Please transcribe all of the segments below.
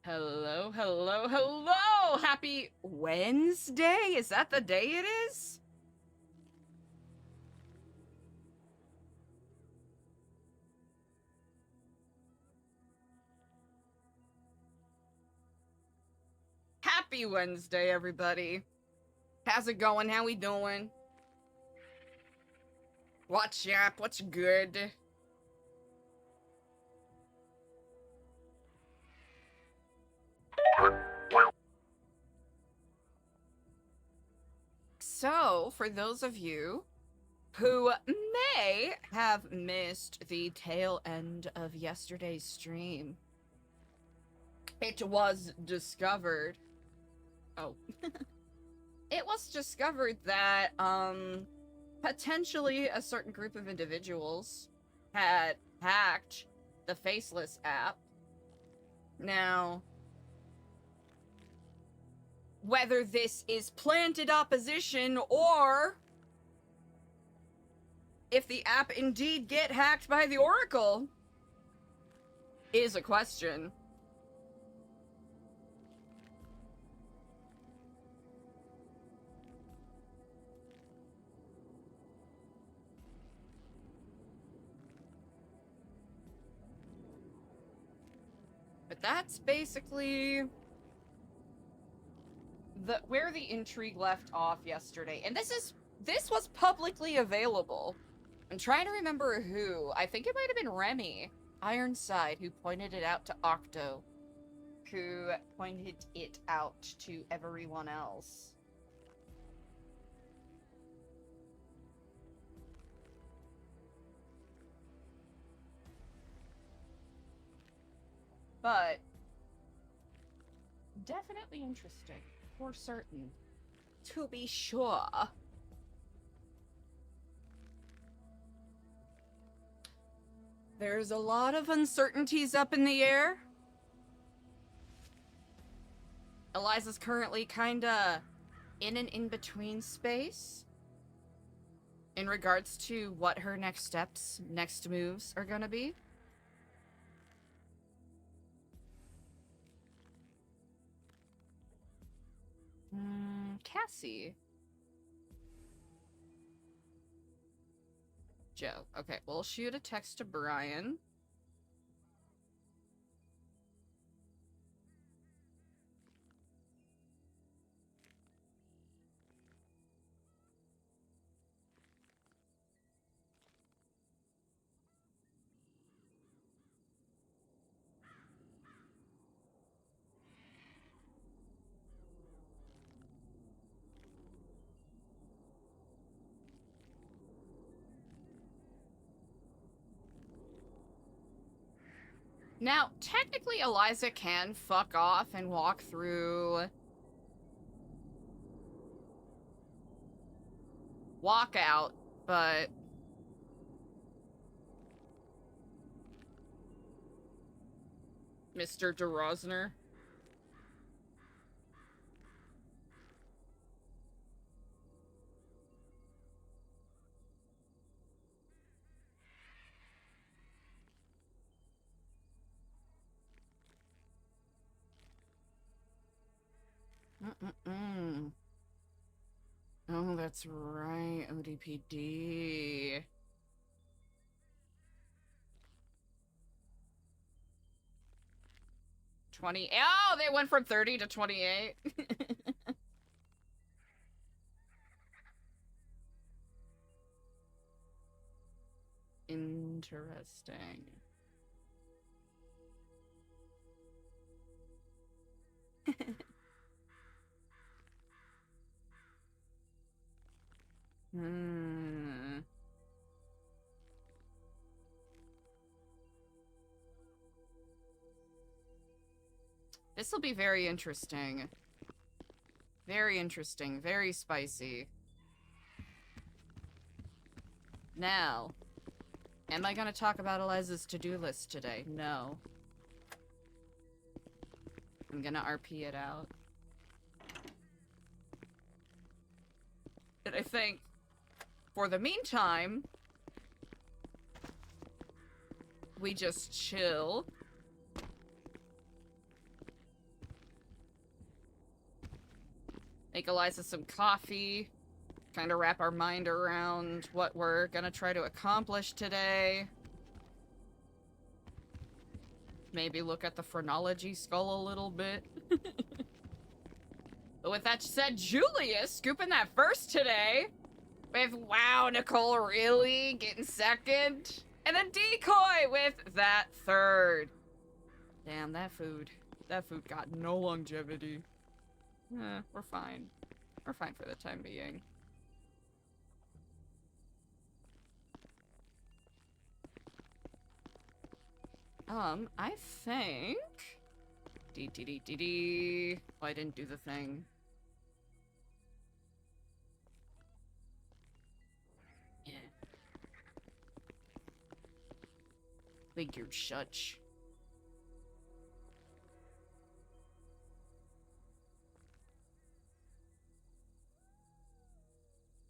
Hello, hello, hello! Happy Wednesday? Is that the day it is? Happy Wednesday, everybody. How's it going? How we doing? What's up? What's good? So, for those of you who may have missed the tail end of yesterday's stream, it was discovered. Oh. It was discovered that, potentially a certain group of individuals had hacked the Faceless app. Now, whether this is planted opposition or if the app indeed get hacked by the Oracle is a question. But that's basically where the intrigue left off yesterday. And this was publicly available. I'm trying to remember who. I think it might have been Remy Ironside who pointed it out to Octo, who pointed it out to everyone else. But definitely interesting, for certain. To be sure. There's a lot of uncertainties up in the air. Eliza's currently kinda in an in-between space in regards to what her next steps, next moves are gonna be. Cassie. Joe. Okay, we'll shoot a text to Brian. Now, technically, Eliza can fuck off and walk through... walk out, but... Mr. DeRosner? Oh, that's right, ODPD. Oh, they went from 30 to 28. Interesting. This will be very interesting. Very interesting. Very spicy. Now, am I gonna talk about Eliza's to-do list today? No. I'm gonna RP it out. But I think, for the meantime, we just chill. Make Eliza some coffee. Kind of wrap our mind around what we're gonna try to accomplish today. Maybe look at the phrenology skull a little bit. But with that said, Julius scooping that first today. With, wow, Nicole really getting second. And then Decoy with that third. Damn, that food got no longevity. We're fine. We're fine for the time being. I think... Oh, I didn't do the thing. Yeah. Figured such.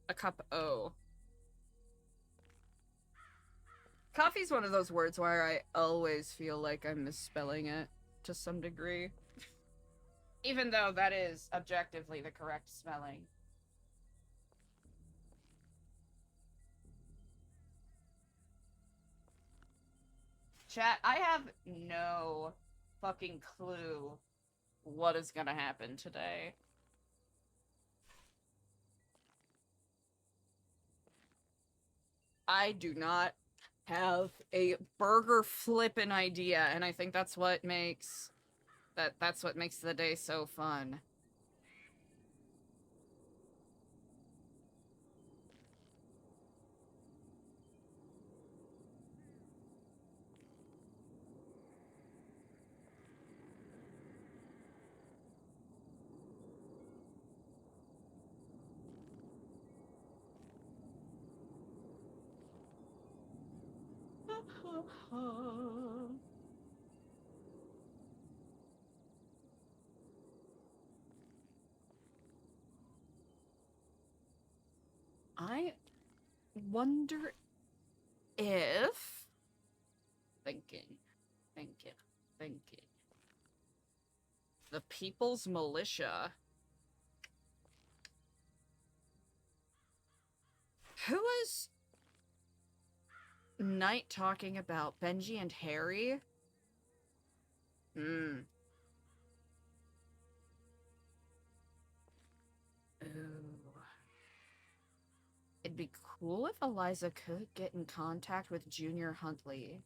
A cup O. Coffee's one of those words where I always feel like I'm misspelling it to some degree. Even though that is objectively the correct spelling. Chat, I have no fucking clue what is gonna happen today. I do not have a burger flippin' idea, and I think that's what makes that's what makes the day so fun. I wonder if... Thinking. The People's Militia. Who was Knight talking about? Benji and Harry? Ooh. It'd be cool if Eliza could get in contact with Junior Huntley.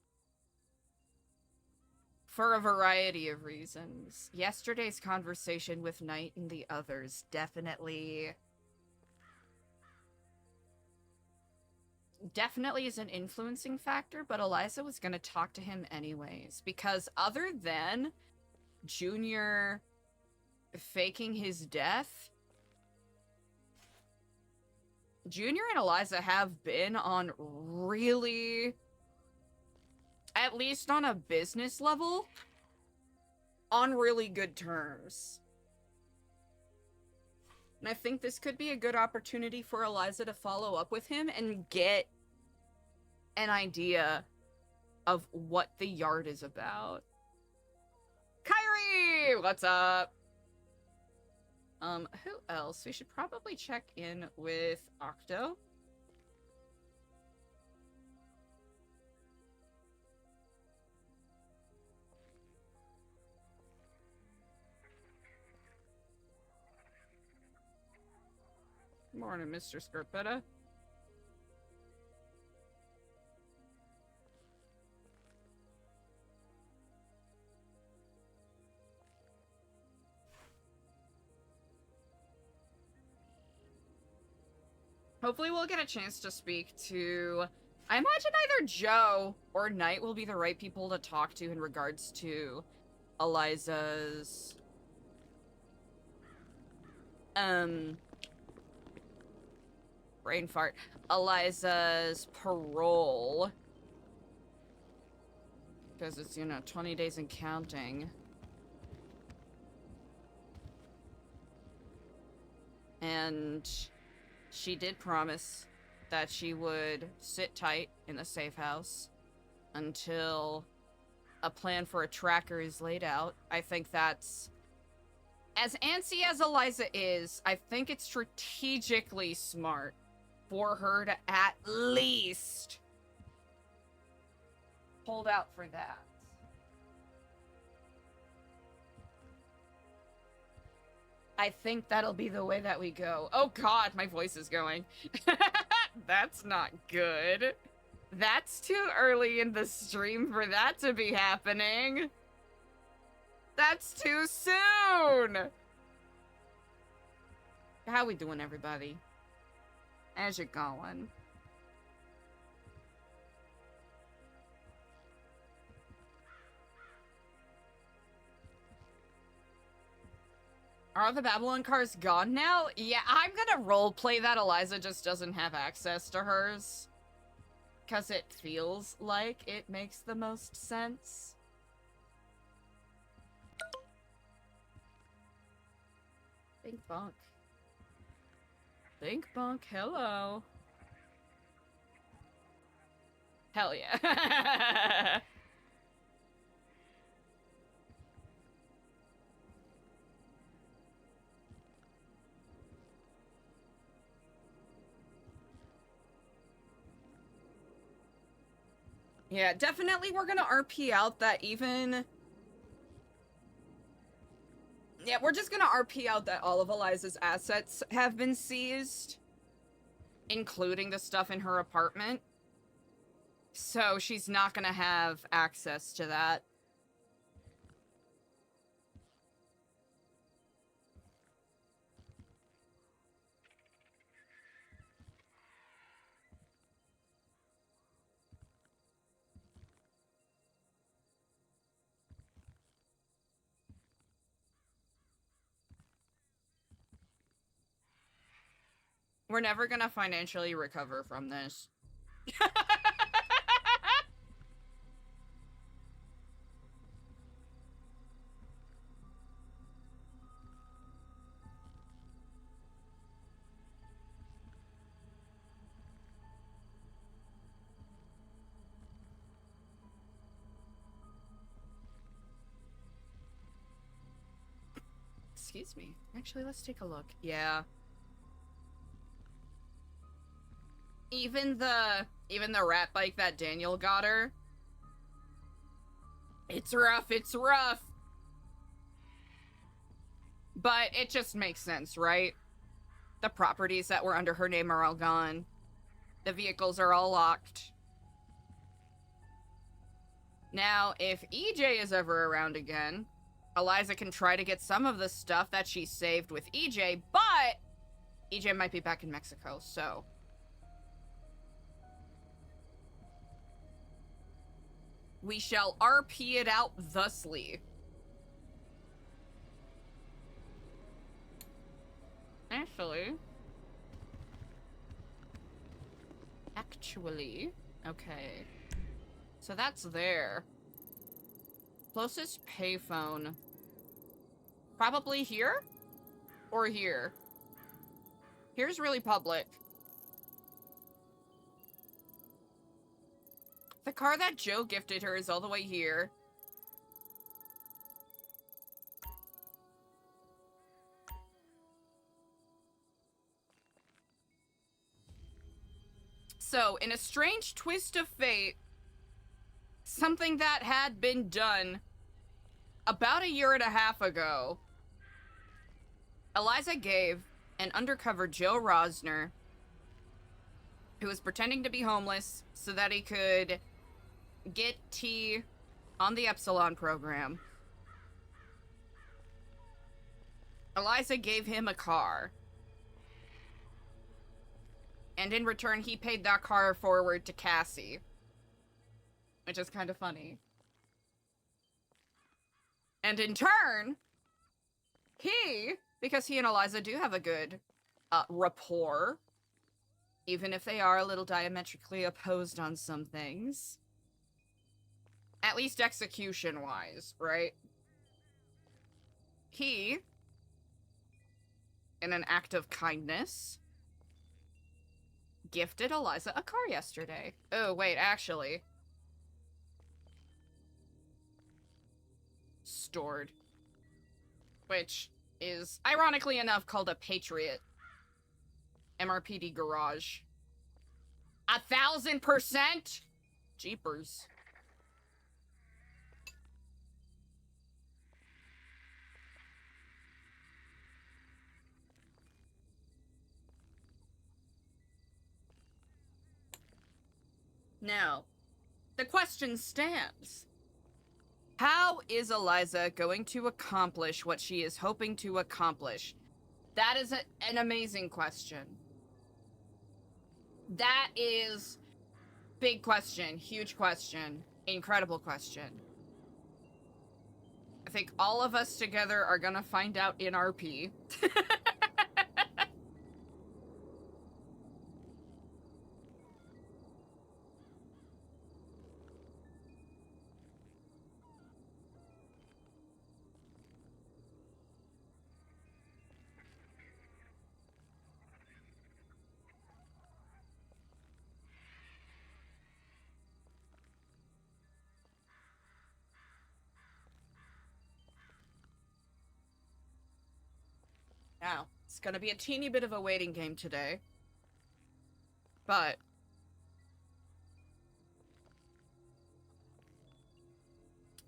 For a variety of reasons. Yesterday's conversation with Knight and the others definitely is an influencing factor, but Eliza was gonna talk to him anyways, because other than Junior faking his death, Junior and Eliza have been on really, at least on a business level, on really good terms. And I think this could be a good opportunity for Eliza to follow up with him and get an idea of what the yard is about. Kyrie! What's up? Who else? We should probably check in with Octo. Morning, Mr. Scarpetta. Hopefully we'll get a chance to speak to... I imagine either Joe or Knight will be the right people to talk to in regards to Eliza's... brain fart. Eliza's parole. Because it's, 20 days and counting. And she did promise that she would sit tight in the safe house until a plan for a tracker is laid out. I think that's As antsy as Eliza is, I think it's strategically smart for her to at least hold out for that. I think that'll be the way that we go. Oh god, my voice is going. That's not good. That's too early in the stream for that to be happening. That's too soon! How we doing, everybody? How's it going? Are the Babylon cars gone now? Yeah, I'm gonna roleplay that Eliza just doesn't have access to hers. Because it feels like it makes the most sense. Think bunk. Think bunk, hello. Hell yeah. Yeah, definitely we're gonna RP out that even... Yeah, we're just gonna RP out that all of Eliza's assets have been seized, including the stuff in her apartment. So she's not gonna have access to that. We're never gonna financially recover from this. Excuse me. Actually, let's take a look. Yeah. Even the rat bike that Daniel got her. It's rough, it's rough. But it just makes sense, right? The properties that were under her name are all gone. The vehicles are all locked. Now, if EJ is ever around again, Eliza can try to get some of the stuff that she saved with EJ, but EJ might be back in Mexico, so... we shall RP it out thusly. Actually, okay. So that's there. Closest payphone. Probably here? Or here? Here's really public. The car that Joe gifted her is all the way here. So, in a strange twist of fate, something that had been done about a year and a half ago, Eliza gave an undercover Joe Rosner, who was pretending to be homeless so that he could get T on the Epsilon program. Eliza gave him a car. And in return, he paid that car forward to Cassie. Which is kind of funny. And in turn, because he and Eliza do have a good rapport, even if they are a little diametrically opposed on some things. At least execution-wise, right? He, in an act of kindness, gifted Eliza a car yesterday. Oh, wait, actually. Stored. Which, is, ironically enough, called a Patriot MRPD garage. 1,000%? Jeepers. Now, the question stands. How is Eliza going to accomplish what she is hoping to accomplish? That is an amazing question. That is big question, huge question, incredible question. I think all of us together are gonna find out in RP. Now, it's gonna be a teeny bit of a waiting game today. But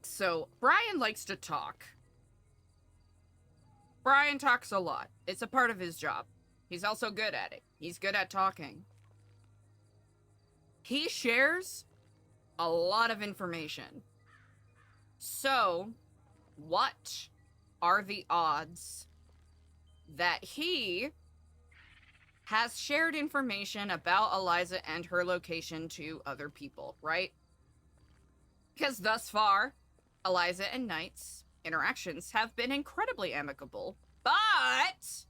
so, Brian likes to talk. Brian talks a lot. It's a part of his job. He's also good at it. He's good at talking. He shares a lot of information. So, what are the odds that he has shared information about Eliza and her location to other people, right? Because thus far, Eliza and Knight's interactions have been incredibly amicable. But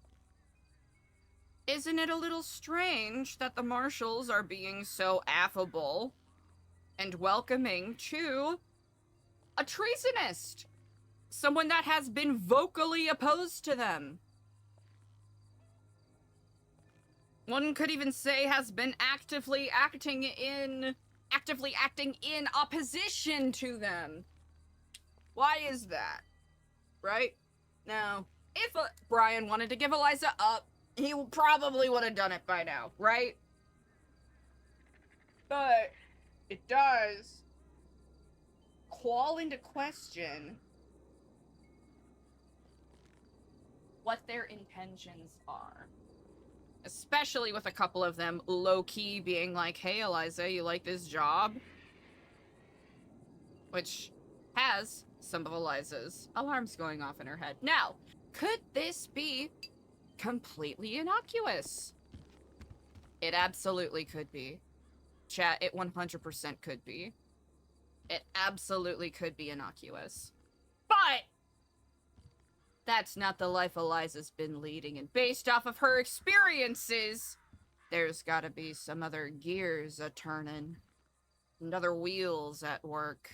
isn't it a little strange that the Marshals are being so affable and welcoming to a treasonist? Someone that has been vocally opposed to them. One could even say has been actively acting in opposition to them. Why is that? Right? Now, if Brian wanted to give Eliza up, he probably would have done it by now, right? But it does call into question what their intentions are. Especially with a couple of them low-key being like, hey, Eliza, you like this job? Which has some of Eliza's alarms going off in her head. Now, could this be completely innocuous? It absolutely could be. Chat, it 100% could be. It absolutely could be innocuous. But that's not the life Eliza's been leading, and based off of her experiences, there's gotta be some other gears a-turning, and other wheels at work.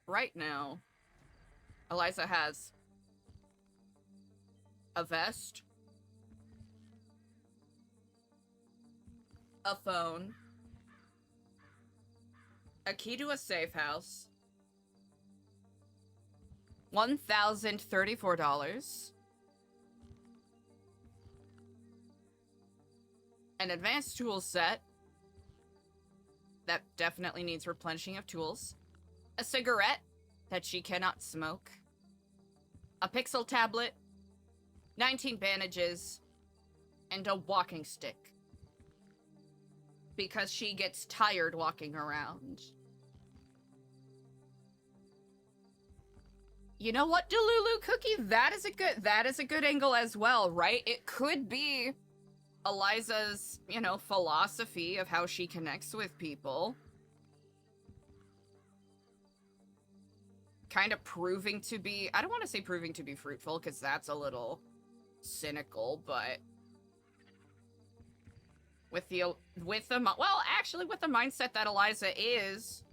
Right now, Eliza has a vest, a phone, a key to a safe house, $1,034, an advanced tool set that definitely needs replenishing of tools, a cigarette that she cannot smoke, a pixel tablet, 19 bandages, and a walking stick. Because she gets tired walking around. You know what, Delulu Cookie? That is a good angle as well, right? It could be Eliza's, you know, philosophy of how she connects with people. Kind of proving to be, I don't want to say proving to be fruitful, because that's a little cynical, but with the mindset that Eliza is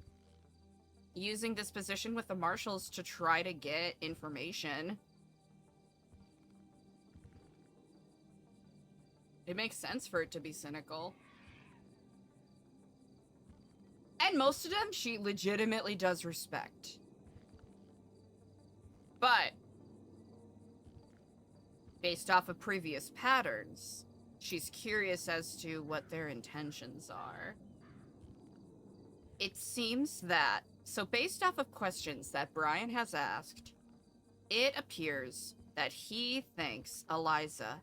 using this position with the Marshals to try to get information. It makes sense for it to be cynical. And most of them she legitimately does respect. But based off of previous patterns, she's curious as to what their intentions are. It seems that, so based off of questions that Brian has asked, it appears that he thinks Eliza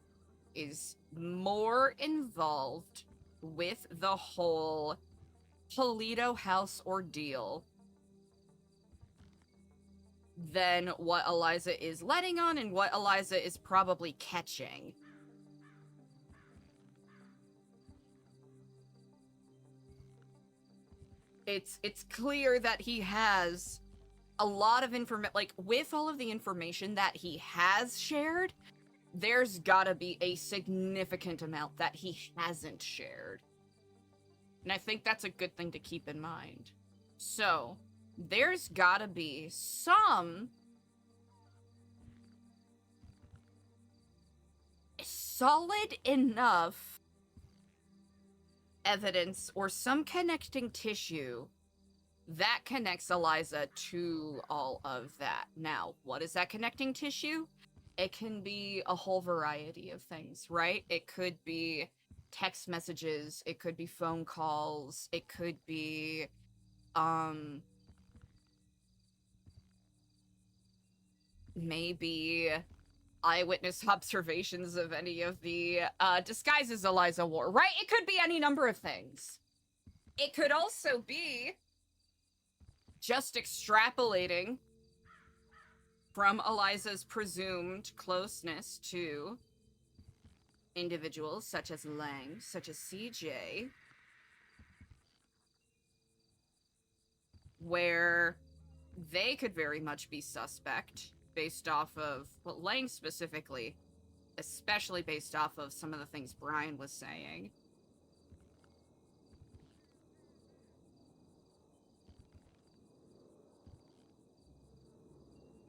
is more involved with the whole Toledo House ordeal than what Eliza is letting on and what Eliza is probably catching. It's clear that he has a lot of information, like, with all of the information that he has shared, there's gotta be a significant amount that he hasn't shared. And I think that's a good thing to keep in mind. So, there's gotta be some solid enough evidence or some connecting tissue that connects Eliza to all of that. Now, what is that connecting tissue? It can be a whole variety of things, right? It could be text messages, it could be phone calls, it could be, maybe eyewitness observations of any of the disguises Eliza wore, right? It could be any number of things. It could also be just extrapolating from Eliza's presumed closeness to individuals such as Lang, such as CJ, where they could very much be suspect based off of, well, Lang specifically, especially based off of some of the things Brian was saying.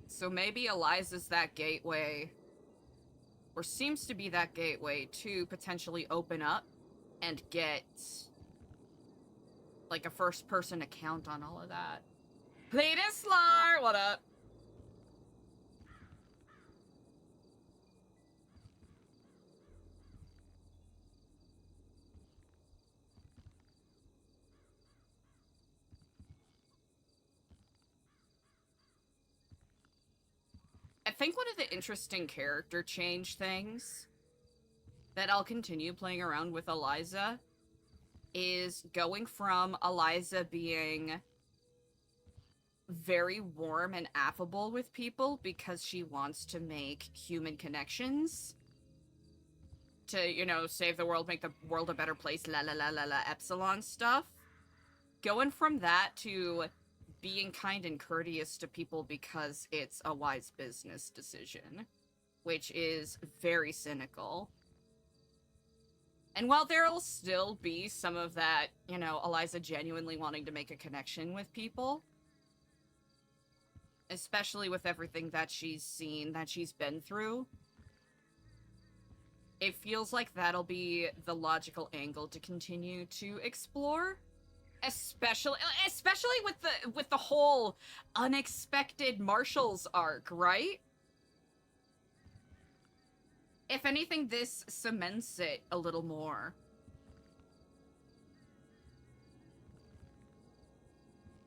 So maybe Eliza's that gateway, or seems to be that gateway, to potentially open up and get, like, a first-person account on all of that. Pledislar, what up? I think one of the interesting character change things that I'll continue playing around with Eliza is going from Eliza being very warm and affable with people because she wants to make human connections to, you know, save the world, make the world a better place, la la la la la epsilon stuff. Going from that to being kind and courteous to people because it's a wise business decision, which is very cynical. And while there'll still be some of that, you know, Eliza genuinely wanting to make a connection with people, especially with everything that she's seen, that she's been through, it feels like that'll be the logical angle to continue to explore. Especially with the whole unexpected Marshall's arc, right? If anything, this cements it a little more.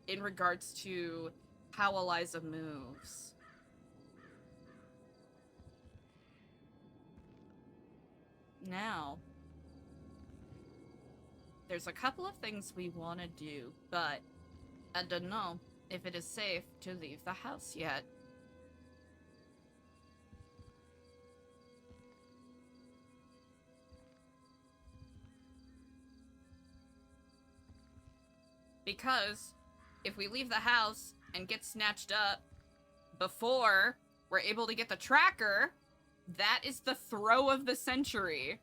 In regards to how Eliza moves. Now, there's a couple of things we want to do, but I don't know if it is safe to leave the house yet. Because if we leave the house and get snatched up before we're able to get the tracker, that is the throw of the century.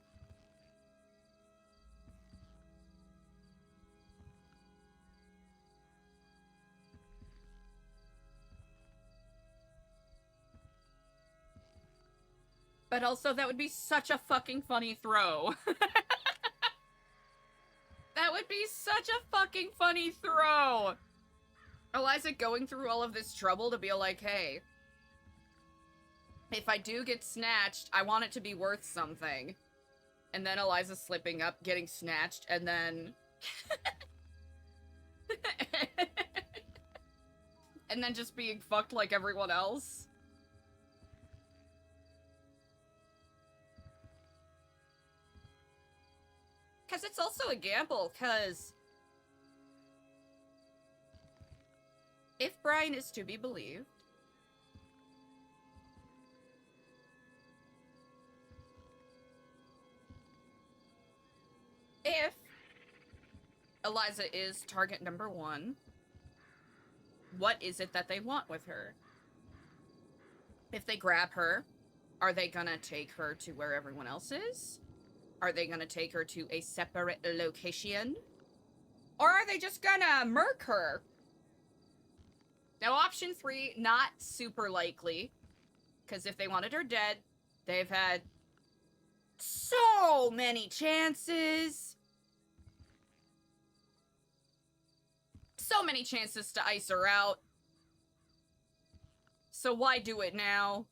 But also, that would be such a fucking funny throw. That would be such a fucking funny throw. Eliza going through all of this trouble to be like, hey, if I do get snatched, I want it to be worth something. And then Eliza slipping up, getting snatched, and then... and then just being fucked like everyone else. Because it's also a gamble, because... if Brian is to be believed, if Eliza is target number 1, what is it that they want with her? If they grab her, are they gonna take her to where everyone else is? Are they gonna take her to a separate location? Or are they just gonna murk her? Now, option 3, not super likely. Because if they wanted her dead, they've had so many chances. So many chances to ice her out. So why do it now?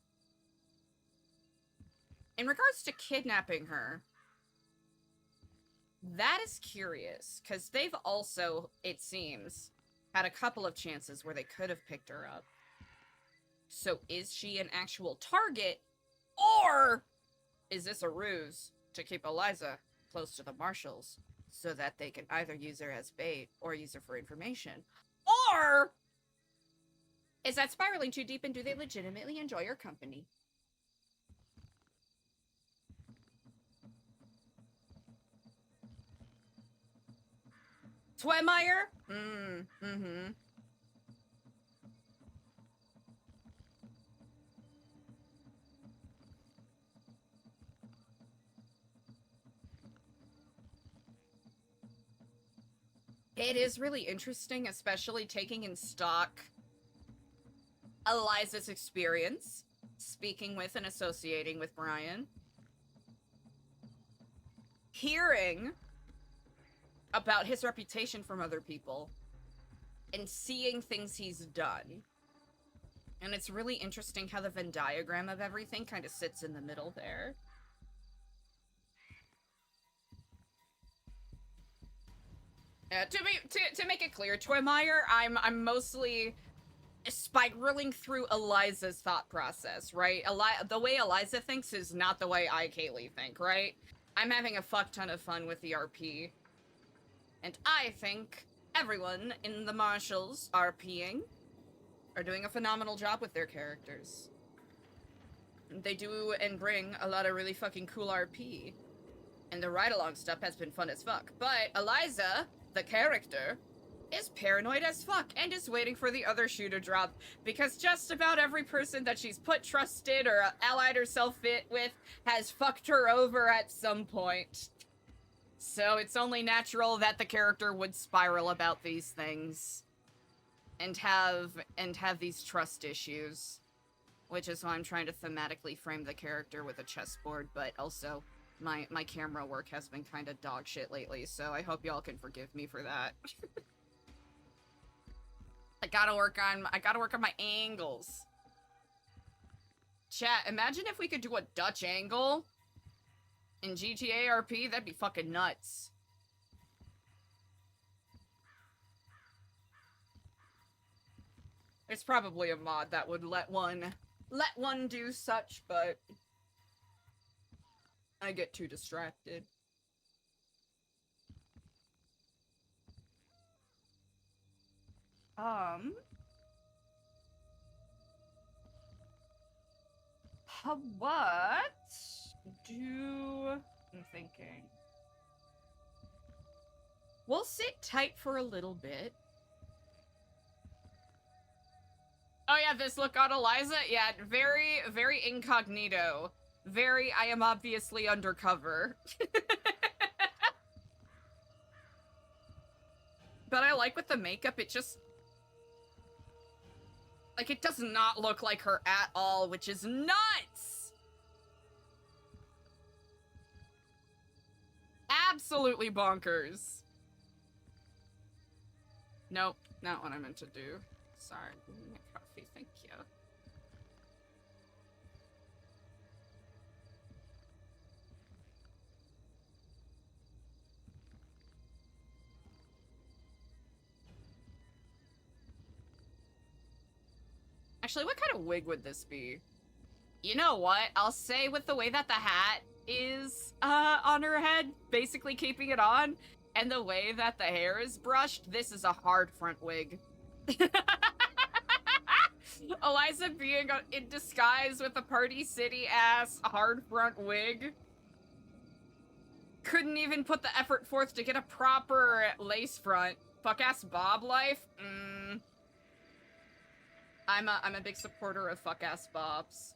In regards to kidnapping her, that is curious, because they've also, it seems, had a couple of chances where they could have picked her up. So is she an actual target, or is this a ruse to keep Eliza close to the marshals so that they can either use her as bait or use her for information? Or is that spiraling too deep, and do they legitimately enjoy her company? Twemire? Mm-hmm. It is really interesting, especially taking in stock Eliza's experience, speaking with and associating with Brian. Hearing about his reputation from other people and seeing things he's done. And it's really interesting how the Venn diagram of everything kind of sits in the middle there. To make it clear, Twemire, I'm mostly spiraling through Eliza's thought process, right? The way Eliza thinks is not the way I, Kaylee, think, right? I'm having a fuck ton of fun with the RP. And I think everyone in the Marshals RPing are doing a phenomenal job with their characters. They do and bring a lot of really fucking cool RP. And the ride-along stuff has been fun as fuck. But Eliza, the character, is paranoid as fuck and is waiting for the other shoe to drop, because just about every person that she's put trust in or allied herself with has fucked her over at some point. So it's only natural that the character would spiral about these things and have these trust issues, which is why I'm trying to thematically frame the character with a chessboard, but also my camera work has been kind of dog shit lately, so I hope y'all can forgive me for that. I gotta work on my angles. Chat, imagine if we could do a Dutch angle in GTA RP, that'd be fucking nuts. There's probably a mod that would let one do such, but I get too distracted. What do... I'm thinking. We'll sit tight for a little bit. Oh yeah, this look on Eliza? Yeah, very, very incognito. Very, I am obviously undercover. But I like with the makeup, it just... like, it does not look like her at all, which is nuts! absolutely bonkers. Nope, not what I meant to do. Sorry, my coffee, thank you. Actually, what kind of wig would this be? You know what? I'll say with the way that the hat is on her head, basically keeping it on, and the way that the hair is brushed, this is a hard front wig. Eliza being in disguise with a Party City ass hard front wig. Couldn't even put the effort forth to get a proper lace front. Fuck ass bob life. I'm a big supporter of fuck ass bobs.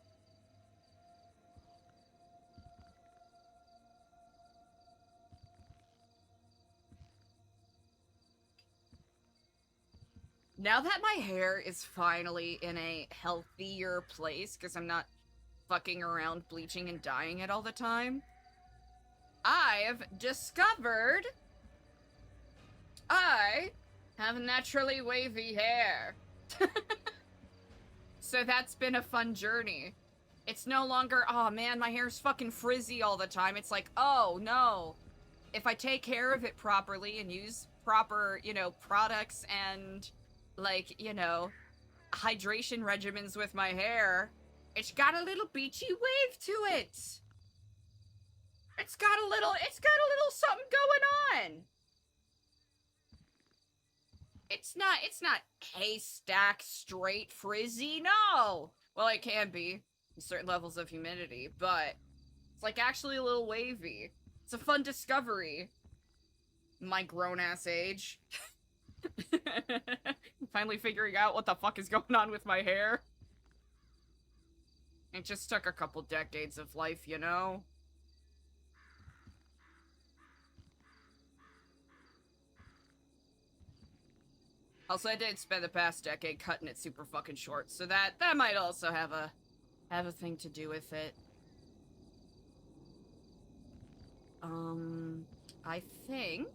Now that my hair is finally in a healthier place, because I'm not fucking around bleaching and dyeing it all the time, I've discovered I have naturally wavy hair. So that's been a fun journey. It's no longer, oh man, my hair's fucking frizzy all the time. It's like, oh no. If I take care of it properly and use proper, you know, products and, like, you know, hydration regimens with my hair, it's got a little beachy wave to it. It's got a little something going on. It's not haystack straight frizzy, no. Well, it can be in certain levels of humidity, but it's like actually a little wavy. It's a fun discovery. My grown-ass age. Finally figuring out what the fuck is going on with my hair. It just took a couple decades of life, you know? Also, I did spend the past decade cutting it super fucking short, so that might also have a thing to do with it. I think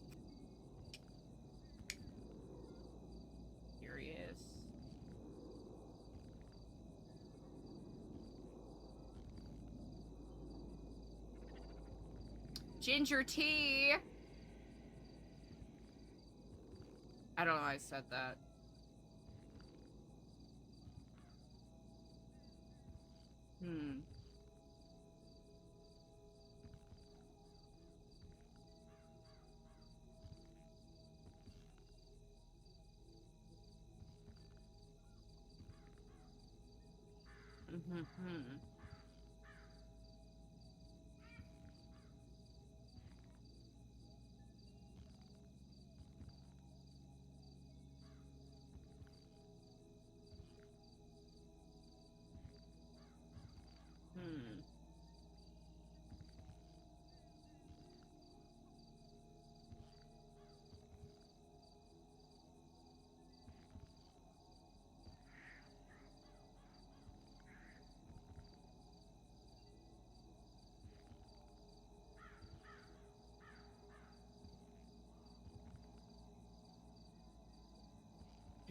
here he is. Ginger tea. I don't know why I said that.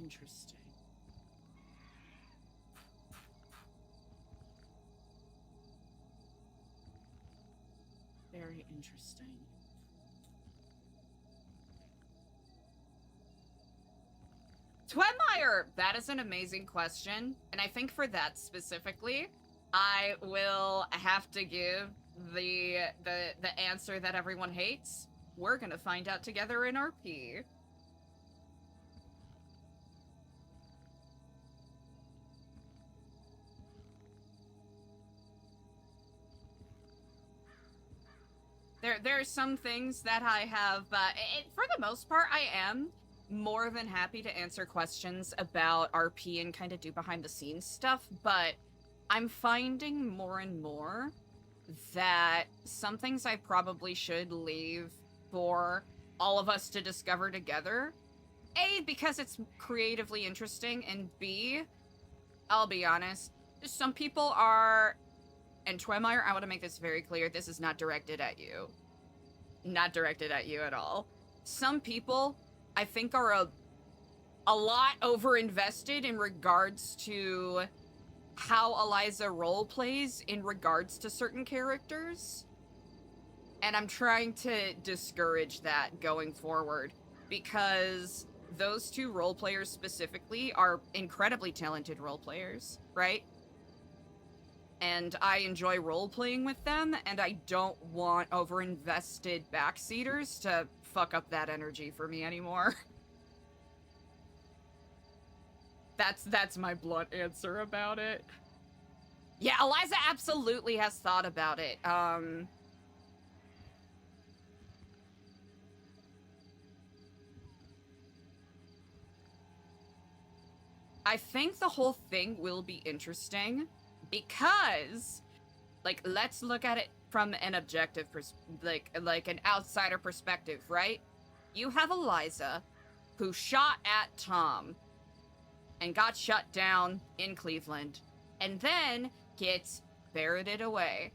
Interesting. Very interesting. Twemmeyer! That is an amazing question. And I think for that specifically, I will have to give the answer that everyone hates. We're gonna find out together in RP. There are some things that I have, for the most part, I am more than happy to answer questions about RP and kind of do behind the scenes stuff, but I'm finding more and more that some things I probably should leave for all of us to discover together. A, because it's creatively interesting, and B, I'll be honest, some people are, and Twemmeyer, I want to make this very clear, this is not directed at you. not directed at you at all. Some people, I think, are a lot over-invested in regards to how Eliza role plays in regards to certain characters. And I'm trying to discourage that going forward, because those two role players specifically are incredibly talented role players, right? And I enjoy role playing with them, and I don't want over-invested backseaters to fuck up that energy for me anymore. That's my blunt answer about it. Yeah, Eliza absolutely has thought about it. I think the whole thing will be interesting because, like, let's look at it from an objective like an outsider perspective, right? You have Eliza, who shot at Tom and got shut down in Cleveland, and then gets ferreted away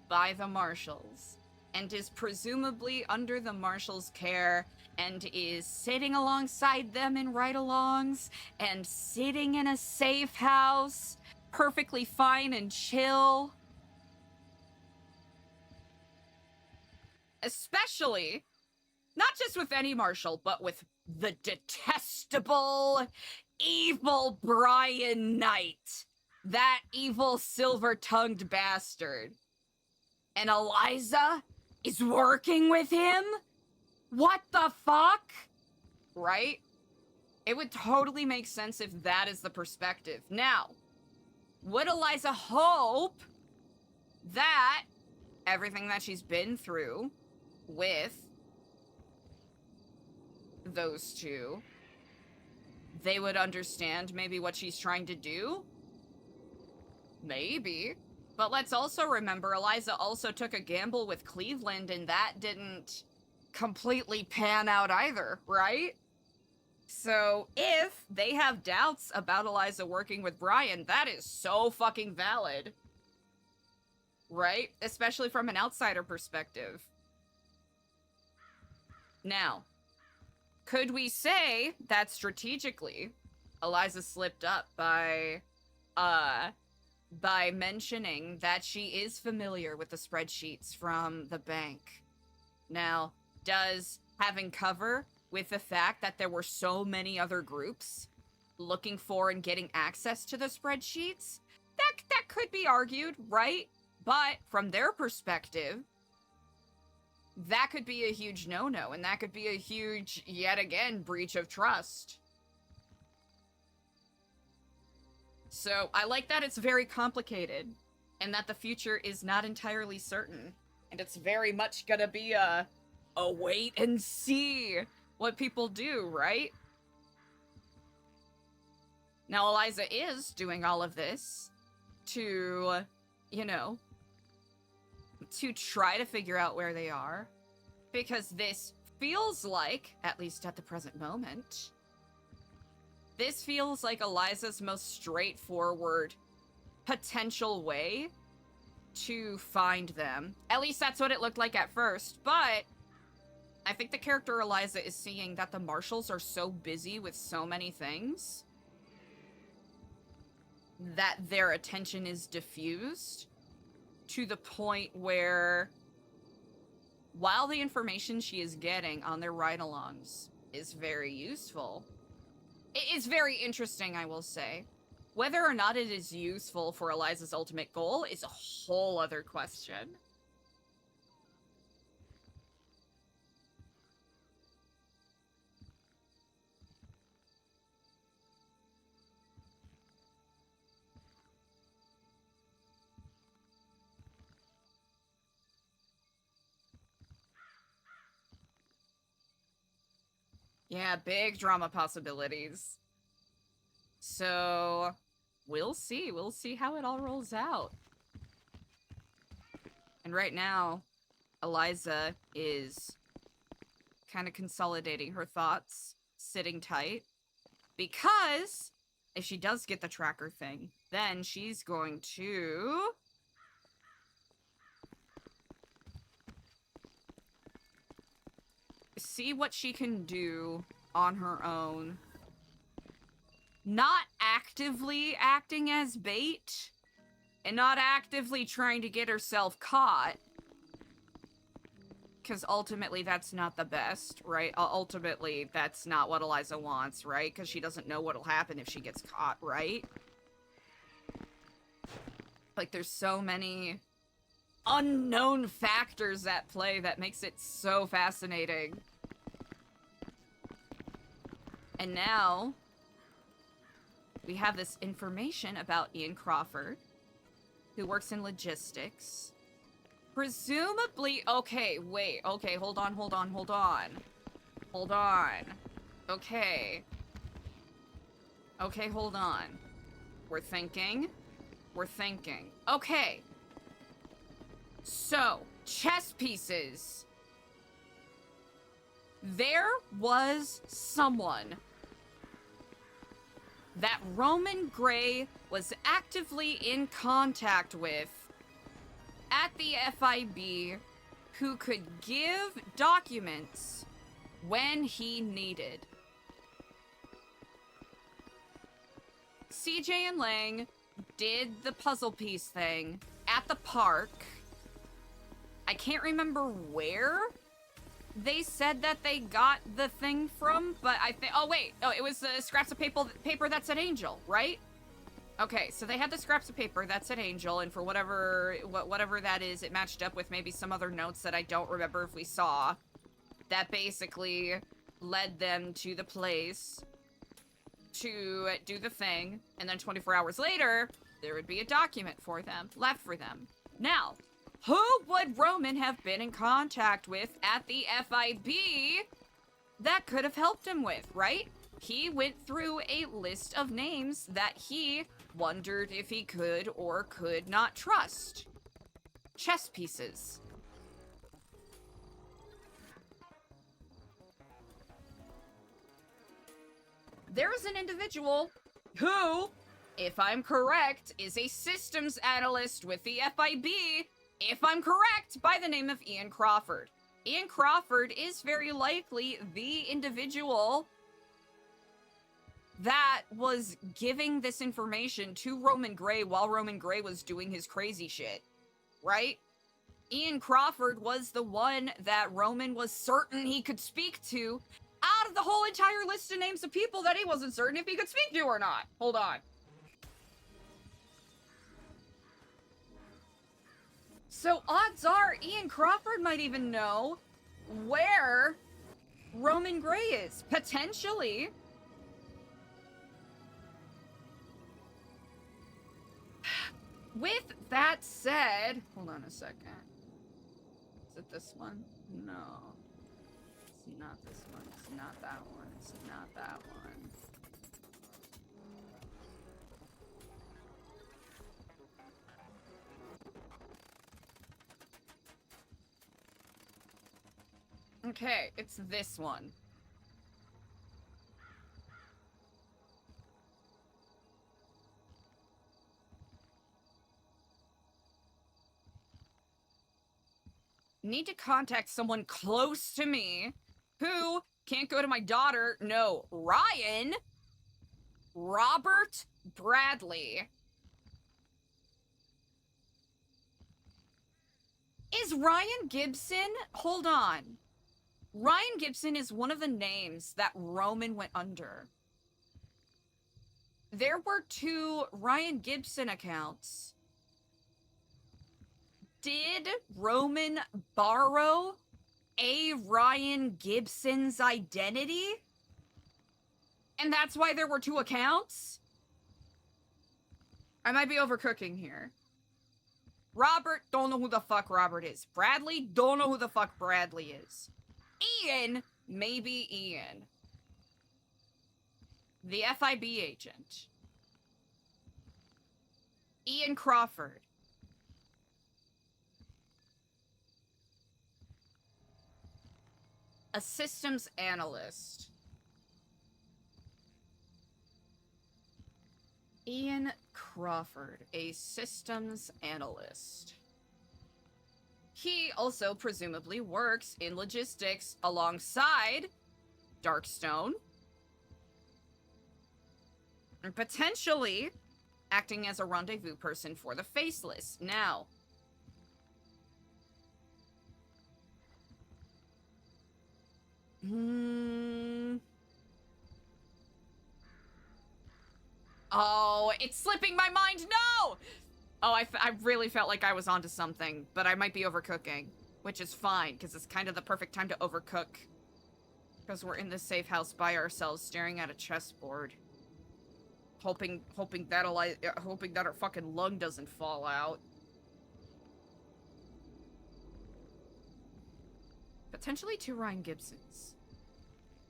by the marshals, and is presumably under the marshals' care, and is sitting alongside them in ride-alongs, and sitting in a safe house, perfectly fine and chill. Especially, not just with any marshal, but with the detestable, evil Brian Knight. That evil silver-tongued bastard. And Eliza is working with him? What the fuck? Right? It would totally make sense if that is the perspective. Now, would Eliza hope that everything that she's been through with those two, they would understand maybe what she's trying to do? Maybe. But let's also remember, Eliza also took a gamble with Cleveland, and that didn't completely pan out either, right? So if they have doubts about Eliza working with Brian, that is so fucking valid. Right? Especially from an outsider perspective. Now, could we say that strategically, Eliza slipped up by mentioning that she is familiar with the spreadsheets from the bank? Now, does having cover with the fact that there were so many other groups looking for and getting access to the spreadsheets, that could be argued, right? But from their perspective, that could be a huge no-no, and that could be a huge, yet again, breach of trust. So I like that it's very complicated, and that the future is not entirely certain, and it's very much gonna be a wait and see what people do, right? Now, Eliza is doing all of this to, you know, to try to figure out where they are, because this feels like, at least at the present moment, this feels like Eliza's most straightforward potential way to find them. At least that's what it looked like at first, but I think the character Eliza is seeing that the marshals are so busy with so many things that their attention is diffused to the point where, while the information she is getting on their ride-alongs is very useful, it is very interesting, I will say. Whether or not it is useful for Eliza's ultimate goal is a whole other question. Yeah, big drama possibilities. So, we'll see. We'll see how it all rolls out. And right now, Eliza is kind of consolidating her thoughts, sitting tight, because if she does get the tracker thing, then she's going to see what she can do on her own. Not actively acting as bait, and not actively trying to get herself caught. Because ultimately, that's not the best, right? Ultimately, that's not what Eliza wants, right? Because she doesn't know what'll happen if she gets caught, right? Like, there's so many unknown factors at play that makes it so fascinating. And now, we have this information about Ian Crawford, who works in logistics. Presumably, okay, wait, okay, hold on. Okay. Okay, hold on. We're thinking. Okay. So, chess pieces. There was someone that Roman Gray was actively in contact with at the FIB who could give documents when he needed. CJ and Lang did the puzzle piece thing at the park. I can't remember where they said that they got the thing from, but I think... Oh, wait. Oh, it was the scraps of paper that said Angel, right? Okay, so they had the scraps of paper that said Angel, and for whatever that is, it matched up with maybe some other notes that I don't remember if we saw. That basically led them to the place to do the thing, and then 24 hours later, there would be a document for them, left for them. Now, who would Roman have been in contact with at the FIB that could have helped him with, right? He went through a list of names that he wondered if he could or could not trust. Chess pieces. There is an individual who, if I'm correct, is a systems analyst with the FIB, if I'm correct, by the name of Ian Crawford. Ian Crawford is very likely the individual that was giving this information to Roman Gray while Roman Gray was doing his crazy shit, right? Ian Crawford was the one that Roman was certain he could speak to out of the whole entire list of names of people that he wasn't certain if he could speak to or not. Hold on. So odds are Ian Crawford might even know where Roman Gray is. Potentially. With that said, hold on a second. Is it this one? No. It's not this one. It's not that one. It's not that one. Okay, it's this one. Need to contact someone close to me who can't go to my daughter. No, Ryan. Robert Bradley. Is Ryan Gibson? Hold on. Ryan Gibson is one of the names that Roman went under. There were 2 Ryan Gibson accounts. Did Roman borrow a Ryan Gibson's identity? And that's why there were 2 accounts? I might be overcooking here. Robert, don't know who the fuck Robert is. Bradley, don't know who the fuck Bradley is. Ian, maybe Ian. The FIB agent. Ian Crawford. A systems analyst. Ian Crawford, a systems analyst. He also presumably works in logistics alongside Darkstone. And potentially acting as a rendezvous person for the Faceless. Now, oh, it's slipping my mind. No! Oh, I really felt like I was onto something, but I might be overcooking, which is fine, because it's kind of the perfect time to overcook. Because we're in this safe house by ourselves, staring at a chessboard. Hoping that our fucking lung doesn't fall out. Potentially 2 Ryan Gibsons.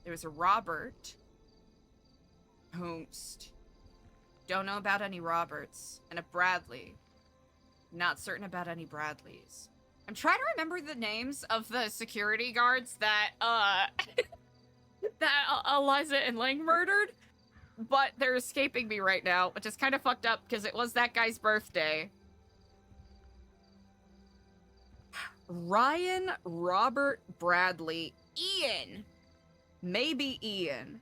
There's a Robert. Whomst. Don't know about any Roberts. And a Bradley. Not certain about any Bradleys. I'm trying to remember the names of the security guards that, that Eliza and Lang murdered. But they're escaping me right now, which is kind of fucked up because it was that guy's birthday. Ryan, Robert, Bradley, Ian. Maybe Ian.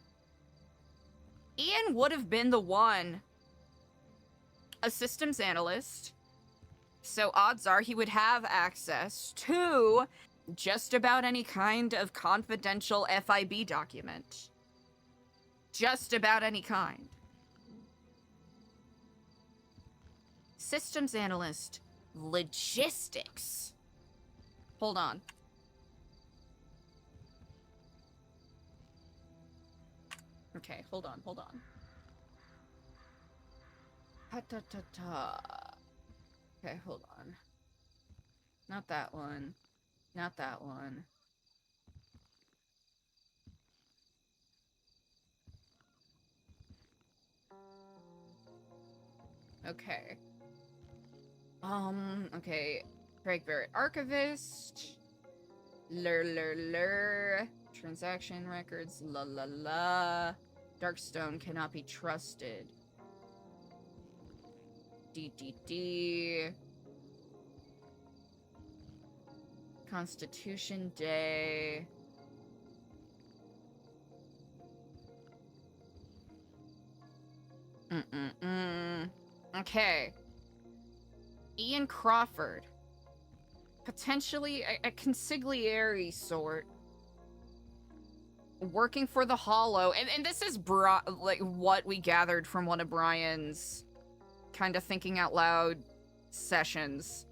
Ian would have been the one. A systems analyst. So odds are he would have access to just about any kind of confidential FIB document. Just about any kind. Systems analyst. Logistics. Hold on. Okay, hold on. Okay, hold on. Not that one. Okay. Okay. Craig Barrett Archivist. Transaction records. Darkstone cannot be trusted. DDD. Constitution Day. Okay. Ian Crawford. Potentially a consigliere sort. Working for the Hollow. And this is like what we gathered from one of Brian's kind of thinking out loud sessions.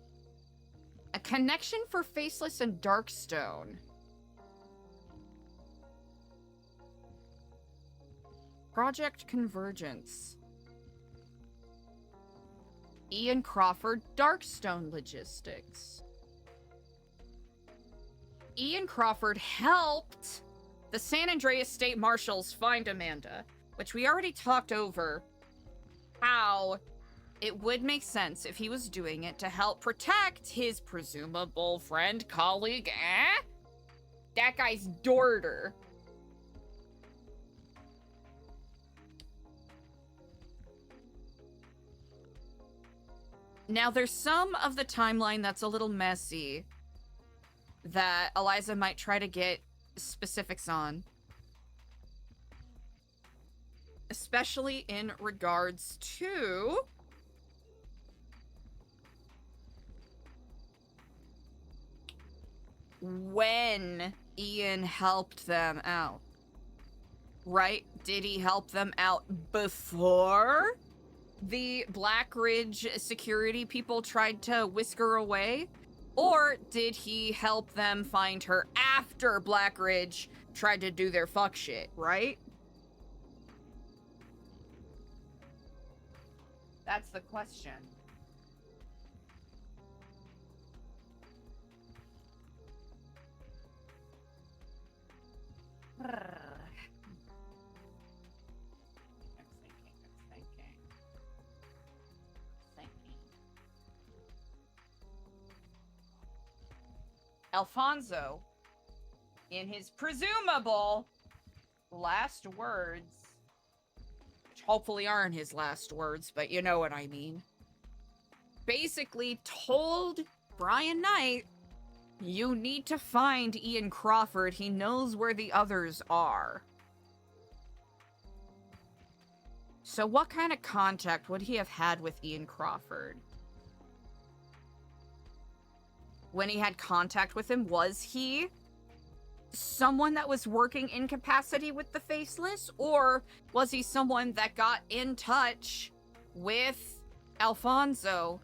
A connection for Faceless and Darkstone. Project Convergence. Ian Crawford, Darkstone Logistics. Ian Crawford helped the San Andreas State Marshals find Amanda, which we already talked over how it would make sense if he was doing it to help protect his presumable friend, colleague, that guy's daughter. Now, there's some of the timeline that's a little messy that Eliza might try to get specifics on. Especially in regards to when Ian helped them out. Right? Did he help them out before the Black Ridge security people tried to whisk her away? Or did he help them find her after Black Ridge tried to do their fuck shit, right? That's the question. Alfonso, in his presumable last words, which hopefully aren't his last words, but you know what I mean, basically told Brian Knight You need to find Ian Crawford. He knows where the others are. So what kind of contact would he have had with Ian Crawford? When he had contact with him, was he someone that was working in capacity with the Faceless? Or was he someone that got in touch with Alfonso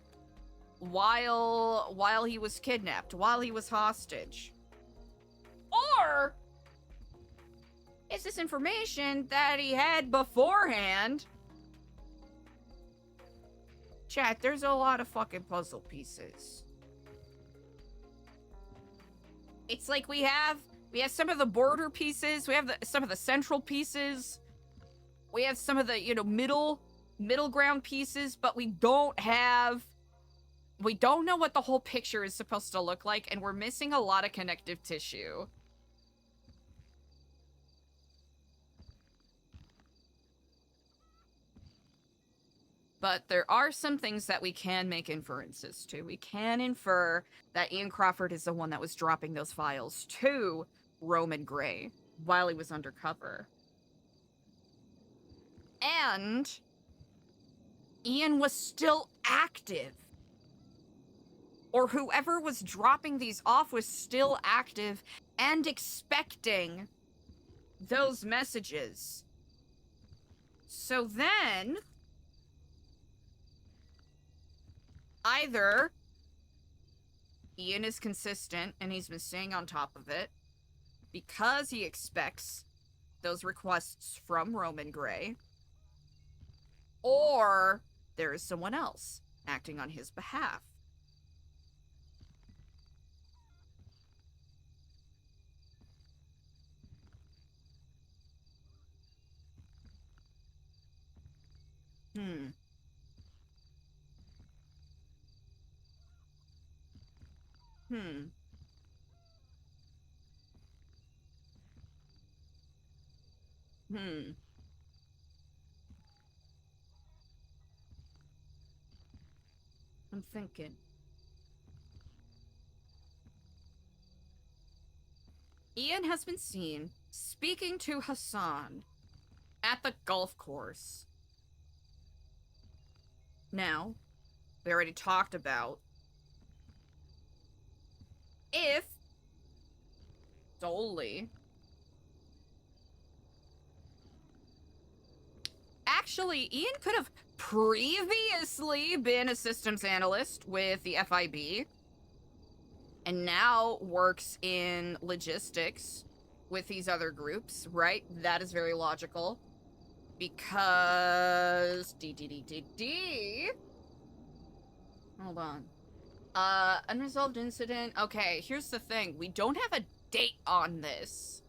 while he was kidnapped, while he was hostage? Or is this information that he had beforehand? Chat, there's a lot of fucking puzzle pieces. It's like we have some of the border pieces, we have some of the central pieces, we have some of the, you know, middle ground pieces, but we don't know what the whole picture is supposed to look like, and we're missing a lot of connective tissue. But there are some things that we can make inferences to. We can infer that Ian Crawford is the one that was dropping those files to Roman Gray while he was undercover. And Ian was still active. Or whoever was dropping these off was still active and expecting those messages. So then, either Ian is consistent and he's been staying on top of it because he expects those requests from Roman Gray, or there is someone else acting on his behalf. Hmm. I'm thinking. Ian has been seen speaking to Hassan at the golf course. Now, we already talked about if solely. Actually, Ian could have previously been a systems analyst with the FIB and now works in logistics with these other groups, right? That is very logical. Because hold on. Unresolved incident. Okay, here's the thing. We don't have a date on this.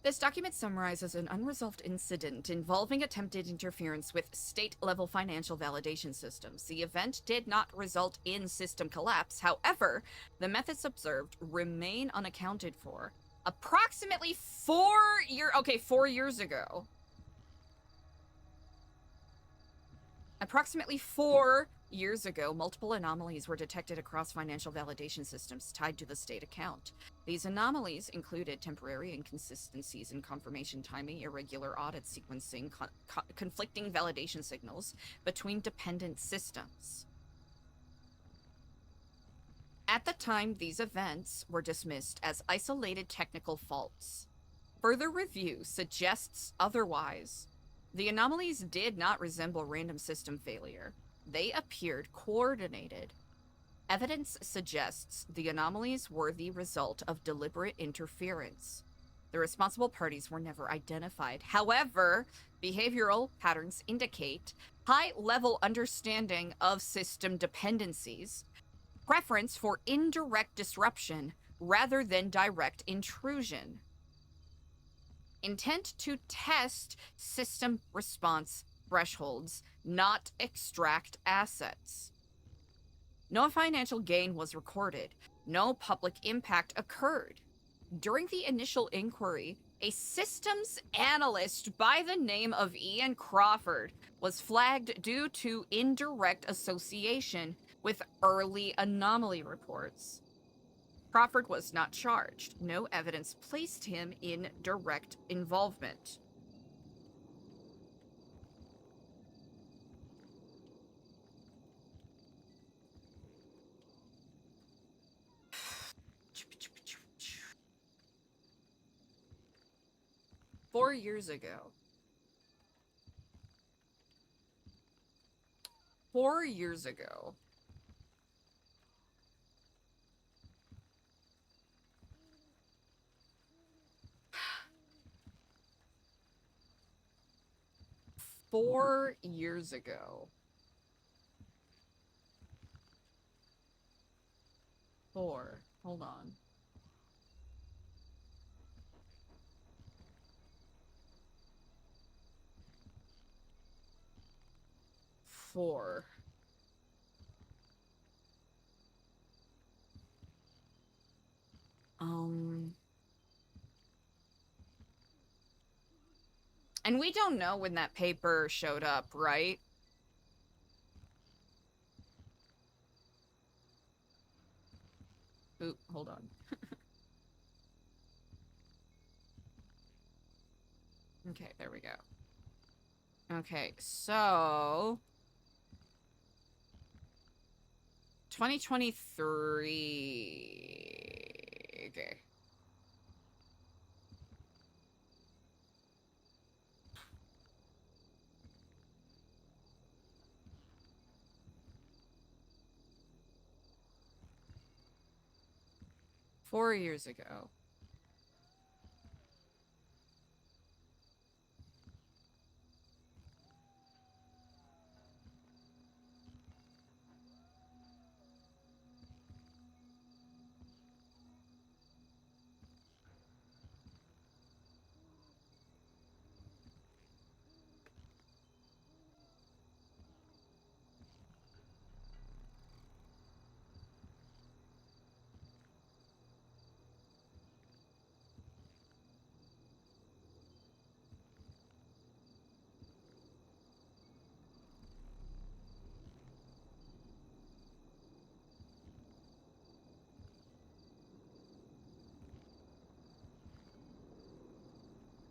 This document summarizes an unresolved incident involving attempted interference with state-level financial validation systems. The event did not result in system collapse. However, the methods observed remain unaccounted for. Approximately 4 years ago. Approximately 4 years ago, multiple anomalies were detected across financial validation systems tied to the state account. These anomalies included temporary inconsistencies in confirmation timing, irregular audit sequencing, conflicting validation signals between dependent systems. At the time, these events were dismissed as isolated technical faults. Further review suggests otherwise. The anomalies did not resemble random system failure. They appeared coordinated. Evidence suggests the anomalies were the result of deliberate interference. The responsible parties were never identified. However, behavioral patterns indicate high-level understanding of system dependencies, preference for indirect disruption rather than direct intrusion, intent to test system response thresholds, not extract assets. No financial gain was recorded. No public impact occurred. During the initial inquiry, a systems analyst by the name of Ian Crawford was flagged due to indirect association with early anomaly reports. Crawford was not charged. No evidence placed him in direct involvement. Four years ago. 4 years ago. Four years ago. 4. Hold on. Four. And we don't know when that paper showed up, right? Oop, hold on. Okay, there we go. Okay, so 2023. Okay. Four years ago.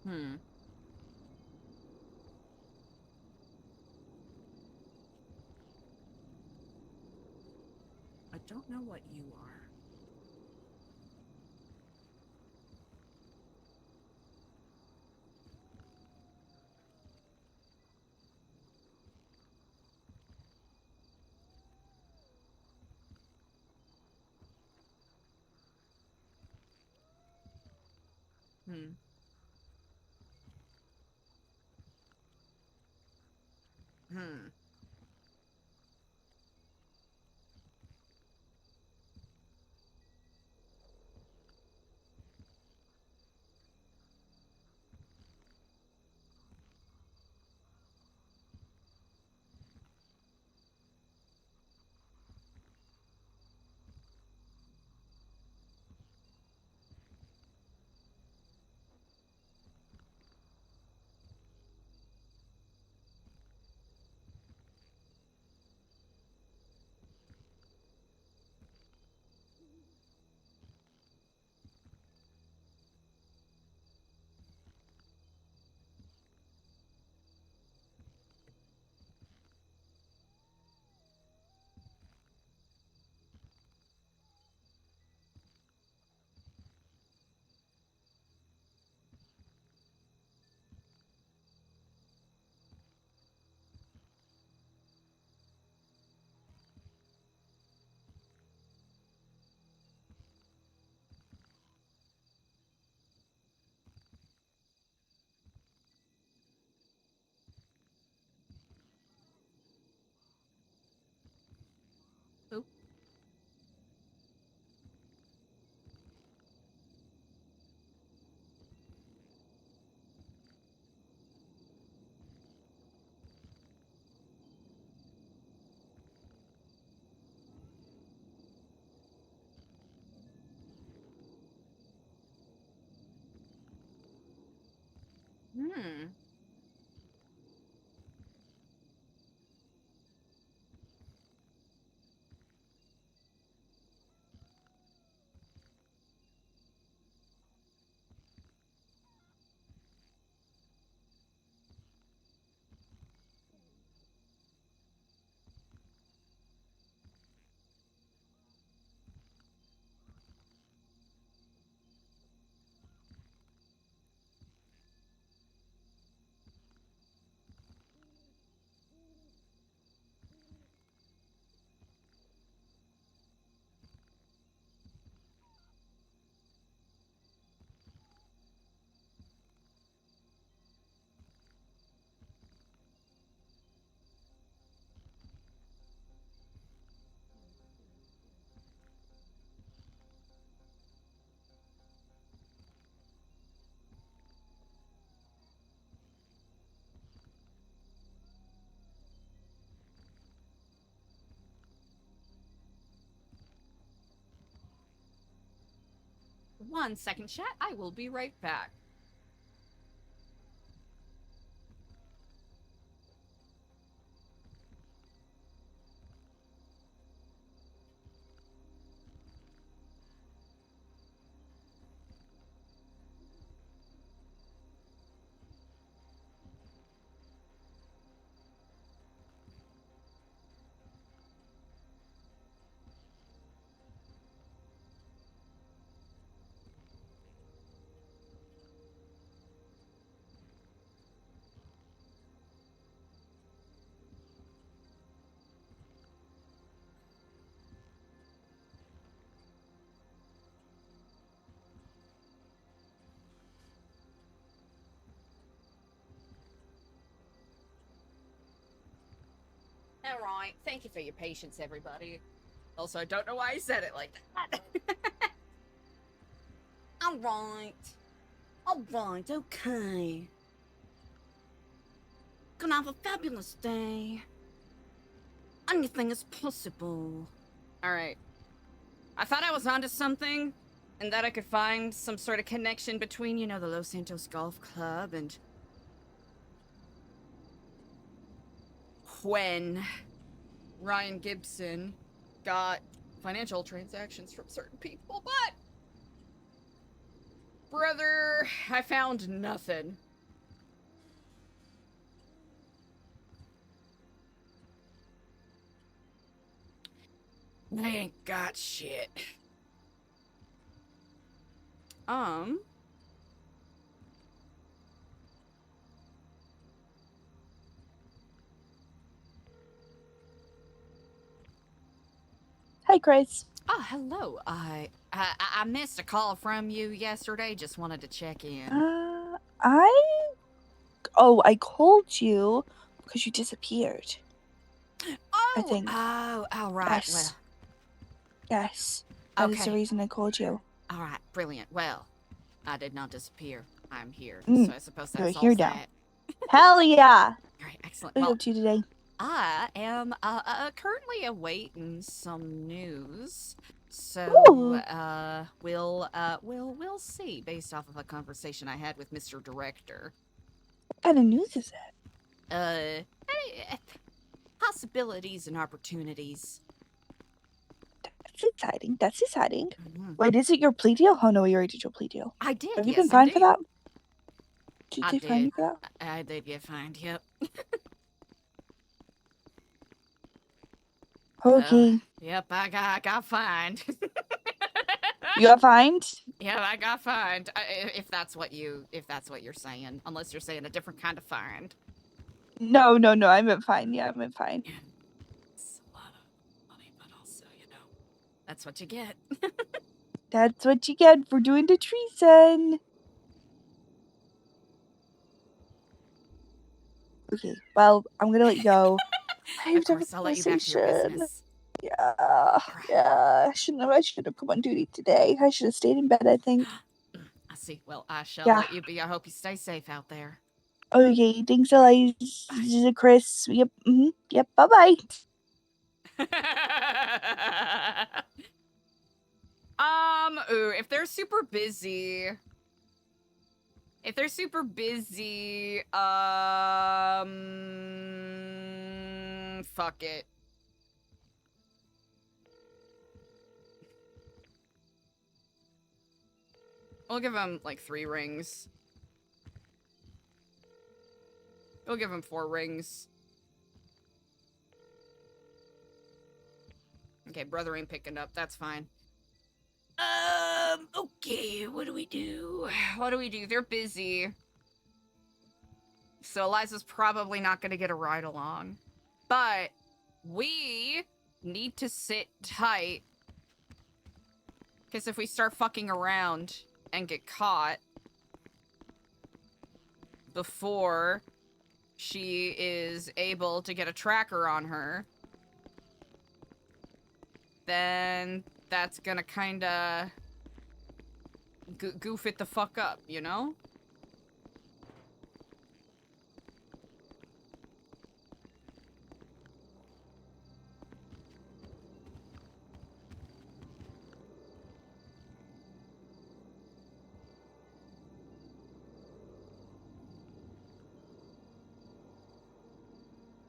Hmm. I don't know what you are. Hmm. Hmm. 1 second, chat. I will be right back. All right. Thank you for your patience, everybody. Also, I don't know why I said it like that. All right. All right. Okay. Gonna have a fabulous day. Anything is possible. All right. I thought I was onto something, and that I could find some sort of connection between, you know, the Los Santos Golf Club and when Ryan Gibson got financial transactions from certain people, but brother, I found nothing. I ain't got shit. Hi, Chris. Oh, hello. I missed a call from you yesterday. Just wanted to check in. I called you because you disappeared. Oh, I think. Oh, right. Yes. Well, yes. That is the reason I called you. All right, brilliant. Well, I did not disappear. I'm here, Mm, so I suppose you're that's all here set. now. Hell yeah! All right, excellent. What are you Well, up to today? I am currently awaiting some news. So Ooh. we'll see based off of a conversation I had with Mr. Director. What kind of news is it? Possibilities and opportunities. That's exciting. That's exciting. Mm-hmm. Wait, is it your plea deal? Oh no, you already did your plea deal. I did. Have you Yes, been fined for indeed. that? Did they fine you for that? I did get fined. Yep. Okay. Yep, I got fined. You got fined? Yeah, I got fined. If that's what you're saying, unless you're saying a different kind of fine. No, I meant fine. Yeah, I meant fine. It's a lot of money, but also, you know, that's what you get. That's what you get for doing the treason. Okay, well, I'm gonna let you go. I have Of course, I'll let you back to your business. Yeah, I should have come on duty today. I should have stayed in bed, I think. I see. Well, I shall Yeah. let you be. I hope you stay safe out there. Okay, thanks, Eliza, Chris. Yep, yep, bye-bye. If they're super busy, fuck it. We'll give him, like, 3 rings. We'll give him 4 rings. Okay, brother ain't picking up. That's fine. Okay, what do we do? They're busy. So Eliza's probably not gonna get a ride along. But we need to sit tight. Because if we start fucking around and get caught before she is able to get a tracker on her, then that's gonna kinda goof it the fuck up, you know?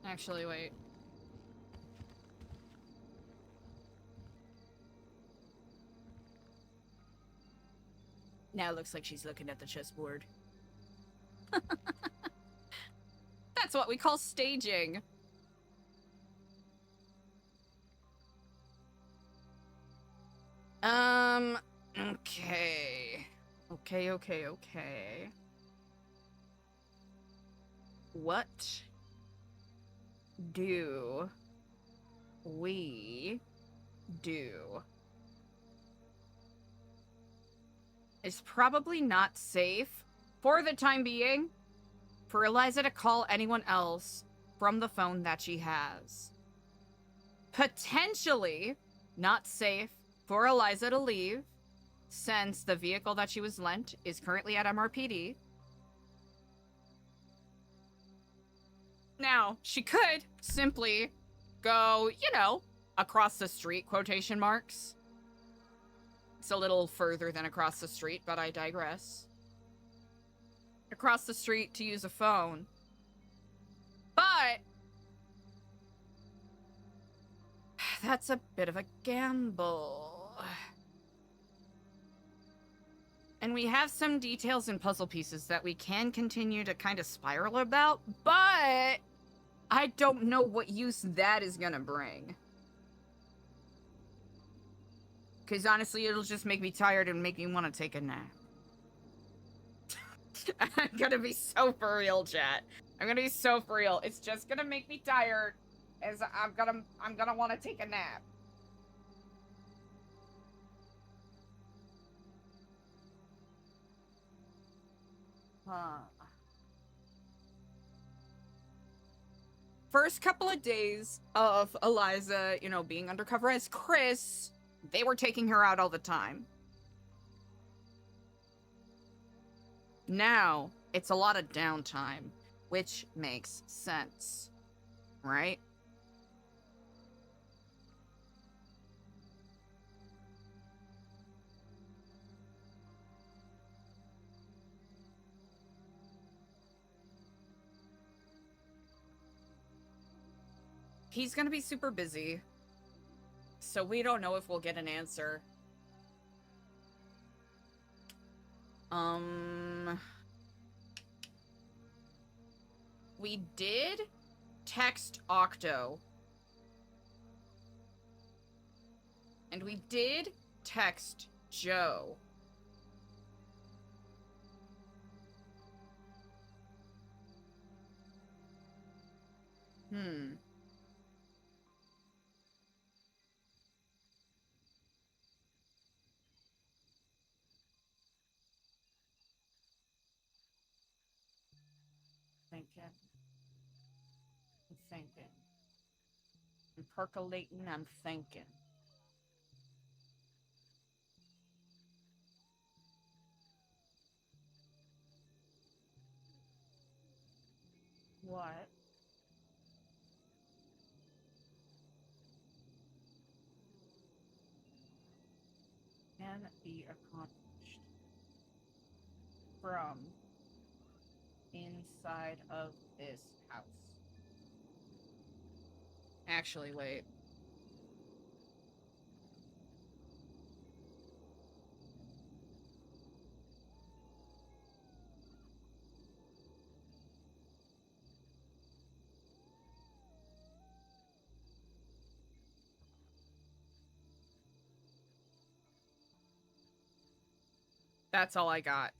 Actually, wait. Now it looks like she's looking at the chessboard. That's what we call staging. Okay. Okay. What do we do? It's probably not safe, for the time being, for Eliza to call anyone else from the phone that she has. Potentially not safe for Eliza to leave, since the vehicle that she was lent is currently at MRPD. Now, she could simply go, you know, across the street, quotation marks. It's a little further than across the street, but I digress. Across the street to use a phone. But that's a bit of a gamble. And we have some details and puzzle pieces that we can continue to kind of spiral about, but I don't know what use that is gonna bring. Because honestly, it'll just make me tired and make me want to take a nap. I'm gonna be so for real, chat. I'm gonna be so for real. It's just gonna make me tired, as I'm gonna want to take a nap. Huh. First couple of days of Eliza, you know, being undercover as Chris, they were taking her out all the time. Now, it's a lot of downtime, which makes sense, right? He's gonna be super busy, so we don't know if we'll get an answer. We did text Octo. And we did text Joe. I'm thinking. I'm percolating, I'm thinking. What can be accomplished from inside of this house? Actually, wait. That's all I got.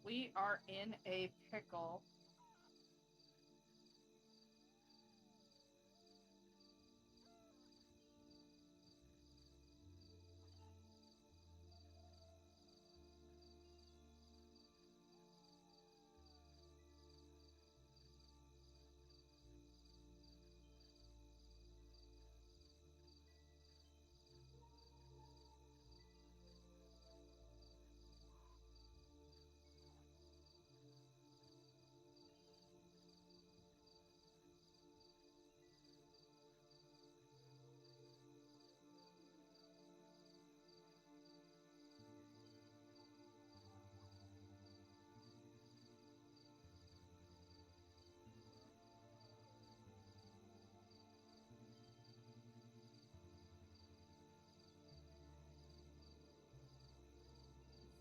We are in a pickle.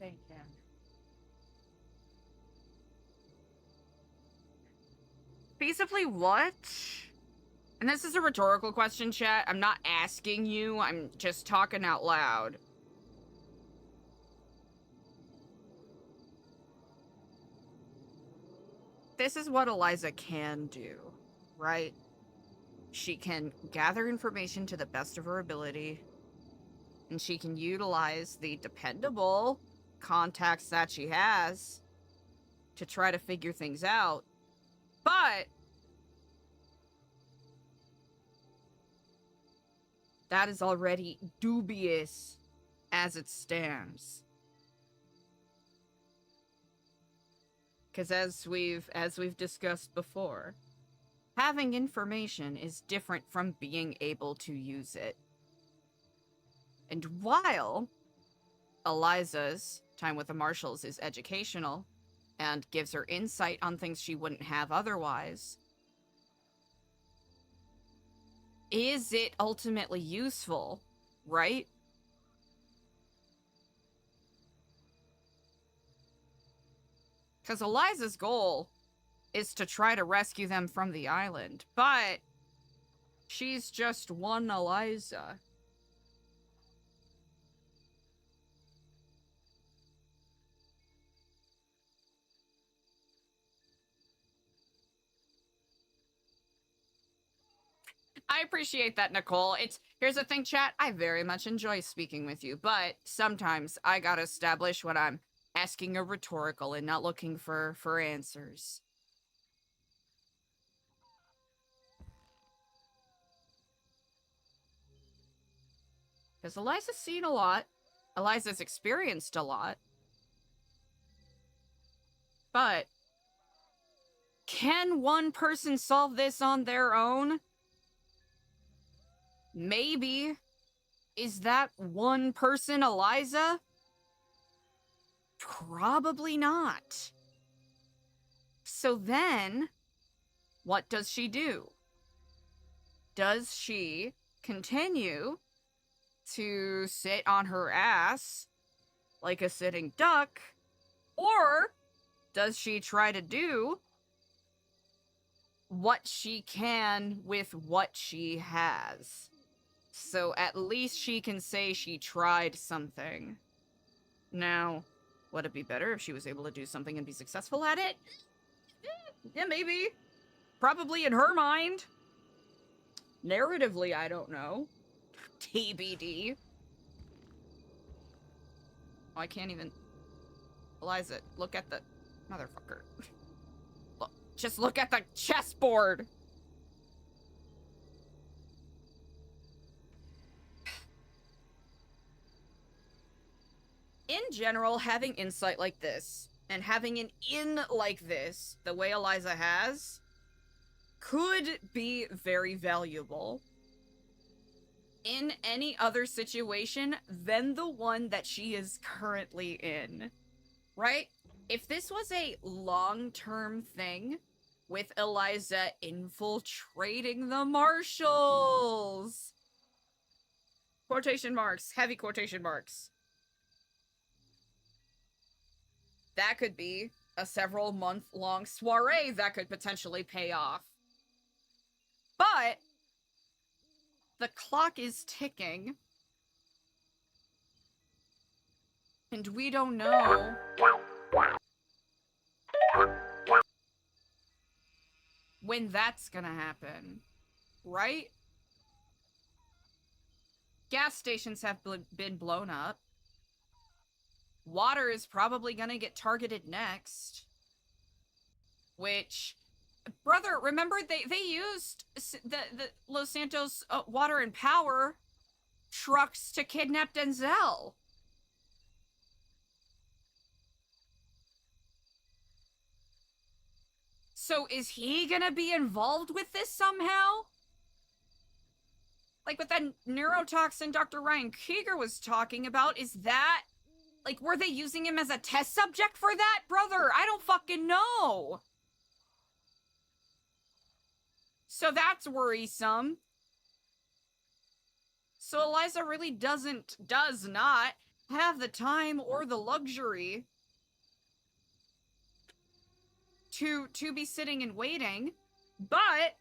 they can. Feasibly what? And this is a rhetorical question, chat. I'm not asking you, I'm just talking out loud. This is what Eliza can do, right? She can gather information to the best of her ability, and she can utilize the dependable contacts that she has to try to figure things out. But that is already dubious as it stands. Because as we've discussed before, having information is different from being able to use it. And while Eliza's time with the Marshals is educational and gives her insight on things she wouldn't have otherwise, is it ultimately useful, right? Because Eliza's goal is to try to rescue them from the island, but she's just one Eliza. I appreciate that, Nicole. Here's the thing, chat. I very much enjoy speaking with you, but sometimes I gotta establish when I'm asking a rhetorical and not looking for answers. Because Eliza's seen a lot. Eliza's experienced a lot. But can one person solve this on their own? Maybe. Is that one person Eliza? Probably not. So then, what does she do? Does she continue to sit on her ass like a sitting duck? Or does she try to do what she can with what she has? So at least she can say she tried something. Now, would it be better if she was able to do something and be successful at it? Yeah, maybe. Probably in her mind. Narratively, I don't know. TBD. Oh, I can't even... Eliza, look at the... Motherfucker. Look, just look at the chessboard! In general, having insight like this, and having an in like this, the way Eliza has, could be very valuable in any other situation than the one that she is currently in, right? If this was a long-term thing with Eliza infiltrating the Marshals, quotation marks, heavy quotation marks, that could be a several-month-long soiree that could potentially pay off. But the clock is ticking, and we don't know when that's gonna happen, right? Gas stations have been blown up. Water is probably gonna get targeted next. Which, brother, remember they used the Los Santos Water and Power trucks to kidnap Denzel. So is he gonna be involved with this somehow? Like with that neurotoxin Dr. Ryan Krieger was talking about, is that... Like, were they using him as a test subject for that? Brother, I don't fucking know. So that's worrisome. So Eliza really does not have the time or the luxury to be sitting and waiting, but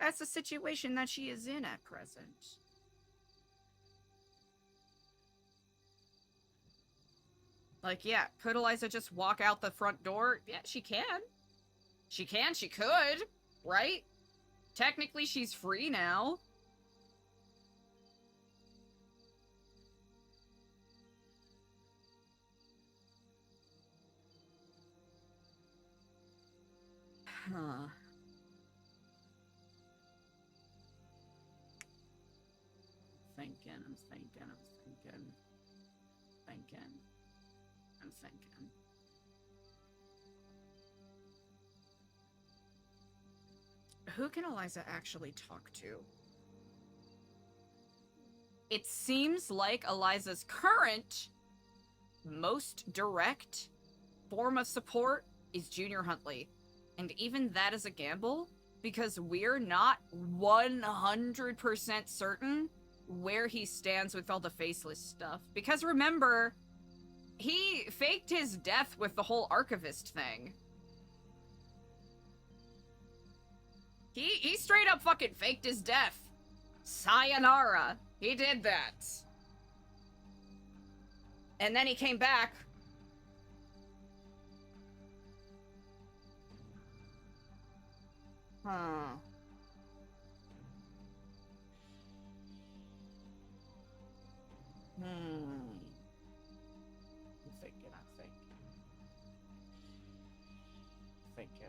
that's the situation that she is in at present. Like, yeah, could Eliza just walk out the front door? Yeah, she can. She could, right? Technically, she's free now. Huh. I'm thinking. Who can Eliza actually talk to? It seems like Eliza's current, most direct form of support is Junior Huntley. And even that is a gamble, because we're not 100% certain where he stands with all the faceless stuff. Because remember, he faked his death with the whole archivist thing. He straight up fucking faked his death. Sayonara. He did that. And then he came back. Huh. I'm thinking.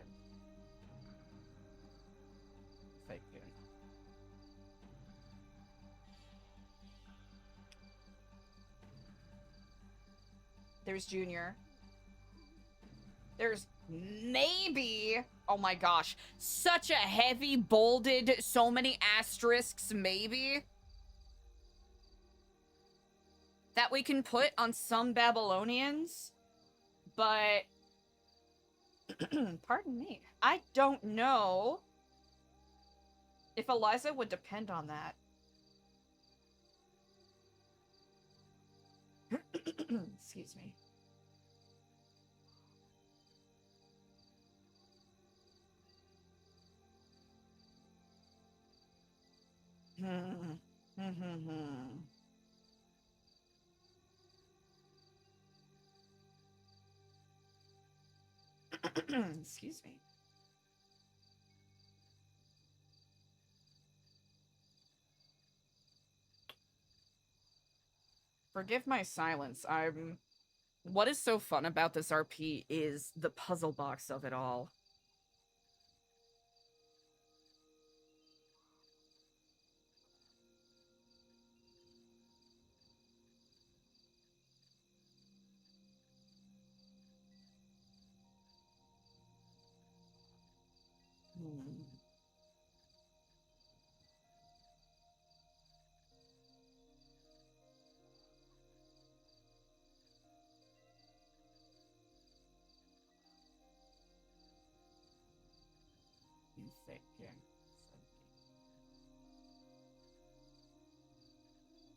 There's Junior. There's maybe, oh my gosh, such a heavy bolded, so many asterisks maybe, that we can put on some Babylonians, but pardon me, I don't know if Eliza would depend on that. Excuse me. Excuse me. Forgive my silence. What is so fun about this RP is the puzzle box of it all.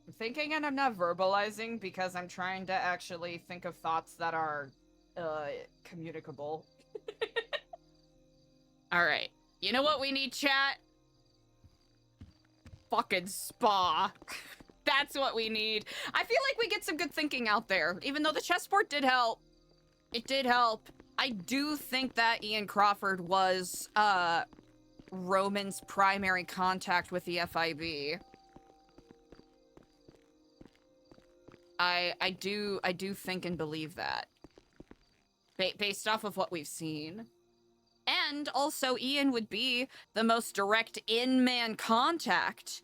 I'm thinking and I'm not verbalizing because I'm trying to actually think of thoughts that are communicable. Alright. You know what we need, chat? Fucking spa. That's what we need. I feel like we get some good thinking out there, even though the chessboard did help. It did help. I do think that Ian Crawford was Roman's primary contact with the FIB. I do think and believe that. Based off of what we've seen. And also Ian would be the most direct in-man contact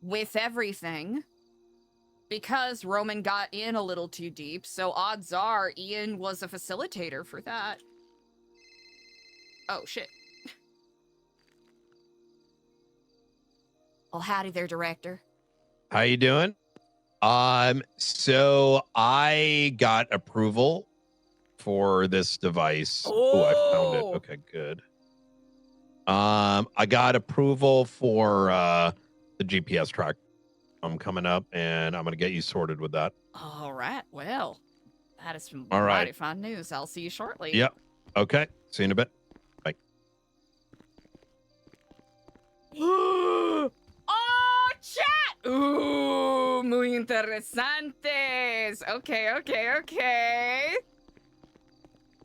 with everything. Because Roman got in a little too deep, so odds are Ian was a facilitator for that. Oh, shit. Well, howdy there, director. How you doing? So I got approval for this device. Oh, I found it. Okay, good. I got approval for the GPS track. I'm coming up, and I'm gonna get you sorted with that. All right. Well, that is some All right. mighty fine news. I'll see you shortly. Yep. Okay. See you in a bit. Bye. Oh, chat! Ooh, muy interesantes. Okay.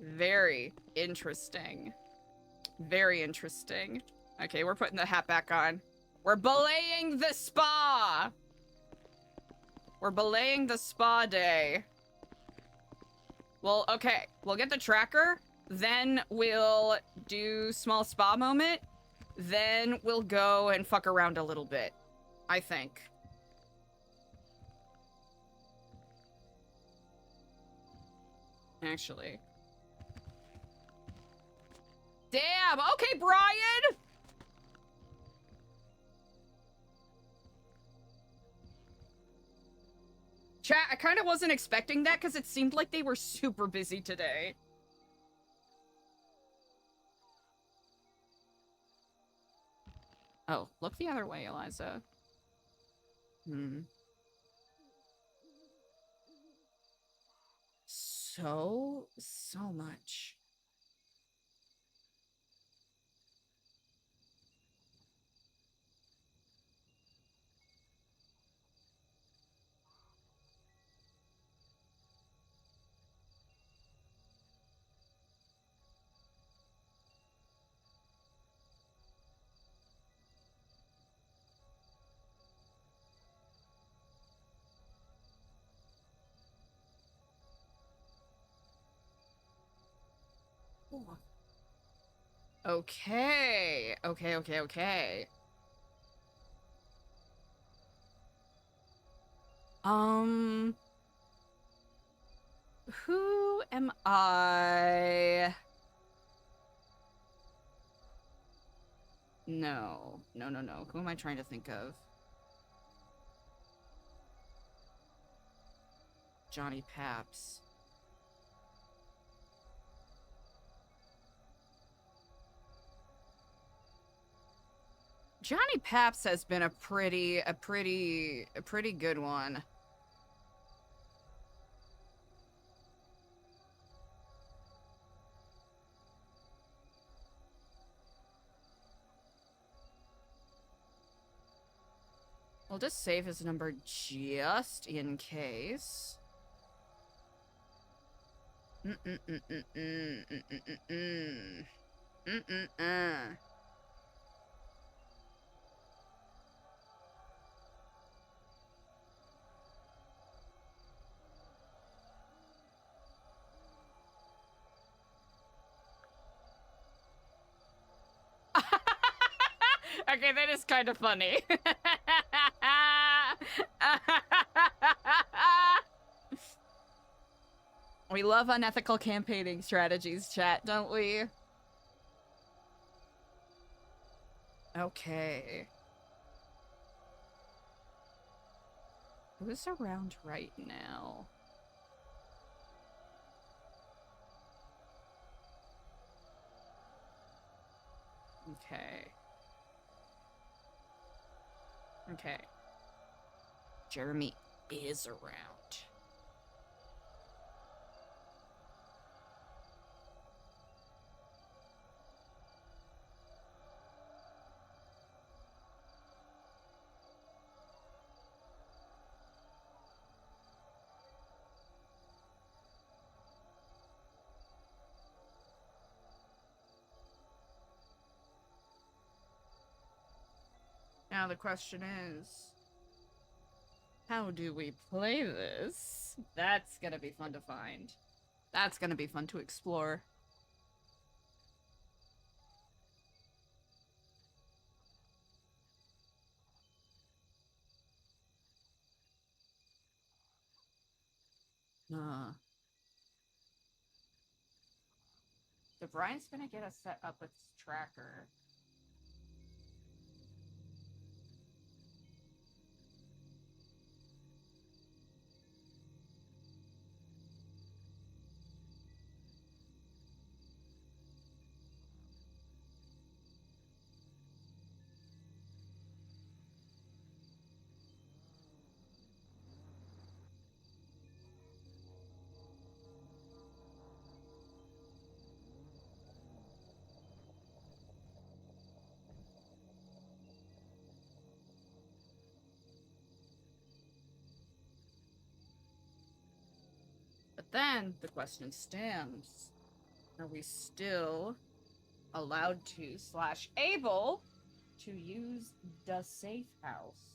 Very interesting. Very interesting. Okay, we're putting the hat back on. We're belaying the spa. We're belaying the spa day. Well, okay. We'll get the tracker. Then we'll do small spa moment. Then we'll go and fuck around a little bit, I think. Actually. Damn! Okay, Brian! Chat, I kind of wasn't expecting that because it seemed like they were super busy today. Oh, look the other way, Eliza. So much. Okay. Who am I? No. Who am I trying to think of? Johnny Paps. Johnny Paps has been a pretty good one. I'll just save his number just in case. Okay, that is kind of funny. We love unethical campaigning strategies, chat, don't we? Okay. Who's around right now? Okay. Jeremy is around. Now the question is, how do we play this? That's gonna be fun to find. That's gonna be fun to explore. So Brian's gonna get us set up with his tracker. then the question stands. Are we still allowed to / able to use the safe house?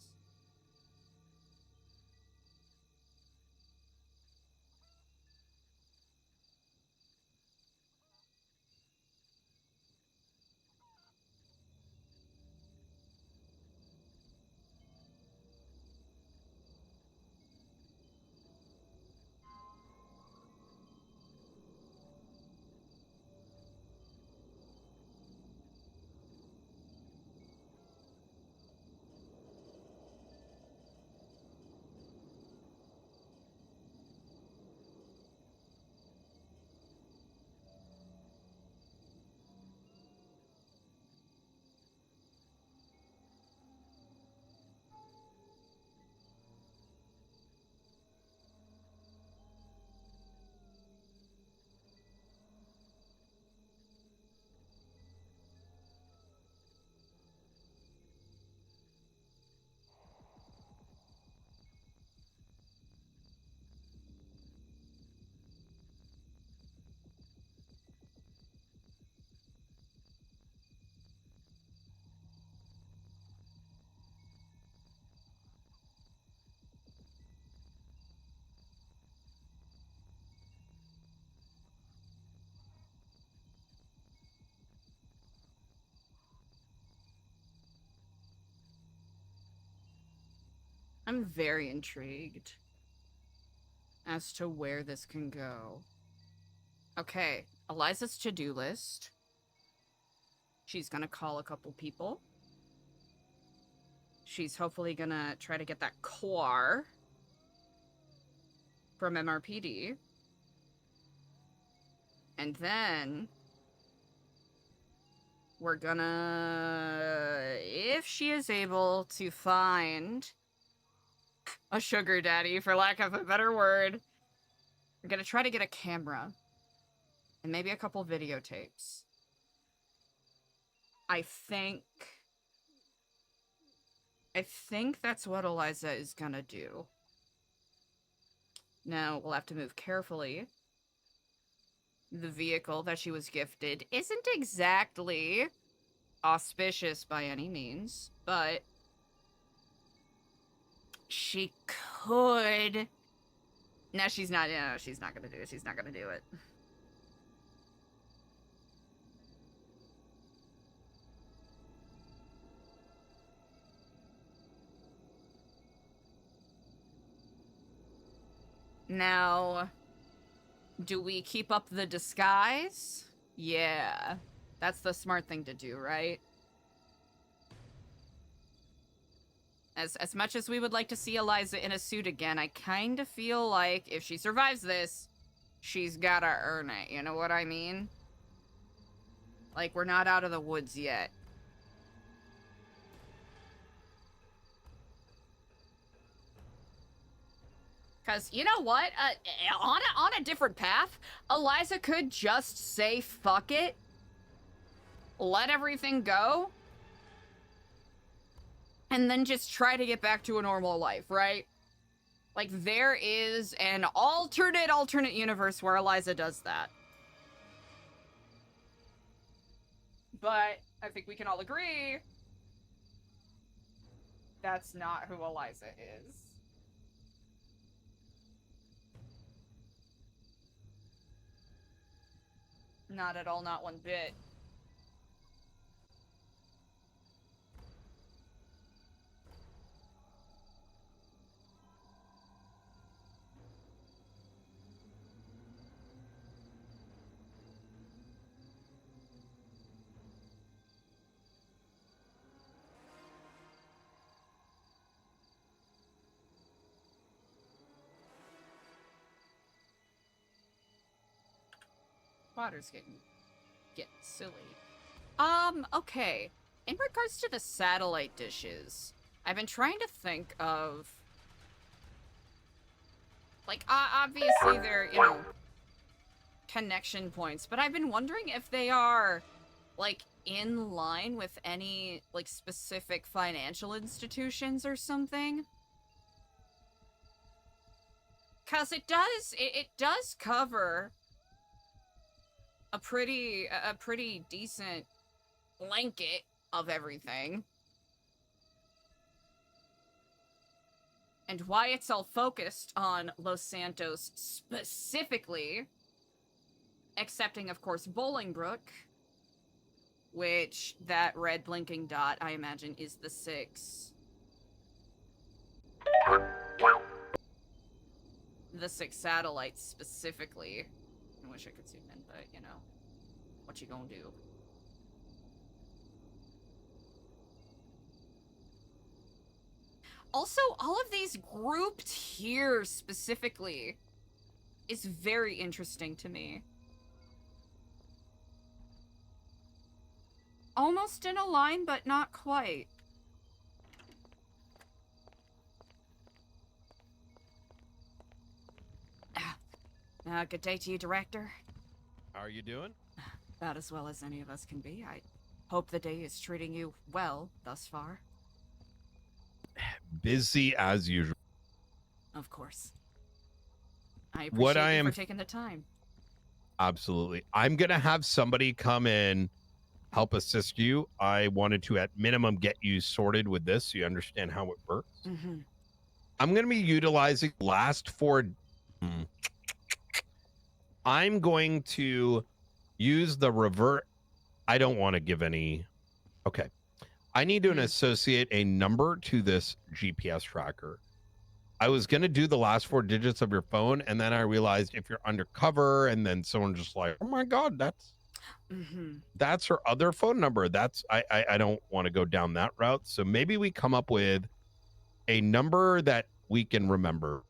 I'm very intrigued as to where this can go. Okay, Eliza's to-do list. She's gonna call a couple people. She's hopefully gonna try to get that core from MRPD. And then we're gonna, if she is able to find a sugar daddy, for lack of a better word, we're gonna try to get a camera and maybe a couple videotapes. I think that's what Eliza is gonna do. Now, we'll have to move carefully. The vehicle that she was gifted isn't exactly auspicious by any means, but she could... No, she's not gonna do it. She's not gonna do it. Now, do we keep up the disguise? Yeah. That's the smart thing to do, right? As much as we would like to see Eliza in a suit again, I kind of feel like if she survives this, she's gotta earn it, you know what I mean? Like, we're not out of the woods yet. Because, you know what? On a different path, Eliza could just say, fuck it. Let everything go. And then just try to get back to a normal life, right? Like, there is an alternate universe where Eliza does that. But I think we can all agree that's not who Eliza is. Not at all, not one bit. Water's getting silly. Okay. In regards to the satellite dishes, I've been trying to think of... Like, obviously they're, you know, connection points, but I've been wondering if they are, like, in line with any, like, specific financial institutions or something. Cause it does cover a pretty decent blanket of everything. And why it's all focused on Los Santos specifically, excepting of course Bolingbrook, which that red blinking dot I imagine is the 6. The 6 satellites specifically. I wish I could zoom in, but you know, what you gonna do? Also, all of these grouped here specifically is very interesting to me. Almost in a line, but not quite. Good day to you, Director. How are you doing? About as well as any of us can be. I hope the day is treating you well thus far. Busy as usual. Of course. I appreciate you for am taking the time. Absolutely. I'm going to have somebody come in, help assist you. I wanted to, at minimum, get you sorted with this so you understand how it works. Mm-hmm. I'm going to be utilizing last 4. I'm going to use the revert. I don't want to give any. Okay. I need to associate a number to this GPS tracker. I was going to do the last 4 digits of your phone, and then I realized if you're undercover and then someone just like, oh my God, that's her other phone number. I don't want to go down that route. So maybe we come up with a number that we can remember.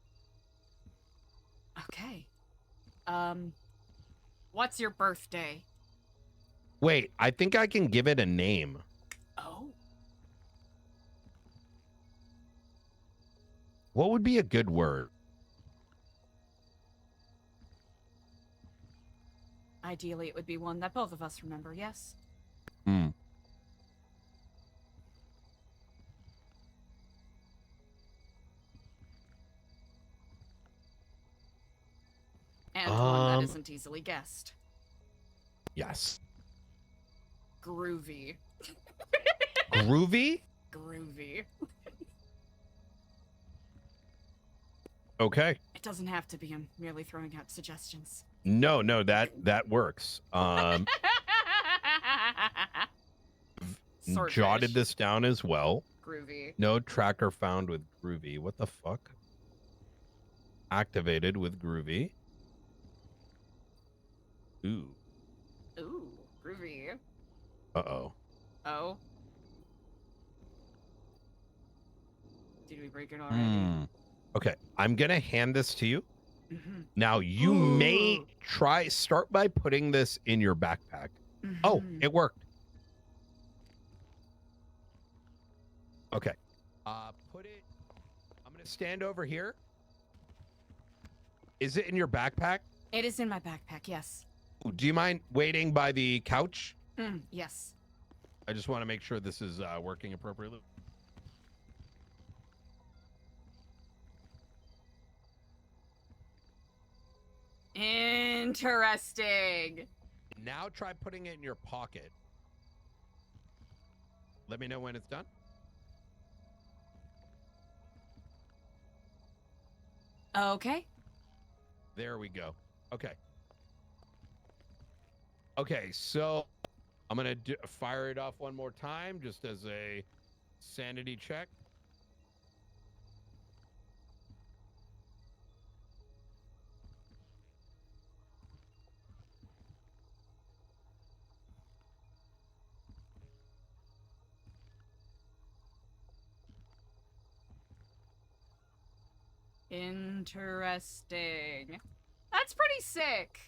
Okay. What's your birthday? Wait, I think I can give it a name. Oh. What would be a good word? Ideally, it would be one that both of us remember, yes? Hmm. And one that isn't easily guessed. Yes. Groovy. Groovy? Groovy. Okay. It doesn't have to be. I'm merely throwing out suggestions. No, that works. Jotted this down as well. Groovy. No tracker found with Groovy. What the fuck? Activated with Groovy. Ooh. Ooh, groovy. Uh-oh. Oh. Did we break it already? Okay, I'm gonna hand this to you. Mm-hmm. Now you may start by putting this in your backpack. Mm-hmm. Oh, it worked. Okay. Put it. I'm gonna stand over here. Is it in your backpack? It is in my backpack, yes. Do you mind waiting by the couch? Yes. I just want to make sure this is working appropriately. Interesting. Now try putting it in your pocket. Let me know when it's done. Okay. There we go. Okay. Okay, so I'm going to fire it off one more time just as a sanity check. Interesting. That's pretty sick.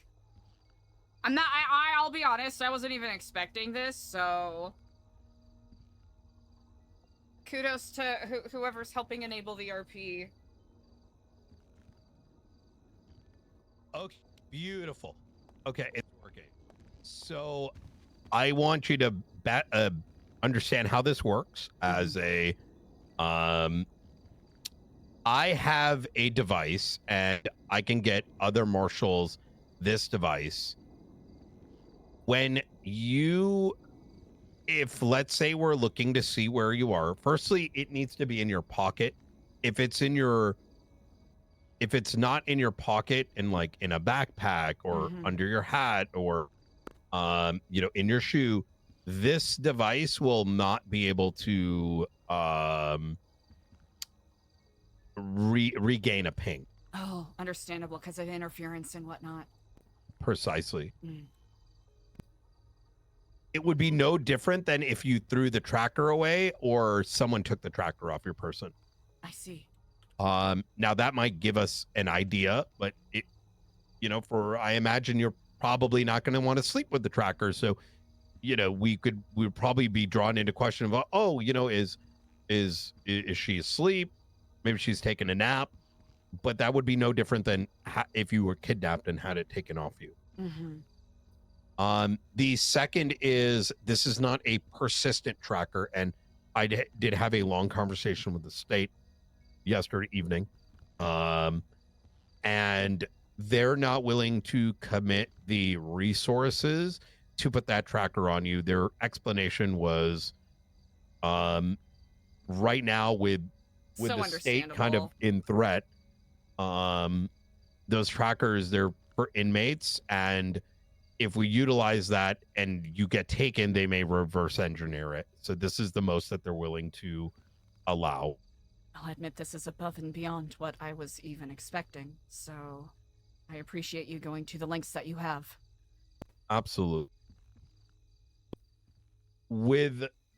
I'll be honest, I wasn't even expecting this, so kudos to whoever's helping enable the RP. Okay, beautiful. Okay, it's working. So I want you to understand how this works as a I have a device and I can get other marshals this device. When you, if let's say we're looking to see where you are, firstly, it needs to be in your pocket. If it's not in your pocket and like in a backpack or under your hat or in your shoe, this device will not be able to regain a ping. Oh, understandable, because of interference and whatnot. Precisely. Mm. It would be no different than if you threw the tracker away or someone took the tracker off your person. I see. Now that might give us an idea, but I imagine you're probably not going to want to sleep with the tracker. So, we would probably be drawn into question of, is she asleep? Maybe she's taking a nap, but that would be no different than if you were kidnapped and had it taken off you. The second is, this is not a persistent tracker, and I did have a long conversation with the state yesterday evening, and they're not willing to commit the resources to put that tracker on you. Their explanation was, right now with So the state kind of in threat, those trackers, they're for inmates, and if we utilize that and you get taken, they may reverse engineer it. So this is the most that they're willing to allow. I'll admit this is above and beyond what I was even expecting, so I appreciate you going to the lengths that you have. Absolutely.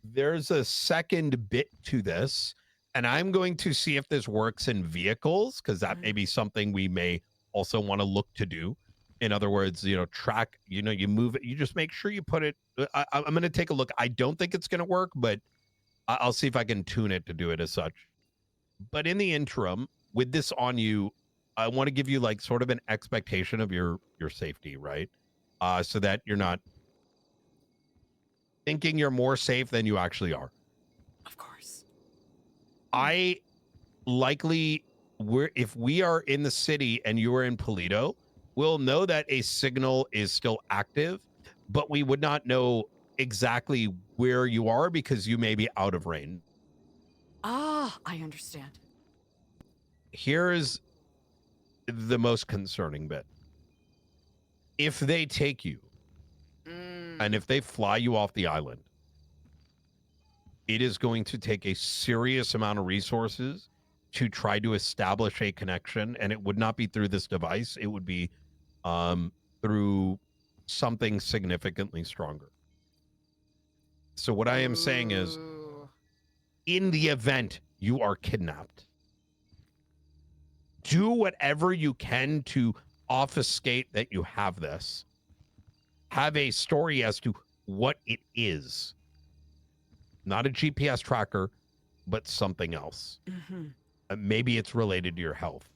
There's a second bit to this, and I'm going to see if this works in vehicles, because that may be something we may also want to look to do. In other words, track, you move it, you just make sure you put it. I'm going to take a look. I don't think it's going to work, but I'll see if I can tune it to do it as such. But in the interim, with this on you, I want to give you like sort of an expectation of your safety, right? So that you're not thinking you're more safe than you actually are. Of course. If we are in the city and you are in Polito, we'll know that a signal is still active, but we would not know exactly where you are because you may be out of range. Ah, I understand. Here's the most concerning bit. If they take you and if they fly you off the island, it is going to take a serious amount of resources to try to establish a connection, and it would not be through this device. It would be through something significantly stronger. So what I am saying is, in the event you are kidnapped, do whatever you can to obfuscate that you have this. Have a story as to what it is. Not a GPS tracker, but something else. Maybe it's related to your health.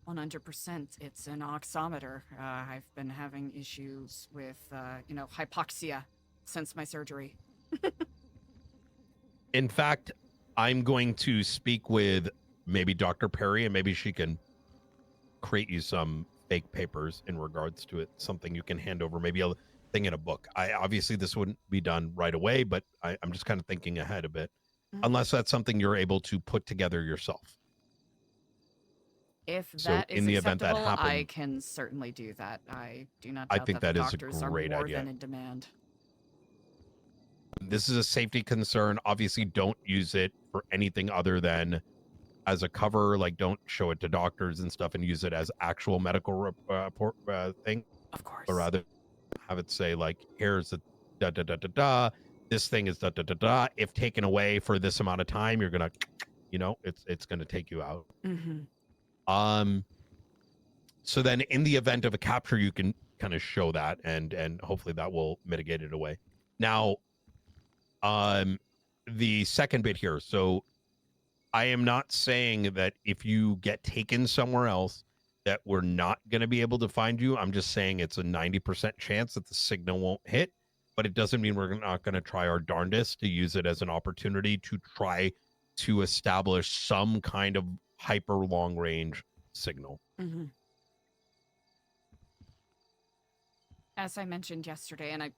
100%. It's an oximeter. I've been having issues with, hypoxia since my surgery. In fact, I'm going to speak with maybe Dr. Perry, and maybe she can create you some fake papers in regards to it, something you can hand over, maybe a thing in a book. Obviously this wouldn't be done right away, but I'm just kind of thinking ahead a bit, unless that's something you're able to put together yourself. If that is in the event that acceptable, I happened, can certainly do that. I do not I doubt think that the that is a doctors are great more idea. than in demand. This is a safety concern. Obviously, don't use it for anything other than as a cover. Like, don't show it to doctors and stuff and use it as actual medical report thing. Of course. Or rather, have it say, like, here's the da-da-da-da-da. This thing is da-da-da-da. If taken away for this amount of time, you're going to, it's going to take you out. So then in the event of a capture, you can kind of show that and hopefully that will mitigate it away. Now, the second bit here. So I am not saying that if you get taken somewhere else that we're not going to be able to find you. I'm just saying it's a 90% chance that the signal won't hit, but it doesn't mean we're not going to try our darndest to use it as an opportunity to try to establish some kind of hyper long range signal. Mm-hmm. As I mentioned yesterday, and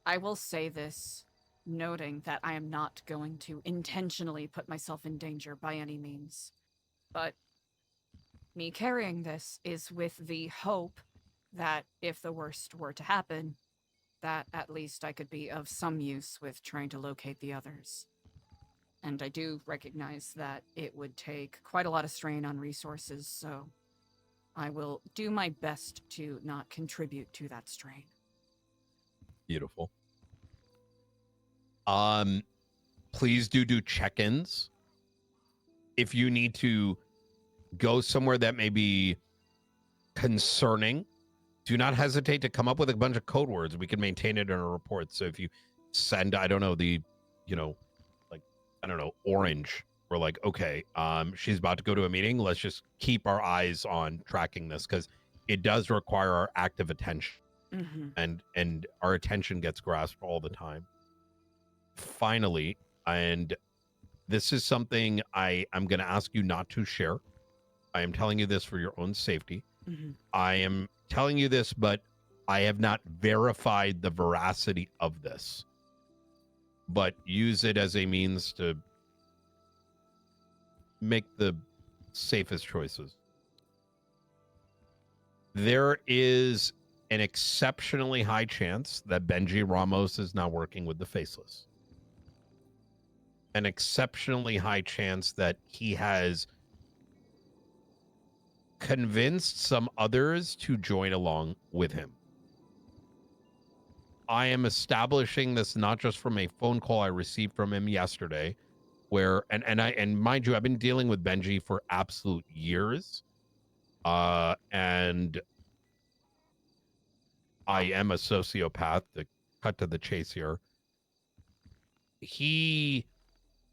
I will say this, noting that I am not going to intentionally put myself in danger by any means. But me carrying this is with the hope that if the worst were to happen, that at least I could be of some use with trying to locate the others. And I do recognize that it would take quite a lot of strain on resources, so I will do my best to not contribute to that strain. Beautiful. Please do check-ins. If you need to go somewhere that may be concerning, do not hesitate to come up with a bunch of code words. We can maintain it in a report. So if you send, I don't know, orange, we're like, okay, she's about to go to a meeting. Let's just keep our eyes on tracking this because it does require our active attention. Mm-hmm. And our attention gets grasped all the time. Finally, and this is something I'm going to ask you not to share. I am telling you this for your own safety. Mm-hmm. I am telling you this, but I have not verified the veracity of this. But use it as a means to make the safest choices. There is an exceptionally high chance that Benji Ramos is now working with the Faceless. An exceptionally high chance that he has convinced some others to join along with him. I am establishing this not just from a phone call I received from him yesterday, where and mind you, I've been dealing with Benji for absolute years. And I am a sociopath, to cut to the chase here. He,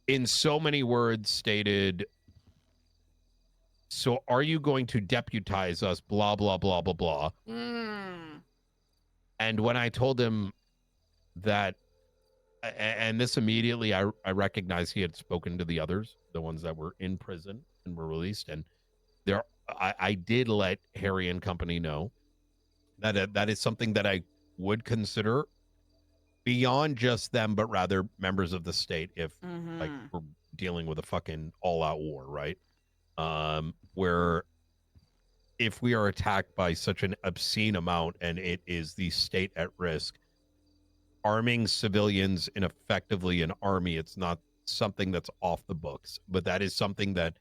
in so many words, stated, so are you going to deputize us, blah, blah, blah, blah, blah. And when I told him that, and this immediately, I recognized he had spoken to the others, the ones that were in prison and were released. And I did let Harry and company know that is something that I would consider beyond just them, but rather members of the state if like we're dealing with a fucking all-out war, right? Where if we are attacked by such an obscene amount and it is the state at risk, arming civilians in effectively an army, it's not something that's off the books, but that is something that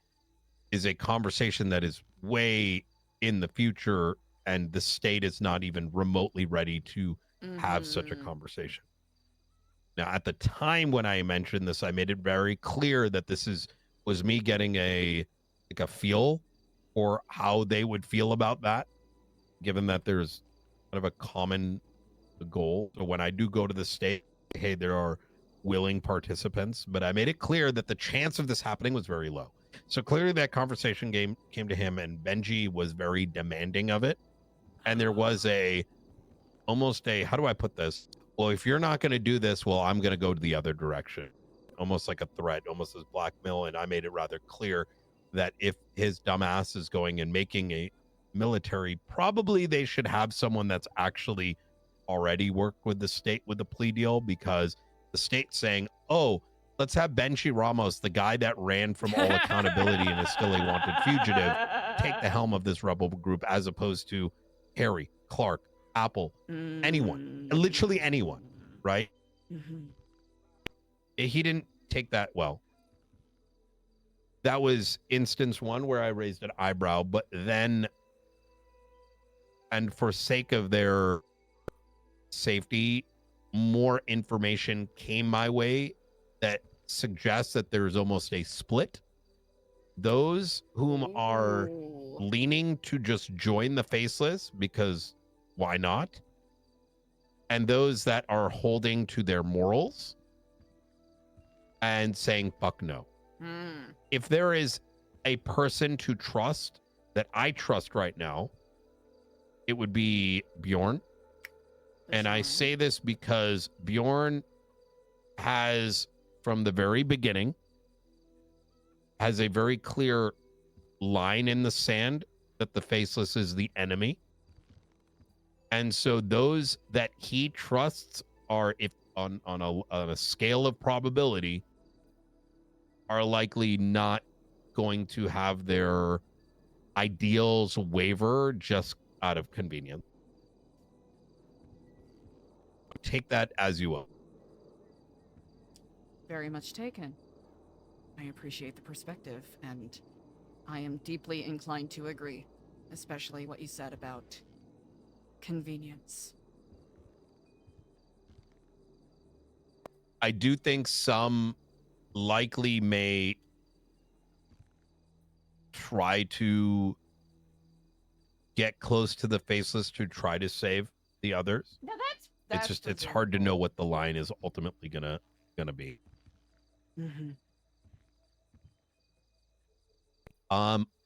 is a conversation that is way in the future, and the state is not even remotely ready to have such a conversation. Now, at the time when I mentioned this, I made it very clear that this was me getting a feel for how they would feel about that, given that there's kind of a common goal. So when I do go to the state, hey, there are willing participants, but I made it clear that the chance of this happening was very low. So clearly that conversation came to him, and Benji was very demanding of it. And there was almost a, how do I put this? Well, if you're not going to do this, well, I'm going to go to the other direction. Almost like a threat, almost as blackmail. And I made it rather clear that if his dumbass is going and making a military, probably they should have someone that's actually already worked with the state with the plea deal, because the state's saying, oh, let's have Benji Ramos, the guy that ran from all accountability and is still a wanted fugitive, take the helm of this rebel group, as opposed to Harry, Clark, Apple, anyone, literally anyone, right? He didn't take that well. That was instance one where I raised an eyebrow, but then, and for sake of their safety, more information came my way that suggests that there's almost a split. Those whom are leaning to just join the Faceless because why not? And those that are holding to their morals and saying fuck no. If there is a person to trust that I trust right now, it would be Bjorn. And I say this because Bjorn has, from the very beginning, has a very clear line in the sand that the faceless is the enemy. And so those that he trusts are, if on a scale of probability, are likely not going to have their ideals waver just out of convenience. Take that as you will. Very much taken. I appreciate the perspective, and I am deeply inclined to agree, especially what you said about convenience. I do think some likely may try to get close to the faceless to try to save the others. Now that's It's hard to know what the line is ultimately gonna be. Mm-hmm.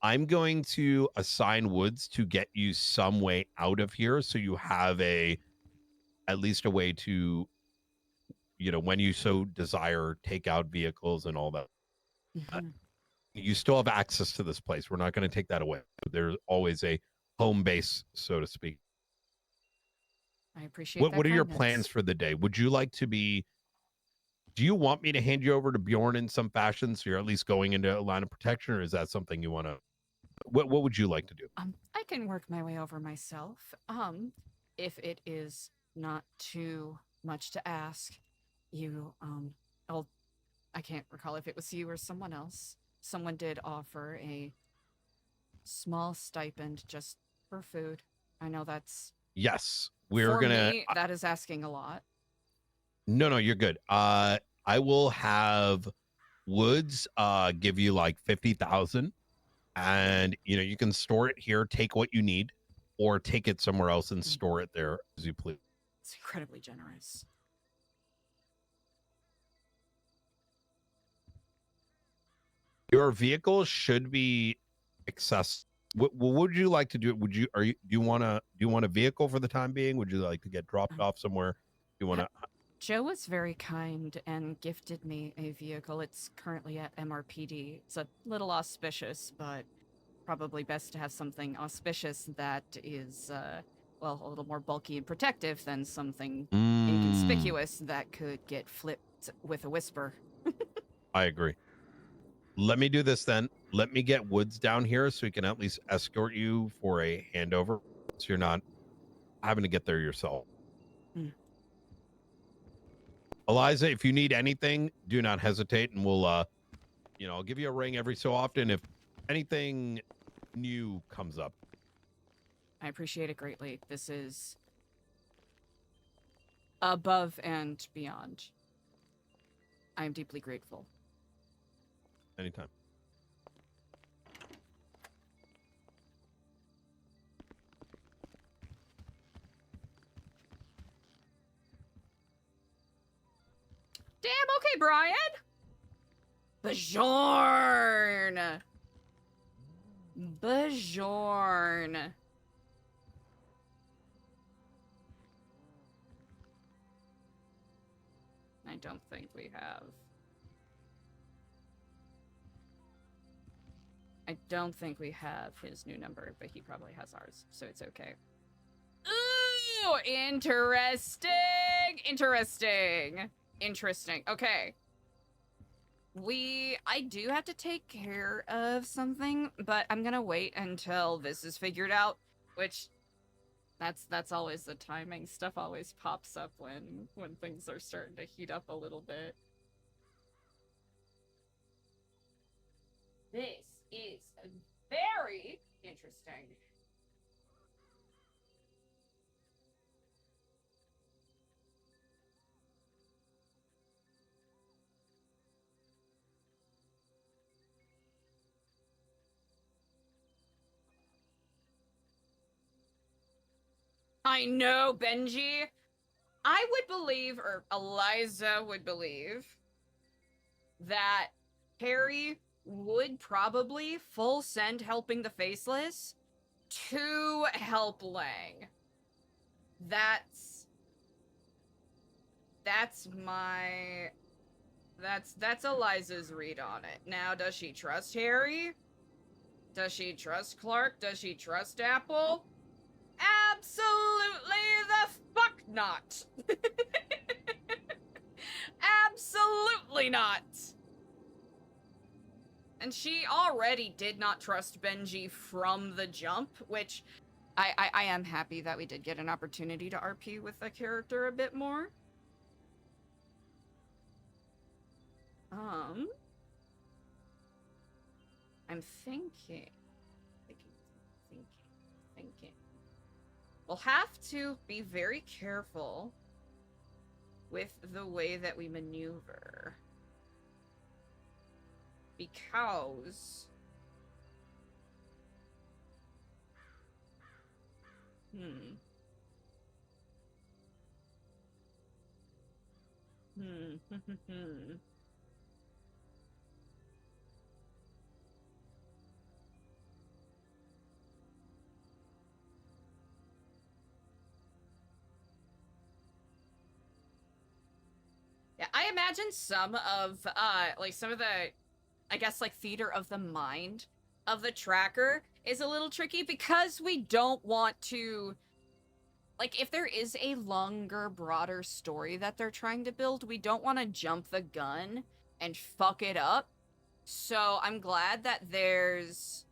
I'm going to assign Woods to get you some way out of here, so you have at least a way to, when you so desire, take out vehicles and all that. Mm-hmm. You still have access to this place. We're not going to take that away. There's always a home base, so to speak. I appreciate that. What are your plans for the day? Would you like to be? Do you want me to hand you over to Bjorn in some fashion, so you're at least going into a line of protection, or is that something you want to? What would you like to do? I can work my way over myself. If it is not too much to ask, I can't recall if it was you or someone else. Someone did offer a small stipend just for food. I know that's Yes, for me, that is asking a lot. No, you're good. I will have Woods give you like 50,000, and you can store it here, take what you need, or take it somewhere else and store it there as you please. It's incredibly generous. Your vehicle should be accessible. What would you like to do? Do you want a vehicle for the time being? Would you like to get dropped off somewhere? Do you want to? Joe was very kind and gifted me a vehicle. It's currently at MRPD. It's a little auspicious, but probably best to have something auspicious that is, a little more bulky and protective than something inconspicuous that could get flipped with a whisper. I agree. Let me do this then. Let me get Woods down here so he can at least escort you for a handover, so you're not having to get there yourself. Eliza, if you need anything, do not hesitate, and we'll I'll give you a ring every so often if anything new comes up. I appreciate it greatly. This is above and beyond. I am deeply grateful. Anytime. Damn, okay, Brian. Bjorn. I don't think we have. I don't think we have his new number, but he probably has ours, so it's okay. Ooh, interesting. Okay. I do have to take care of something, but I'm gonna wait until this is figured out, which that's always the timing. Stuff always pops up when things are starting to heat up a little bit. This is very interesting. I know, Benji. I would believe, or Eliza would believe, that Harry would probably full send helping the faceless to help Lang. That's Eliza's read on it. Now, does she trust Harry? Does she trust Clark? Does she trust Apple? Absolutely the fuck not. Absolutely not. And she already did not trust Benji from the jump, which I am happy that we did get an opportunity to RP with the character a bit more. I'm thinking. We'll have to be very careful with the way that we maneuver. Because... Yeah, I imagine some of, like, some of the, I guess, like, theater of the mind of the tracker is a little tricky because we don't want to, like, if there is a longer, broader story that they're trying to build, we don't want to jump the gun and fuck it up. So I'm glad that there's,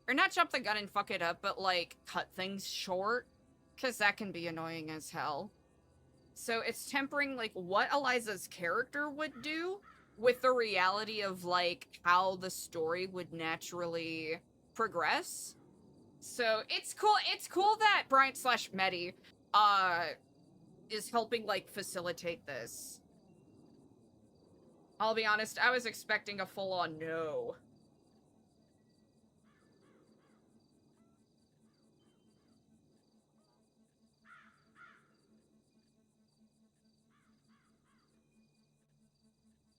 or not jump the gun and fuck it up, but, like, cut things short, because that can be annoying as hell. So it's tempering, like, what Eliza's character would do with the reality of, like, how the story would naturally progress. So it's cool that Bryant/Medi, is helping, like, facilitate this. I'll be honest, I was expecting a full-on no.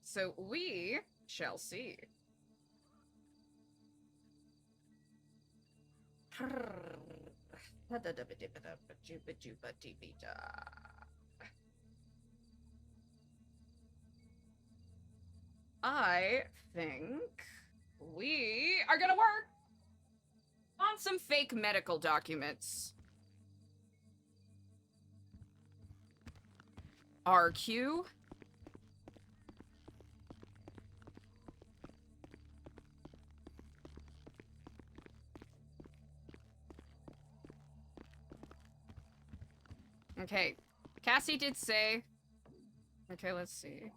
So we shall see. I think we are gonna work on some fake medical documents. RQ. Okay, Cassie did say... Okay, let's see.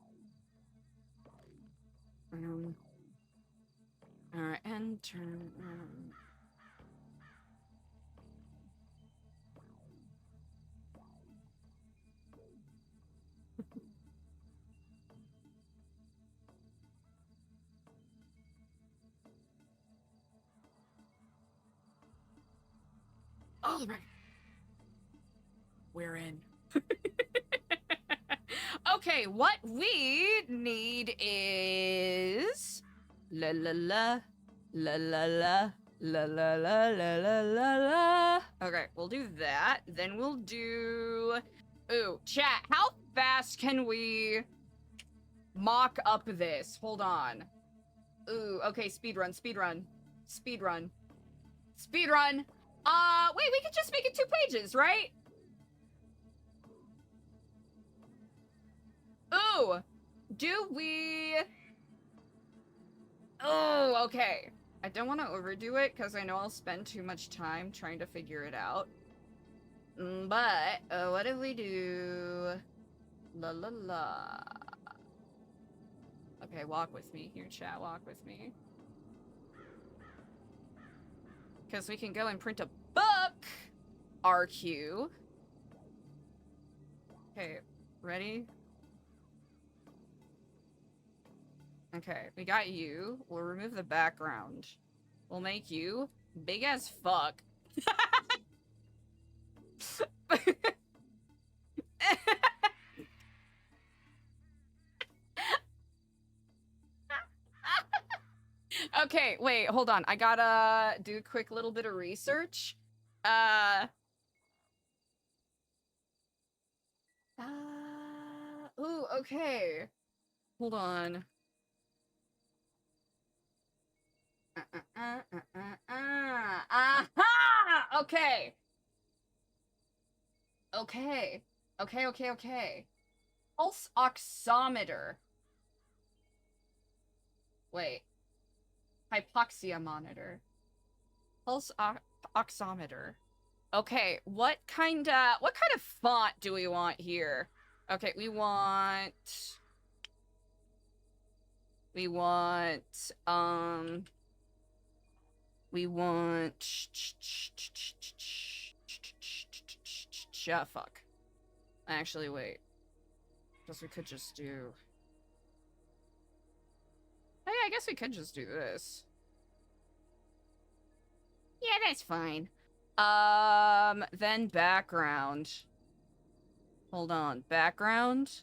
Alright, enter... All right. We're in. Okay, what we need is... La la la. La la la. La la la la la la la. Okay, we'll do that. Then we'll do... Ooh, chat, how fast can we mock up this? Hold on. Ooh, okay, speedrun, speedrun. Speedrun. Speedrun. Wait, we could just make it 2 pages, right? Ooh, do we... Oh, okay. I don't want to overdo it, because I know I'll spend too much time trying to figure it out. But, what if we do... La la la. Okay, walk with me here, chat, walk with me. Because we can go and print a book! RQ. Okay, ready? Okay, we got you. We'll remove the background. We'll make you big as fuck. Okay, wait, hold on. I gotta do a quick little bit of research. Ooh, okay. Hold on. Okay. Okay. Okay. Pulse oximeter. Wait. Hypoxia monitor. Pulse oximeter. Okay, what kind of font do we want here? Okay, we want fuck. Actually, wait. Guess we could just do... Hey, I guess we could just do this. Yeah, that's fine. Then background. Hold on. Background?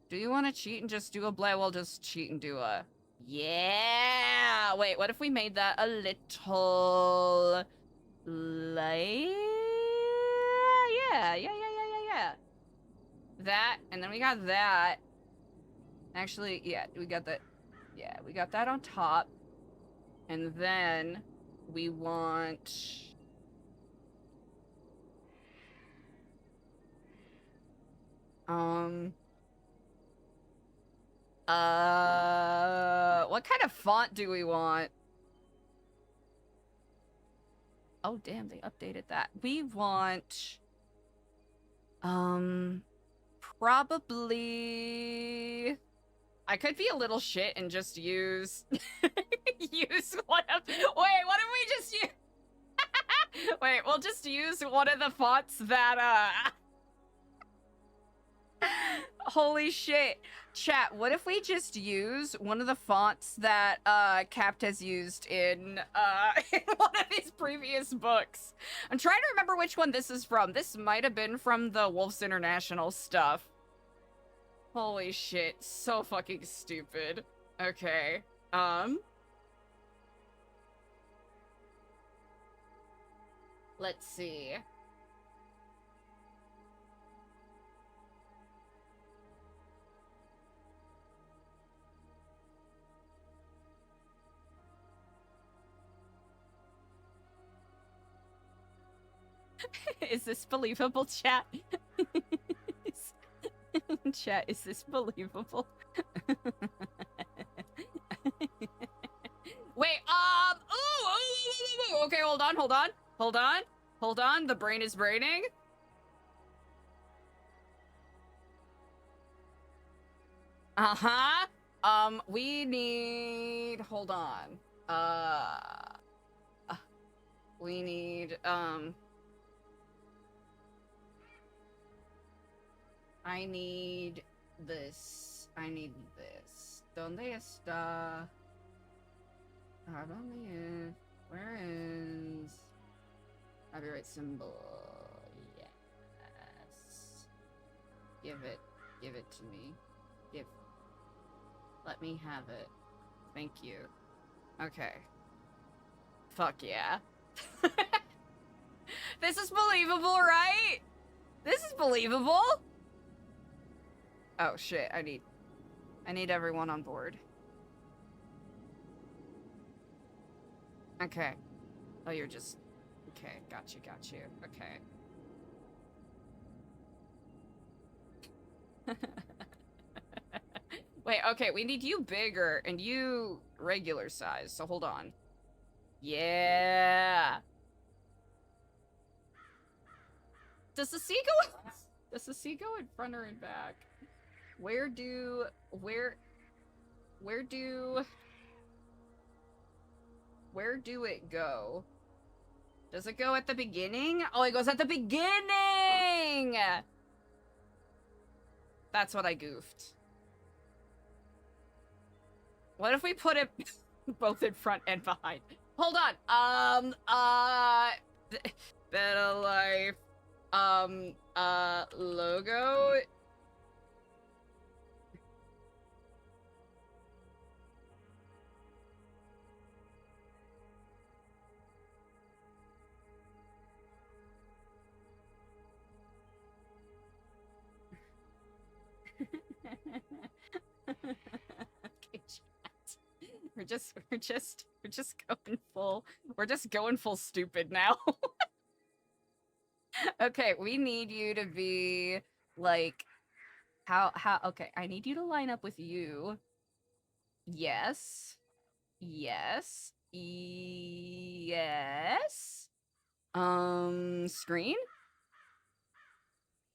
Do you want to cheat and just do a blay? We'll just cheat and do a... Yeah! Wait, what if we made that a little... light? Yeah. That, and then we got that. Actually, yeah, we got that. Yeah, we got that on top. And then we want... what kind of font do we want? Oh, damn, they updated that. We want... probably... I could be a little shit and just use... use one of... Wait, what if we just use... Wait, we'll just use one of the fonts that, Holy shit. Chat, what if we just use one of the fonts that, Capt has used in one of his previous books? I'm trying to remember which one this is from. This might have been from the Wolves International stuff. Holy shit, so fucking stupid. Okay, let's see. Is this believable, chat? Chat, is this believable? Wait, ooh, okay, hold on, the brain is braining. We need, hold on, we need, I need this. ¿Dónde está? Where is copyright symbol? Yes. Give it to me. Let me have it. Thank you. Okay. Fuck yeah. This is believable, right? This is believable. Oh shit, I need everyone on board. Okay. Oh, you're just... Okay, got you. Okay. Wait, okay, we need you bigger and you regular size, so hold on. Yeah! Does the C go in front or in back? Where do it go? Does it go at the beginning? Oh, it goes at the beginning! That's what I goofed. What if we put it both in front and behind? Hold on. Better Life, logo. Okay, chat. We're just going full stupid now. Okay, we need you to be like okay, I need you to line up with you. Yes. Yes. Yes. Screen?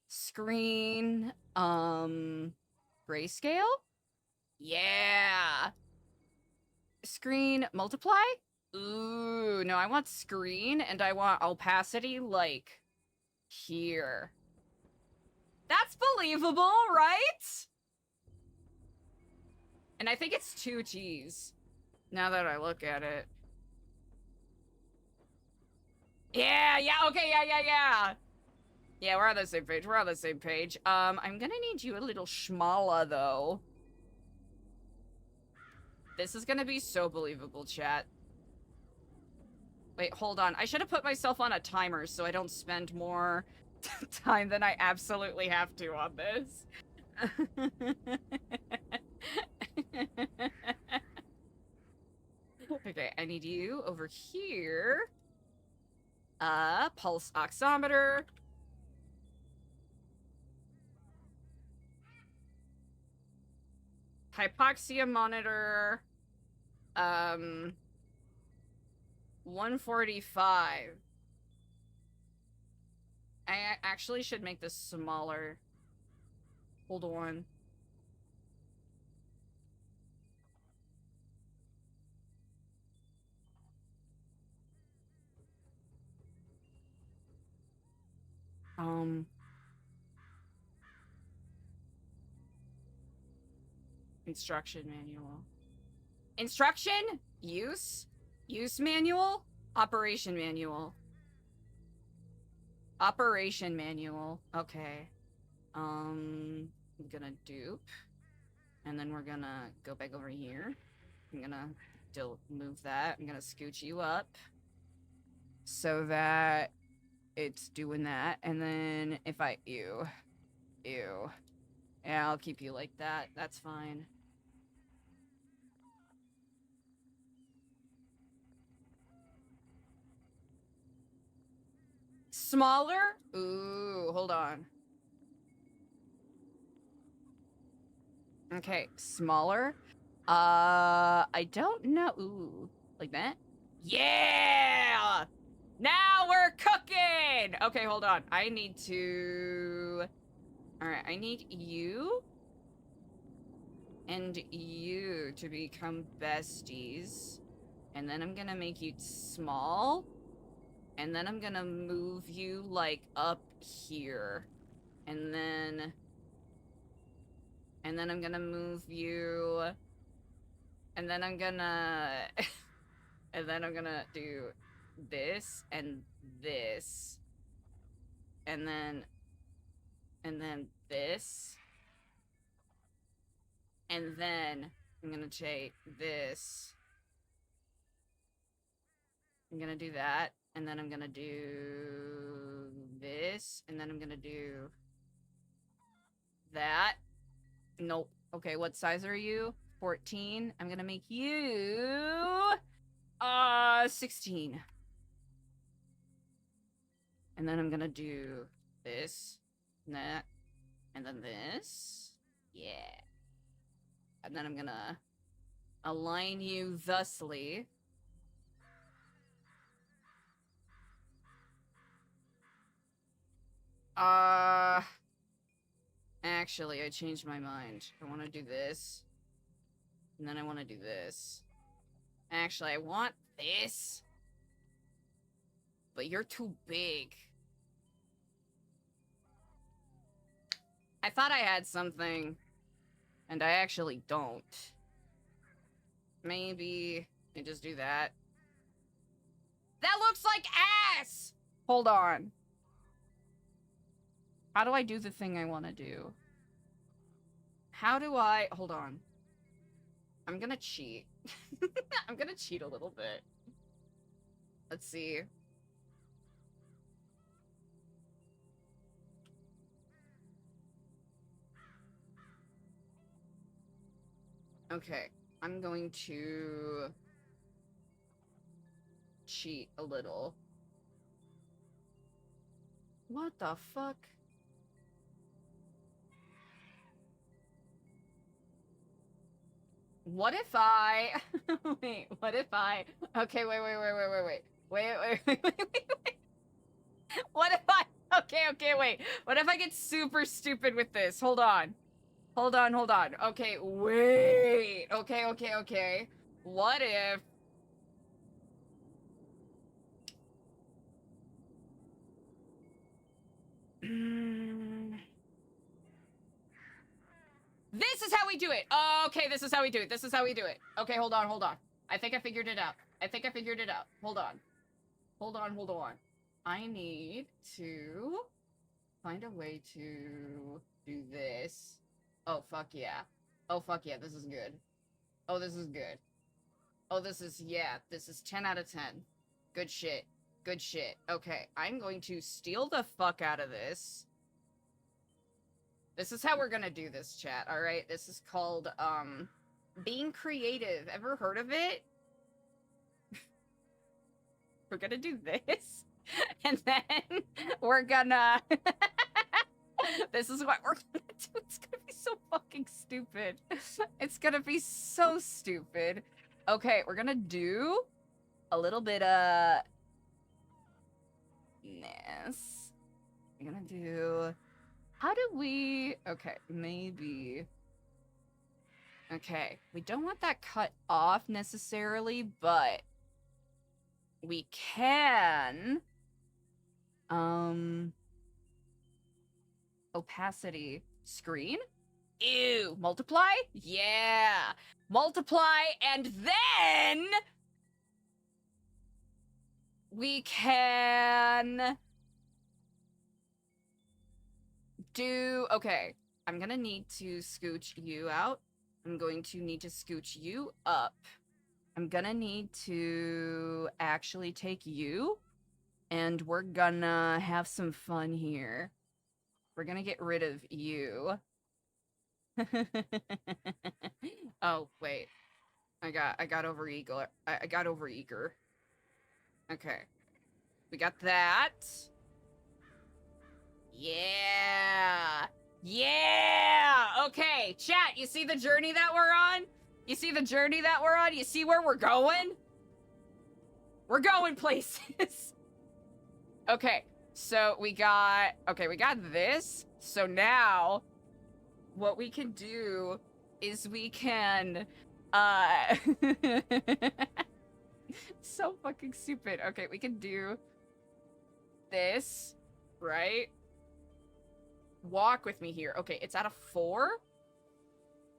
Screen, grayscale? Yeah. Screen multiply? Ooh, no, I want screen and I want opacity like here. That's believable, right? And I think it's 2 T's, now that I look at it. Yeah, okay, yeah. Yeah, we're on the same page, I'm gonna need you a little schmala, though. This is gonna be so believable, chat. Wait, hold on. I should have put myself on a timer so I don't spend more time than I absolutely have to on this. Okay, I need you over here. Pulse oximeter. Hypoxia monitor. 145. I actually should make this smaller. Hold on. Instruction manual. Instruction? Use? Use manual? Operation manual. Operation manual. Okay. I'm gonna dupe. And then we're gonna go back over here. I'm gonna move that. I'm gonna scooch you up. So that it's doing that. And then if I... Ew. Yeah, I'll keep you like that. That's fine. Smaller? Ooh, hold on. Okay, smaller. I don't know. Ooh, like that? Yeah! Now we're cooking! Okay, hold on. I need to... Alright, I need you and you to become besties. And then I'm gonna make you small. And then I'm gonna move you, like, up here. And then I'm gonna move you... And then I'm gonna... and then I'm gonna do this and this. And then this. And then I'm gonna take this. I'm gonna do that. And then I'm gonna do this. And then I'm gonna do that. Nope. Okay, what size are you? 14. I'm gonna make you 16. And then I'm gonna do this, and that, and then this. Yeah. And then I'm gonna align you thusly. Actually, I changed my mind. I want to do this. And then I want to do this. Actually, I want this. But you're too big. I thought I had something. And I actually don't. Maybe I just do that. That looks like ass! Hold on. How do I do the thing I want to do? How do I... Hold on. I'm gonna cheat. I'm gonna cheat a little bit. Let's see. Okay. I'm going to... cheat a little. What the fuck? What if I... Wait, what if I... Okay, wait. What if I... Okay, wait. What if I get super stupid with this? Hold on. Okay, wait. Okay. What if... This is how we do it. Okay, this is how we do it. Okay, hold on. I think I figured it out. Hold on. I need to find a way to do this. Oh, fuck yeah. This is good. This is 10 out of 10. Good shit. Okay, I'm going to steal the fuck out of this. This is how we're gonna do this, chat, alright? This is called, being creative. Ever heard of it? We're gonna do this, and then we're gonna... This is what we're gonna do. It's gonna be so fucking stupid. It's gonna be so stupid. Okay, we're gonna do a little bit of... this. We're gonna do... How do we... Okay, maybe... Okay, we don't want that cut off necessarily, but... we can... Opacity. Screen? Ew. Multiply? Yeah. Multiply, and then... we can... do... Okay. I'm gonna need to scooch you out. I'm going to need to scooch you up. I'm gonna need to actually take you, and we're gonna have some fun here. We're gonna get rid of you. Oh, wait. I got over eager. I got over eager. Okay. We got that. Yeah. Okay, chat, you see the journey that we're on? You see where we're going? We're going places. Okay, so we got this. So now what we can do is we can so fucking stupid. Okay, we can do this, right? Walk with me here. Okay, it's at a 4.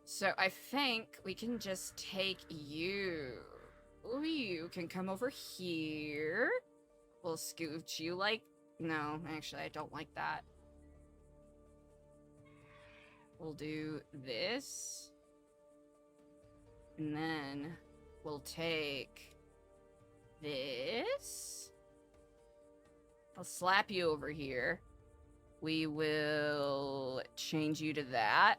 So I think we can just take you. Ooh, you can come over here. We'll scooch you like... No, actually, I don't like that. We'll do this. And then we'll take this. I'll slap you over here. We will change you to that.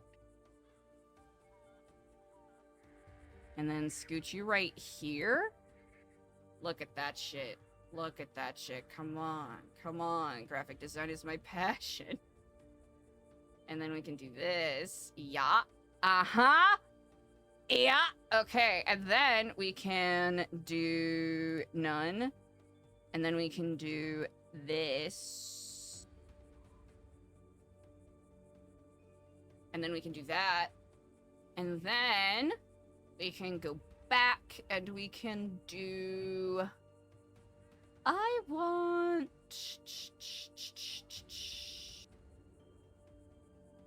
And then scoot you right here. Look at that shit. Come on. Graphic design is my passion. And then we can do this. Yeah. Uh-huh. Yeah. Okay. And then we can do none. And then we can do this. And then we can do that. And then we can go back and we can do... I want...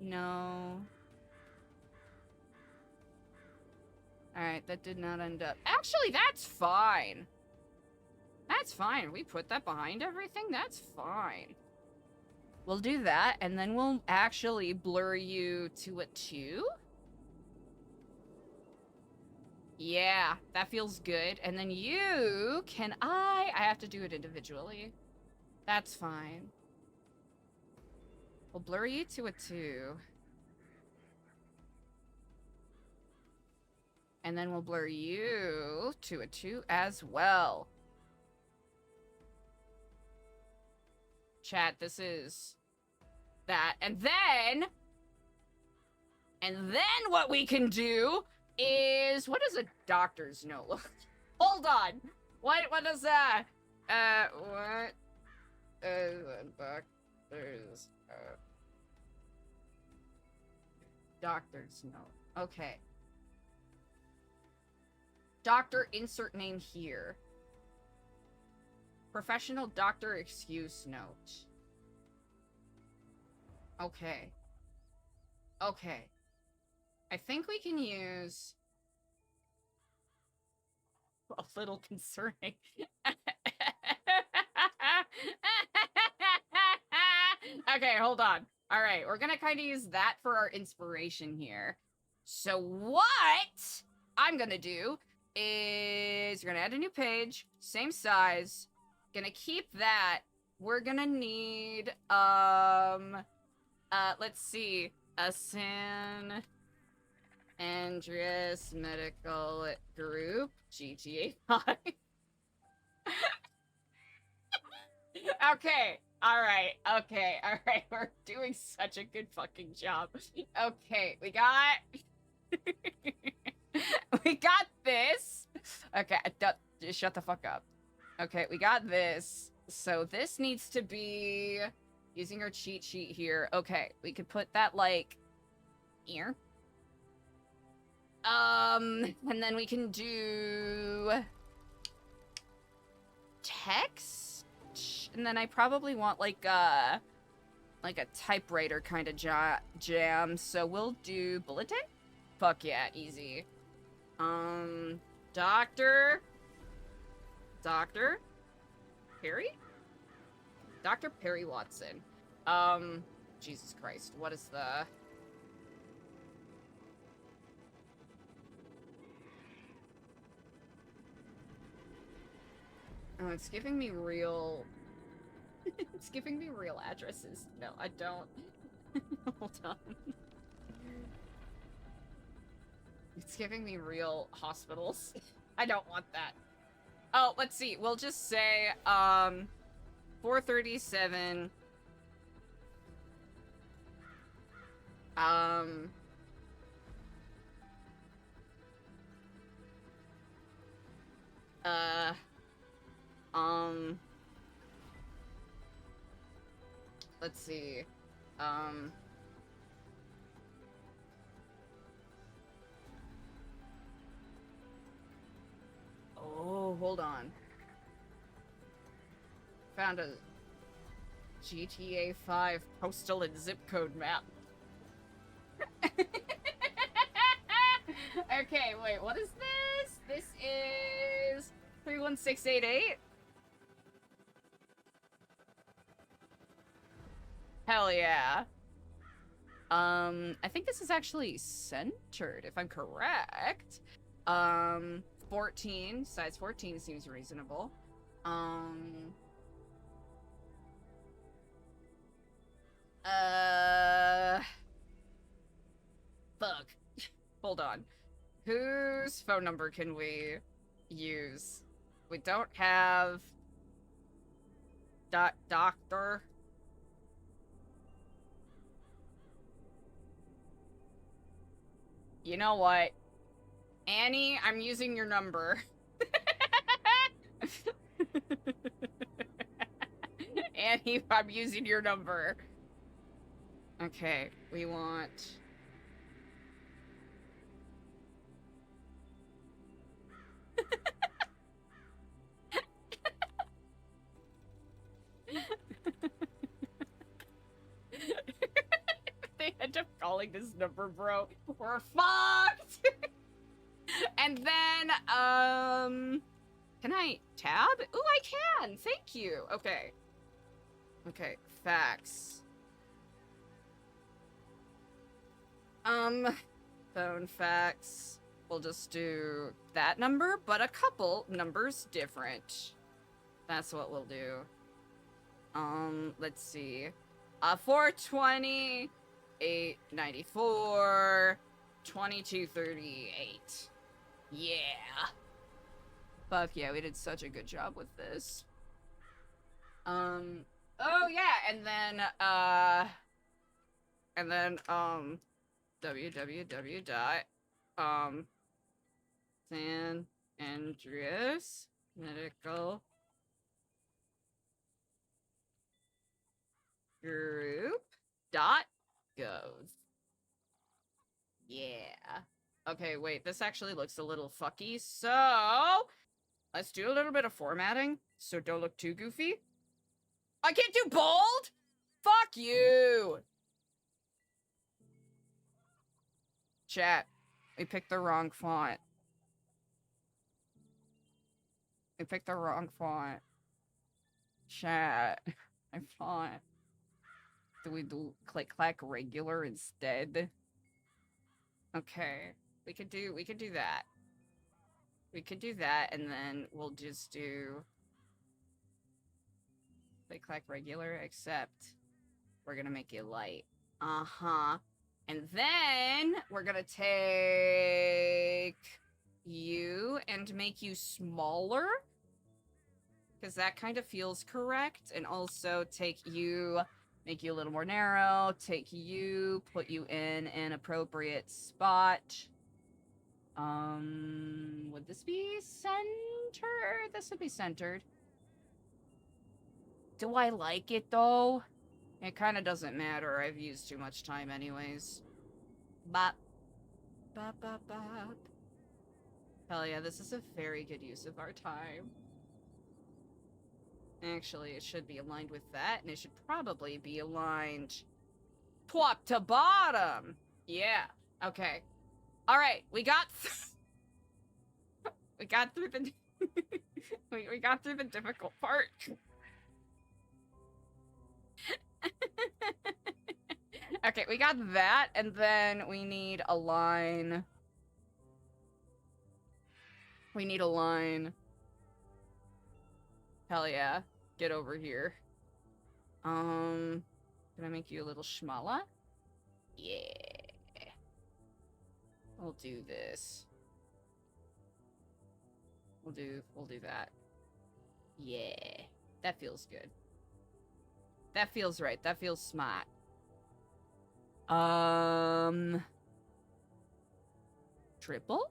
No. Alright, that did not end up... Actually, that's fine. That's fine. We put that behind everything? That's fine. We'll do that, and then we'll actually blur you to a 2. Yeah, that feels good. And then you can... I have to do it individually. That's fine. We'll blur you to a 2. And then we'll blur you to a 2 as well. chat, this is that. And then what we can do is, what does a doctor's note look? Hold on. What is that? What is a doctor's note? Okay. Doctor, insert name here. Professional doctor excuse note. Okay. Okay. I think we can use... A little concerning. Okay, hold on. All right, we're gonna kind of use that for our inspiration here. So what I'm gonna do is we're gonna add a new page, same size, gonna keep that. We're gonna need, let's see, a San Andreas Medical Group, GTA 5. Okay, alright, we're doing such a good fucking job. Okay, we got... we got this. Okay, just shut the fuck up. Okay, we got this. So this needs to be... Using our cheat sheet here. Okay, we could put that, like, here. And then we can do text, and then I probably want like a typewriter kind of jam. So we'll do bulletin. Fuck yeah, easy. Doctor Perry, Dr. Perry Watson. Jesus Christ, what is the... Oh, it's giving me real... it's giving me real addresses. No, I don't. Hold on. It's giving me real hospitals. I don't want that. Oh, let's see. We'll just say, 437... let's see. Oh, hold on. Found a GTA 5 postal and zip code map. Okay, wait, what is this? This is 31688. Hell yeah. I think this is actually centered, if I'm correct. 14, size 14 seems reasonable. Fuck. Hold on. Whose phone number can we use? We don't have... Doctor? You know what? Annie, I'm using your number. Annie, I'm using your number. Okay, we want... They end up calling this number, bro. We're fucked! And then, can I tab? Ooh, I can! Thank you! Okay. Okay, fax. Phone fax. We'll just do that number, but a couple numbers different. That's what we'll do. Let's see. 420, 894, 2238. Yeah. Fuck yeah, we did such a good job with this. Oh yeah, and then www dot San Andreas Medical Group .gov. Yeah. Okay, wait, this actually looks a little fucky, so let's do a little bit of formatting, so don't look too goofy. I can't do bold? Fuck you! Chat, we picked the wrong font. We picked the wrong font. Chat, my font. Do we do click-clack regular instead? Okay, we could do that. We could do that, and then we'll just do click-clack regular, except we're gonna make it light. Uh-huh. And then we're gonna take you and make you smaller, because that kind of feels correct. And also take you, make you a little more narrow, take you, put you in an appropriate spot. Would this be centered? This would be centered. Do I like it, though? It kind of doesn't matter. I've used too much time anyways. Bop. Bop, bop, bop. Hell yeah, this is a very good use of our time. Actually, it should be aligned with that, and it should probably be aligned top to bottom. Yeah. Okay. All right, we got we got through the we got through the difficult part. Okay, we got that, and then we need a line. We need a line. Hell yeah. Get over here. Can I make you a little schmala? Yeah. We'll do this. We'll do that. Yeah. That feels good. That feels right. That feels smart. Triple?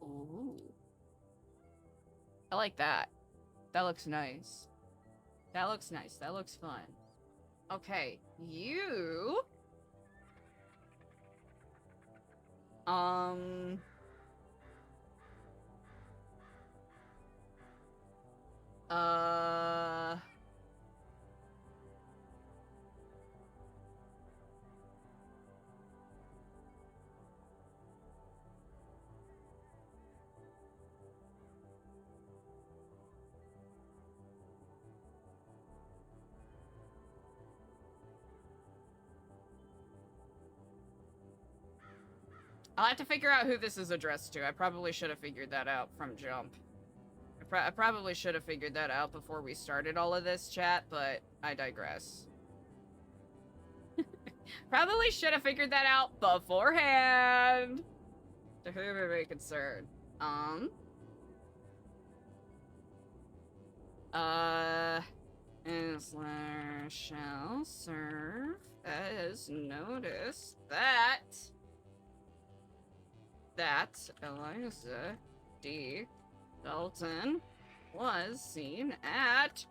Ooh. I like that. That looks nice. That looks nice. That looks fun. Okay, you... I'll have to figure out who this is addressed to. I probably should have figured that out from jump. I probably should have figured that out before we started all of this, chat, but I digress. Probably should have figured that out beforehand. To whom it may concern. Isler shall serve as notice that Eliza D. Dalton was seen at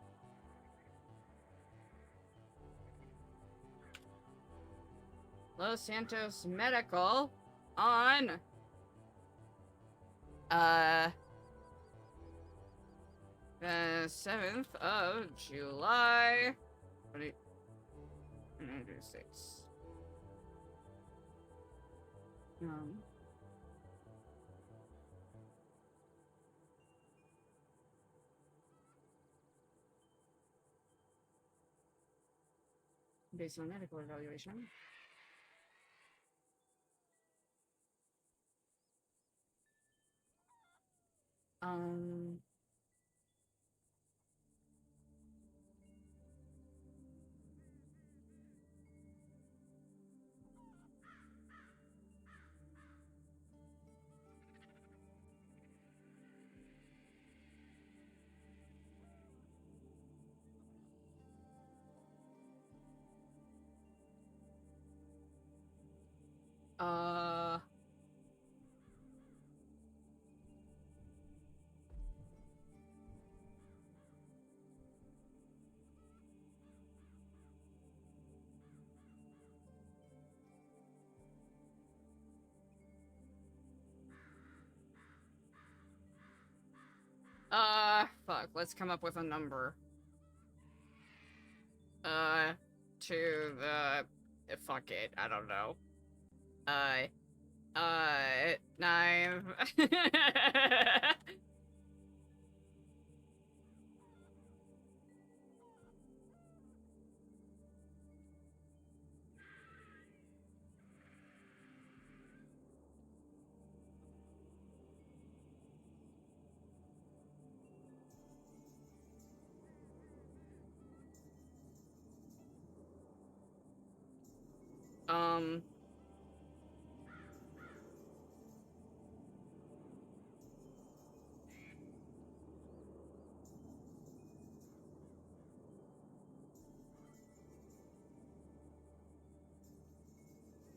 Los Santos Medical on the 7th of July 2026. Based on medical evaluation. Uh... Fuck, let's come up with a number. To the... Fuck it, I don't know. 9.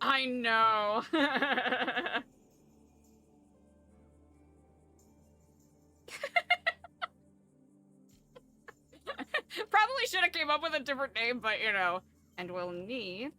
I know. Probably should have came up with a different name, but you know. And we'll need...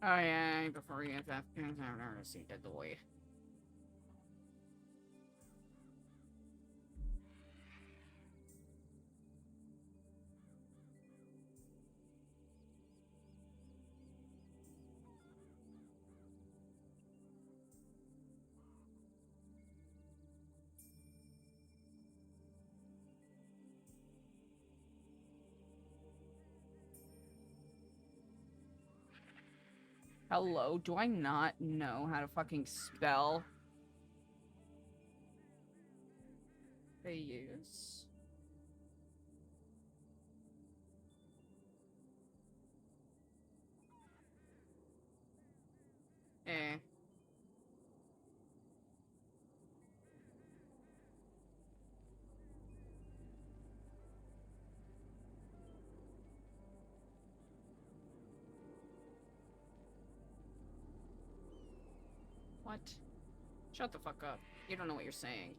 Oh yeah, before we get that, I've never seen the boy. Hello, do I not know how to fucking spell? They use. Eh. What? Shut the fuck up. You don't know what you're saying.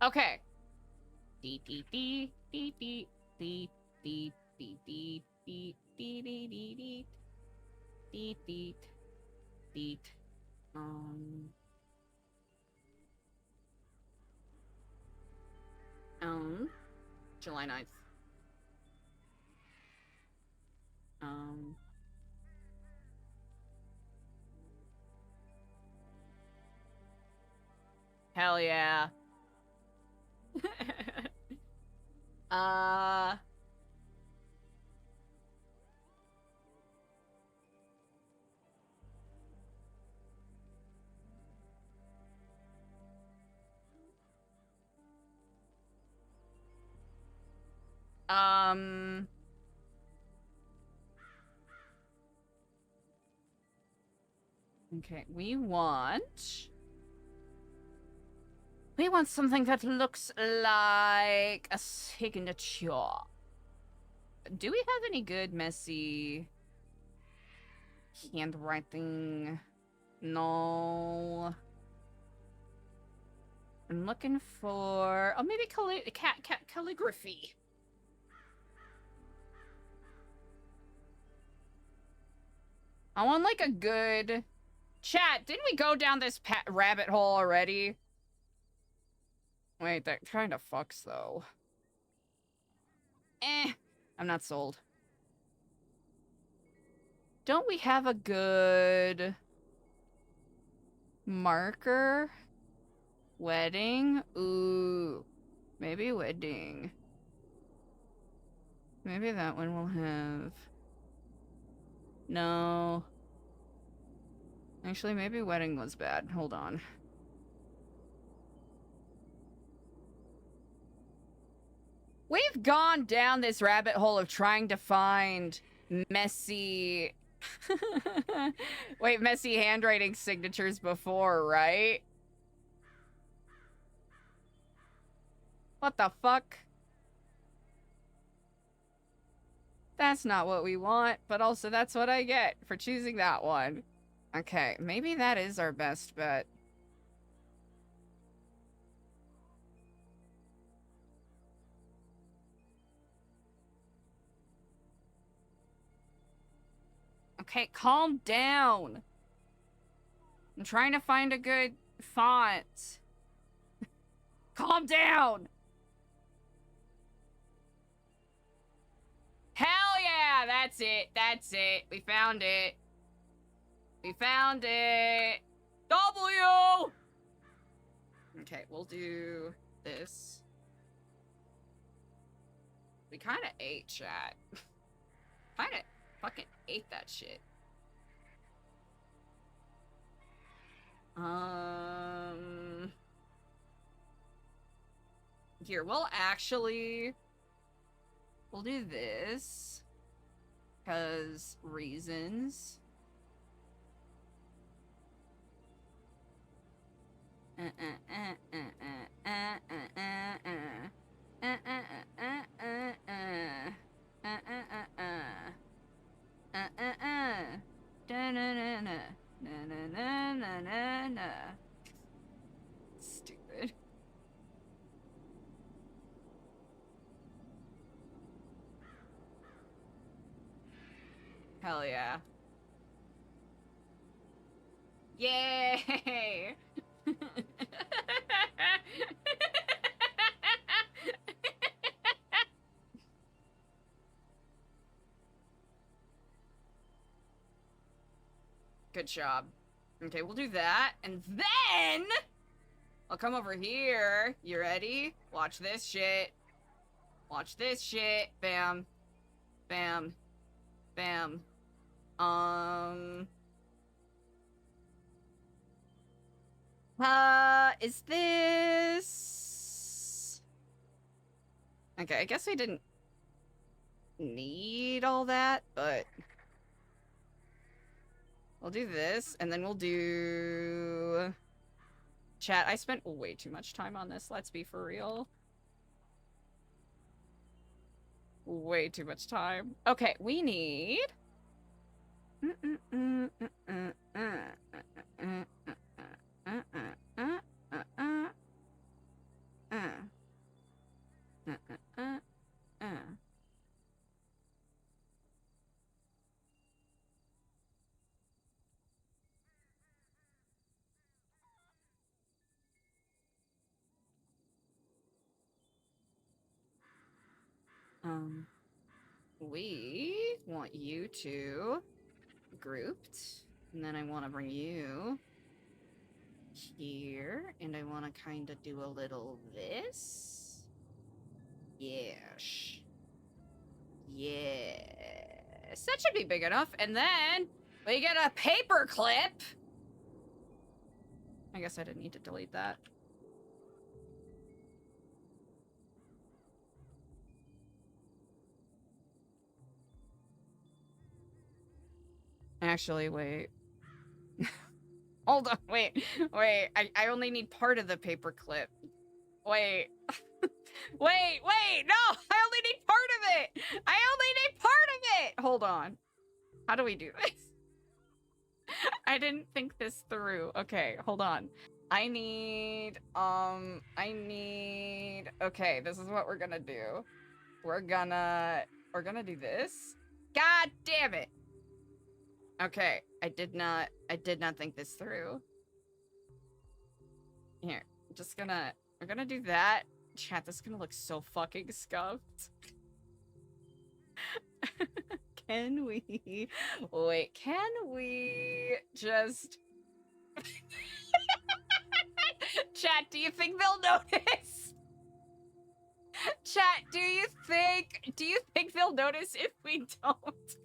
Okay. Dee dee dee dee dee dee dee dee dee dee dee dee dee dee dee dee. July 9th. Hell yeah. Okay, we want something that looks like a signature. Do we have any good messy handwriting? No. I'm looking for... Oh, maybe calligraphy. I want, like, a good... Chat, didn't we go down this rabbit hole already? Wait, that kind of fucks, though. I'm not sold. Don't we have a good... marker? Wedding? Ooh. Maybe wedding. Maybe that one will have... No. Actually, maybe wedding was bad. Hold on. We've gone down this rabbit hole of trying to find messy... Wait, messy handwriting signatures before, right? What the fuck? That's not what we want, but also that's what I get for choosing that one. Okay, maybe that is our best bet. Okay, calm down. I'm trying to find a good font. Calm down! Hell yeah! That's it. That's it. We found it. We found it. W! Okay, we'll do this. We kind of ate chat. Kind of fucking ate that shit. Here, we'll do this. 'Cause reasons. Stupid. Hell yeah. Yay! Good job. Okay, we'll do that, and then I'll come over here. You ready? Watch this shit. Watch this shit. Bam. Bam. Bam. Is this... Okay, I guess we didn't need all that, but... We'll do this, and then we'll do... Chat, I spent way too much time on this, let's be for real. Way too much time. Okay, we need... we want you to grouped, and then I want to bring you here, and I want to kind of do a little this. Yes. Yes. That should be big enough, and then we get a paper clip. I guess I didn't need to delete that. Actually, wait. Hold on, wait. I only need part of the paper clip. Wait. wait, no! I only need part of it! I only need part of it! Hold on. How do we do this? I didn't think this through. Okay, hold on. Okay, this is what we're gonna do. We're gonna do this. God damn it! Okay, I did not think this through. Here, we're gonna do that. Chat, this is gonna look so fucking scuffed. Can we just... Chat, do you think they'll notice? Chat, do you think they'll notice if we don't?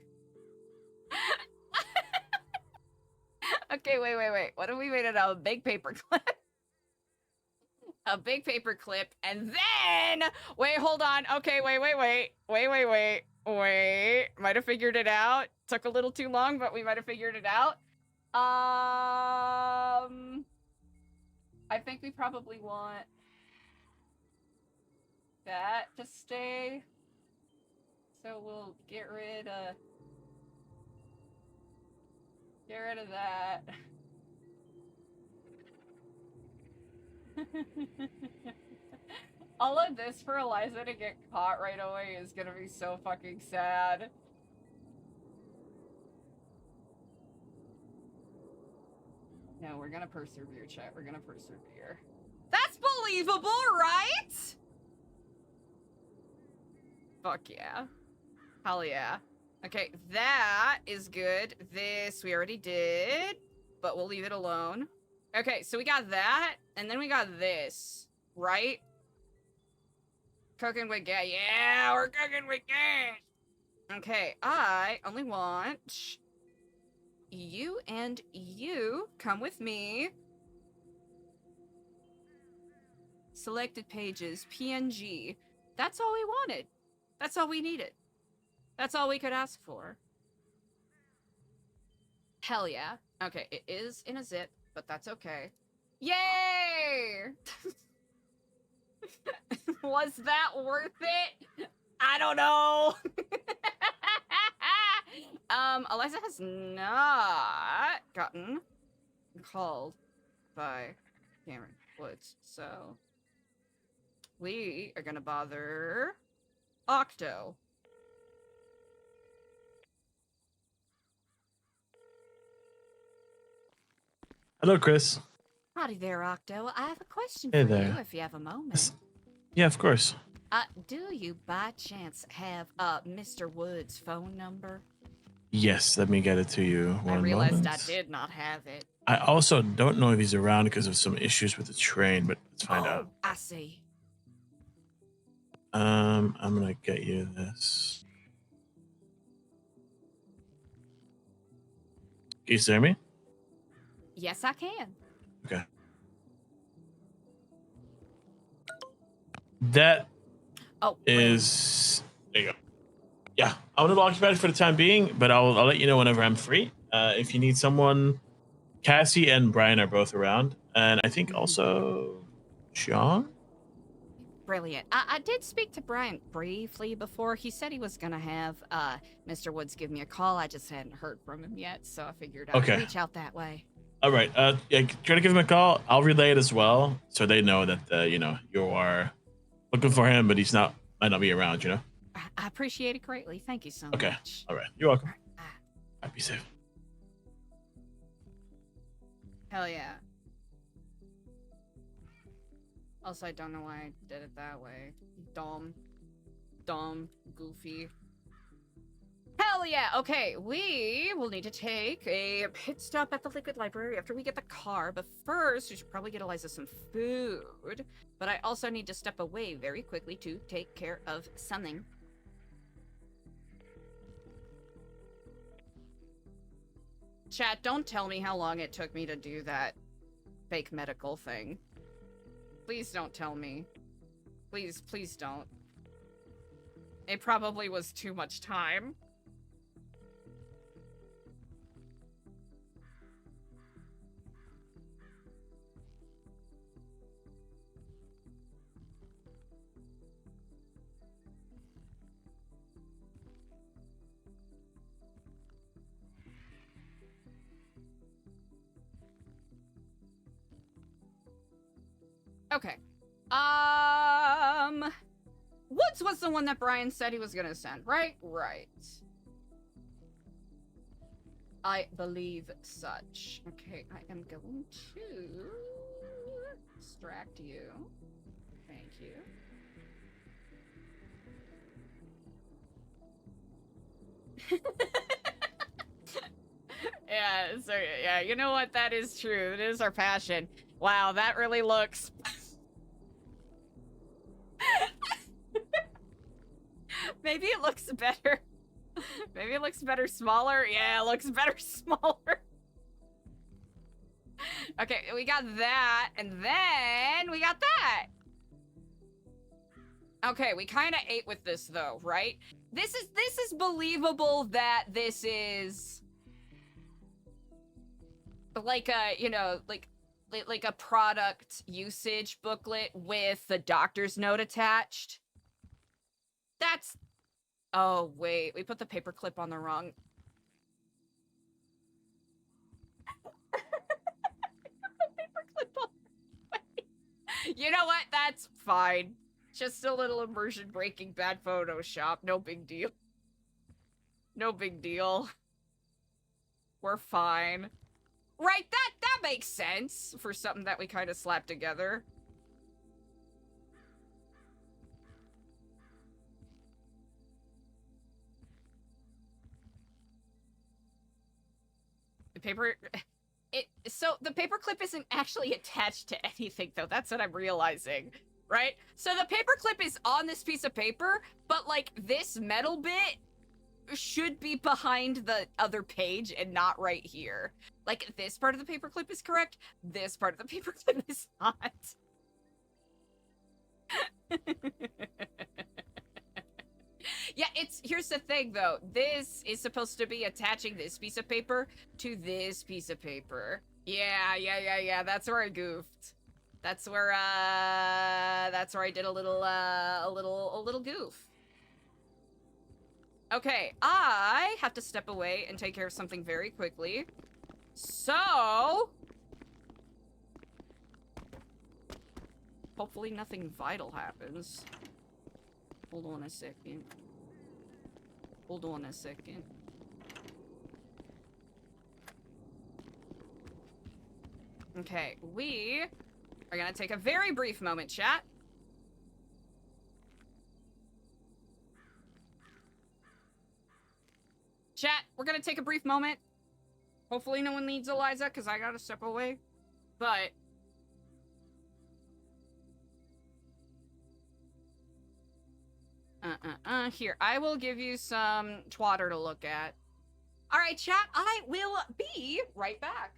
Okay, wait. What if we made it a big paper clip? A big paper clip, and then... Wait, hold on. Okay, wait. Might have figured it out. Took a little too long, but we might have figured it out. I think we probably want that to stay. So we'll get rid of that. All of this for Eliza to get caught right away is gonna be so fucking sad. No, we're gonna persevere, chat. We're gonna persevere. That's believable, right? Fuck yeah. Hell yeah. Okay, that is good. This we already did, but we'll leave it alone. Okay, so we got that, and then we got this, right? Cooking with gas. Yeah, we're cooking with gas. Okay, I only want you and you. Come with me. Selected pages, PNG. That's all we wanted. That's all we needed. That's all we could ask for. Hell yeah. Okay, it is in a zip, but that's okay. Yay! Was that worth it? I don't know. Eliza has not gotten called by Cameron Woods, so we are gonna bother Octo. Hello, Chris. Howdy there, Octo. I have a question Hey for there. you if you have a moment. Yeah, of course. Do you by chance have Mr. Wood's phone number? Yes, let me get it to you. I One realized moment. I did not have it. I also don't know if he's around because of some issues with the train, but let's find out. I see. I'm gonna get you this. Can you hear me? Yes, I can. Okay. That is. There you go. Yeah, I'm a little occupied for the time being, but I'll let you know whenever I'm free. If you need someone, Cassie and Brian are both around, and I think also Sean. Brilliant. I did speak to Brian briefly before. He said he was gonna have Mr. Woods give me a call. I just hadn't heard from him yet, so I figured I'd reach out that way. All right. Yeah, try to give him a call. I'll relay it as well, so they know that you are looking for him, but might not be around. I appreciate it greatly. Thank you so much. Okay. All right. You're welcome. All right, be safe. Hell yeah. Also, I don't know why I did it that way. Dumb, goofy. Hell yeah! Okay, we will need to take a pit stop at the Liquid Library after we get the car, but first we should probably get Eliza some food. But I also need to step away very quickly to take care of something. Chat, don't tell me how long it took me to do that fake medical thing. Please don't tell me. Please don't. It probably was too much time. Woods was the one that Brian said he was gonna send, right? Right. I believe such. Okay, I am going to distract you. Thank you. Yeah, so yeah, you know what? That is true. It is our passion. Wow, that really looks... Maybe it looks better. Maybe it looks better smaller. Yeah, it looks better smaller. Okay, we got that, and then we got that. Okay, we kind of ate with this though, right? This is believable that this is like a, you know, like a product usage booklet with the doctor's note attached. That's... Oh, wait, we put the paperclip on the wrong... paperclip on... You know what? That's fine. Just a little immersion breaking bad Photoshop. No big deal. No big deal. We're fine. Right, that makes sense for something that we kind of slapped together. The paper... So the paperclip isn't actually attached to anything, though. That's what I'm realizing, right? So the paperclip is on this piece of paper, but, like, this metal bit should be behind the other page and not right here. Like, this part of the paperclip is correct. This part of the paperclip is not. Yeah, here's the thing though. This is supposed to be attaching this piece of paper to this piece of paper. Yeah. That's where I goofed. That's where I did a little goof. Okay, I have to step away and take care of something very quickly. So, hopefully nothing vital happens. Hold on a second. Hold on a second. Okay, we are gonna take a very brief moment, chat. Chat, we're gonna take a brief moment. Hopefully no one needs Eliza, because I gotta step away. But... Here, I will give you some twatter to look at. Alright, chat, I will be right back.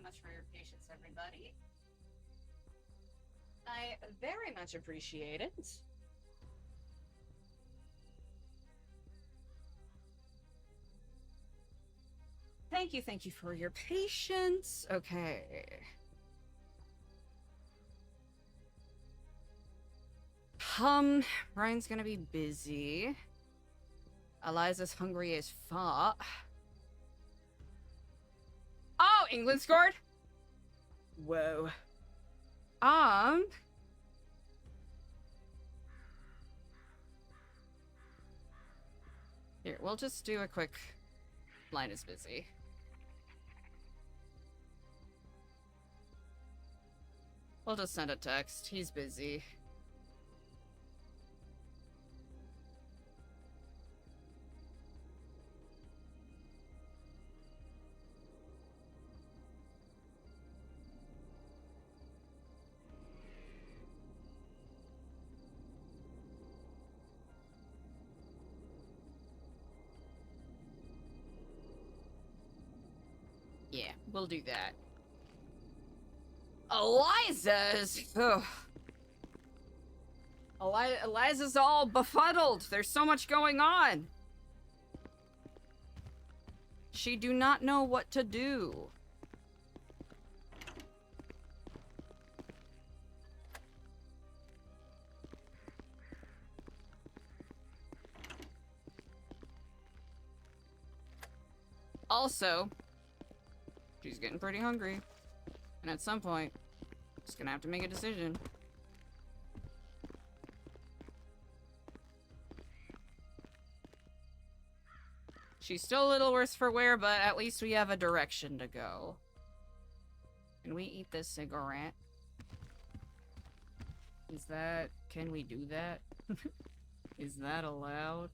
much for your patience, everybody. I very much appreciate it. Thank you for your patience. Okay. Ryan's gonna be busy. Eliza's hungry as fuck. Oh, England scored? Whoa. Here, we'll just do a quick... Line is busy. We'll just send a text. He's busy. Yeah, we'll do that. Eliza's... Ugh. Eliza's all befuddled. There's so much going on. She do not know what to do. Also, she's getting pretty hungry. And at some point, she's gonna have to make a decision. She's still a little worse for wear, but at least we have a direction to go. Can we eat this cigarette? Is that... Can we do that? Is that allowed?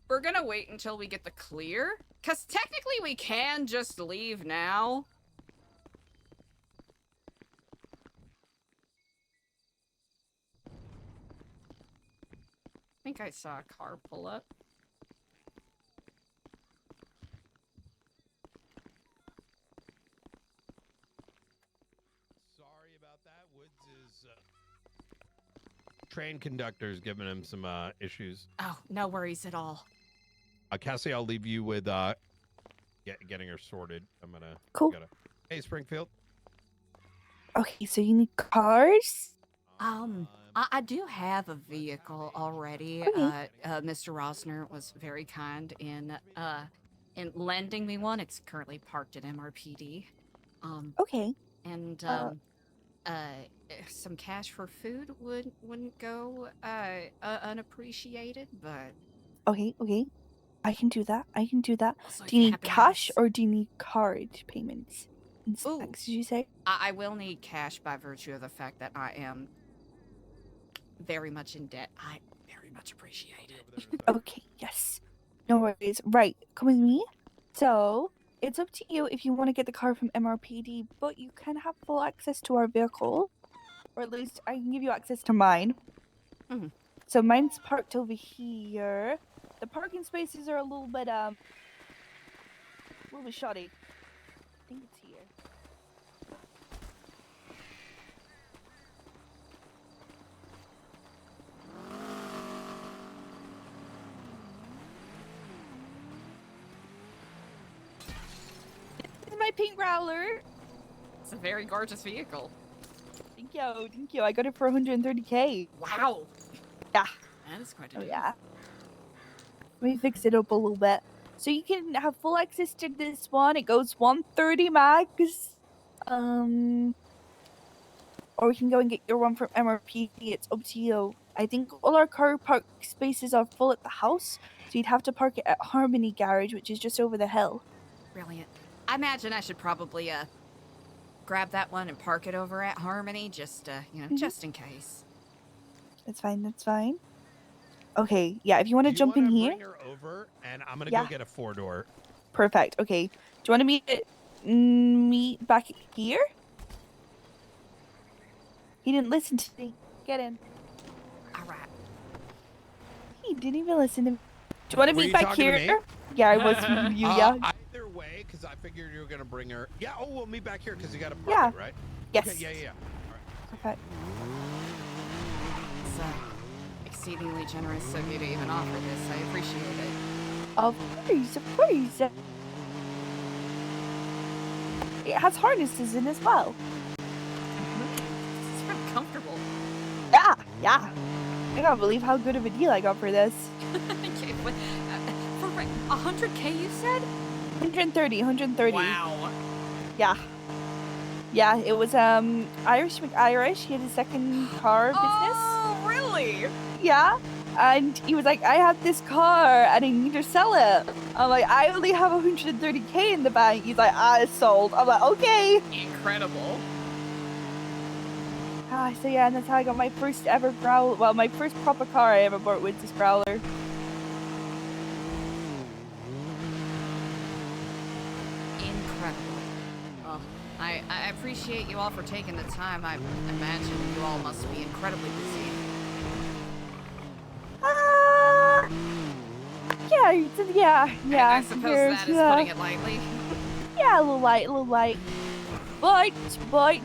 We're gonna wait until we get the clear. Because technically we can just leave now. I think I saw a car pull up. Sorry about that. Woods is train conductor's giving him some issues. Oh, no worries at all. Cassie, I'll leave you with getting her sorted. I'm gonna Cool. Hey, Springfield. Okay, so you need cars? I do have a vehicle already. Okay. Mr. Rosner was very kind in lending me one. It's currently parked at MRPD. Okay. And some cash for food wouldn't go unappreciated, but Okay. I can do that. also Do you need happen to cash have- or do you need card payments? And Ooh. specs, did you say? I will need cash by virtue of the fact that I am very much in debt. I very much appreciate it. Okay, yes. No worries. Right, come with me. So, it's up to you if you want to get the car from MRPD, but you can have full access to our vehicle. Or at least I can give you access to mine. Mhm. So mine's parked over here. The parking spaces are a little bit shoddy. I think it's here. This is my pink Growler. It's a very gorgeous vehicle. Thank you. I got it for 130K. Wow. Yeah. That is quite a Oh deal. yeah. Let me fix it up a little bit. So you can have full access to this one. It goes 130 max. Or we can go and get your one from MRP. It's up to you. I think all our car park spaces are full at the house, so you'd have to park it at Harmony Garage, which is just over the hill. Brilliant. I imagine I should probably grab that one and park it over at Harmony, just just in case. That's fine. Okay, yeah, if you want to jump in here. Bring her over, and I'm gonna Yeah. go get a 4-door. Perfect. Okay. Do you want to meet back here? He didn't listen to me. Get in. All right. He didn't even listen to me. Do you want to Were meet you back talking to here? me? Yeah, I was with you, yeah. Either way, Because I figured you were gonna bring her. Yeah. Oh, we'll meet back here because you got a Yeah. parking, right? Yes. Okay, yeah. All right. Perfect. It's exceedingly generous of you to even offer this. I appreciate it. Of course, of course. It has harnesses in as well. It's really comfortable. Yeah, yeah. I can't believe how good of a deal I got for this. Okay, but, for 100K, you said? 130, 130. Wow. Yeah. Yeah, it was Irish McIrish. He had a second car business. Oh, really? Yeah. And he was like, I have this car and I need to sell it. I'm like, I only have 130K in the bank. He's like, it's sold. I'm like, okay. Incredible. So yeah, and that's how I got my first ever Growler. Well, my first proper car I ever bought with this Growler. Incredible. Oh, I appreciate you all for taking the time. I imagine you all must be incredibly busy. Yeah. I suppose that is putting it lightly. Yeah, a little light. But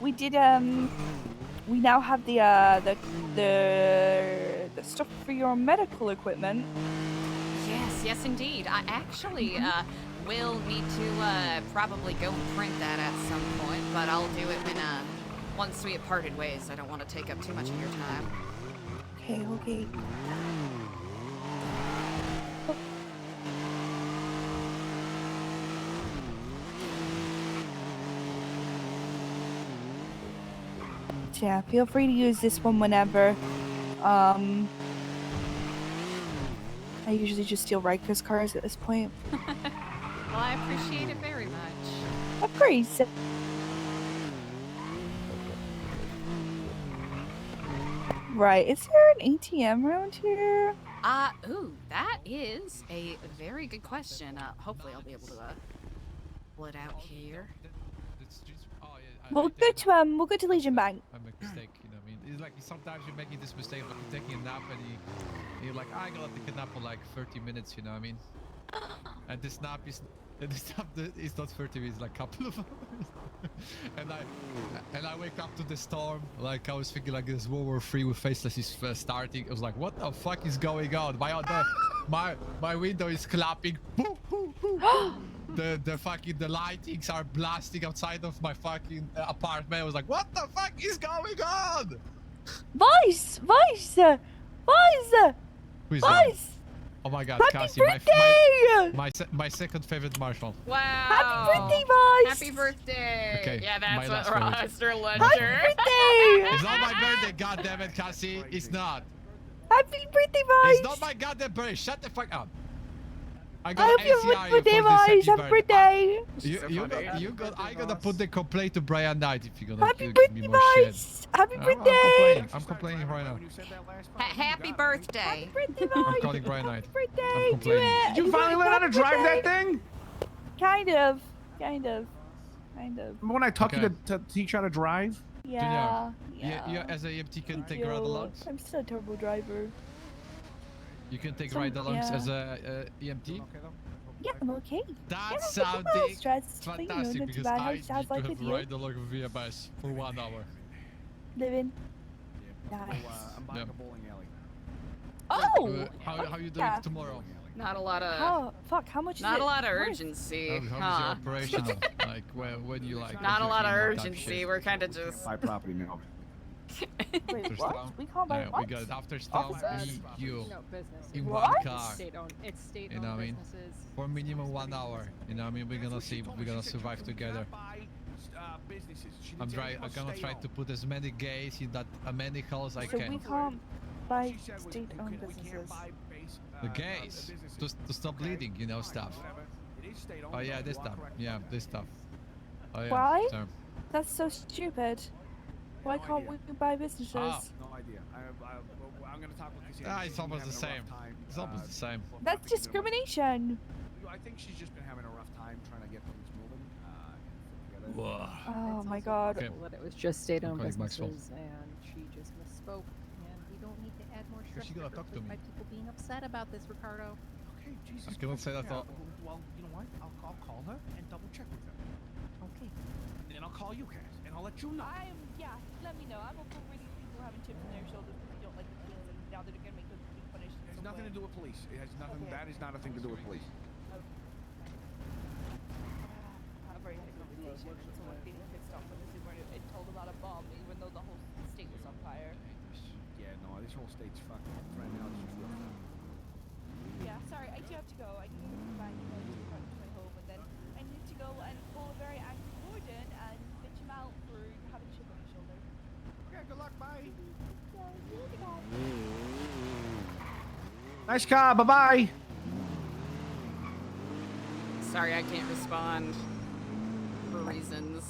we did we now have the stuff for your medical equipment. Yes, indeed. I actually will need to probably go and print that at some point, but I'll do it when once we have parted ways. I don't want to take up too much of your time. Okay. Yeah, feel free to use this one whenever. I usually just steal Riker's cars at this point. Well, I appreciate it very much. Of course. Right, is there an ATM around here? Ooh, that is a very good question. Hopefully I'll be able to pull it out here. We'll go to Legion Bank. I make a mistake, you know what I mean? It's like sometimes you're making this mistake of like taking a nap and you're like, I gotta take a nap for like 30 minutes, you know what I mean? And this nap is not 30 minutes, like a couple of hours. and I wake up to the storm, like I was thinking like this World War III with Faceless is starting. I was like, what the fuck is going on? My window is clapping. The lightings are blasting outside of my fucking apartment. I was like, what the fuck is going on? Voice! Who is that? Oh my god, Happy Cassie, birthday! my second favorite marshal. Wow. Happy birthday, Voice! Happy birthday! Okay, Yeah, my that's last what favorite. Roster Happy Ledger. birthday! It's not my birthday, goddammit, Cassie. It's not. Happy birthday, Voice! It's not my goddamn birthday. Shut the fuck up. I I got hope you have a ACI good day, for this Voice! Happy birthday! I gotta put the complaint to Brian Knight if you're gonna Happy give birthday, me more shit. Voice! Happy birthday! I'm complaining right now. Happy birthday. Happy birthday, I'm Voice! calling Brian Knight. Happy birthday! I'm Do complaining. it! Did you finally learn how to drive that thing? Kind of. Remember when I taught you to teach how to drive? Yeah. You as a EMT can take ride alongs. I'm still a turbo driver. You can take Some- ride alongs yeah. as a EMT. Yeah, I'm okay. That's Yeah, I'm sounding stressed, but, you know, fantastic not too because bad. How I it need sounds to like have with you. ride along with VMS for 1 hour. Living. Nice. I'm buying Yeah. a bowling alley. Oh! How you doing Yeah. tomorrow? Not a lot of How much is not it a lot of worth? urgency. How's your Huh? operation? Like when you like? Not a lot of completely knocked up urgency. shit? We're kind of just Buy property now. Wait, After what? storm? We can't buy Yeah, what? we got after storm. Officers? Me, you, business. in What? one car. State-owned. It's state-owned You know what I mean? businesses. For minimum 1 hour. You know what I mean? We're gonna see. We're gonna survive together. I'm gonna try to put as many gays in that many holes I So we can. can't buy state-owned businesses. The gays to stop bleeding. You know stuff. Oh yeah, this stuff. Yeah, this stuff. Oh yeah. Why? So, That's so stupid. Why can't we buy businesses? Ah. No idea. I'm gonna talk with Cassie. it's almost the same. It's almost the same. That's discrimination. I think she's just been having a rough time trying to get things moving. Whoa. Oh my god. Okay. That it was just state-owned calling Maxwell. businesses, and she just misspoke. And we don't need to add more stress she gonna to talk to her me? by people being upset about this, Ricardo. Okay, Okay, Jesus. I cannot say that Yeah, all. well, you know what? I'll call her and double check with her. Okay. And then I'll call you, Cass, and I'll let you know. Yeah, let me know. I'm okay with these people having chips on their shoulders because you don't like the police, and now they're gonna make them be punished. It has nothing to do with police. It has nothing. That is not a thing to do with police. A very nice conversation, and someone getting pissed off when the super and told about a bomb, even though the whole state was on fire. Yeah, no, this whole state's fucking right now. It's just rough. Yeah, sorry, I do have to go. I need to get back, to my home, and then I need to go and pull a very angry warden and bitch him out for having a chip on his shoulder. Yeah, good luck. Bye. Yeah, Nice car. Bye bye. Sorry, I can't respond for reasons.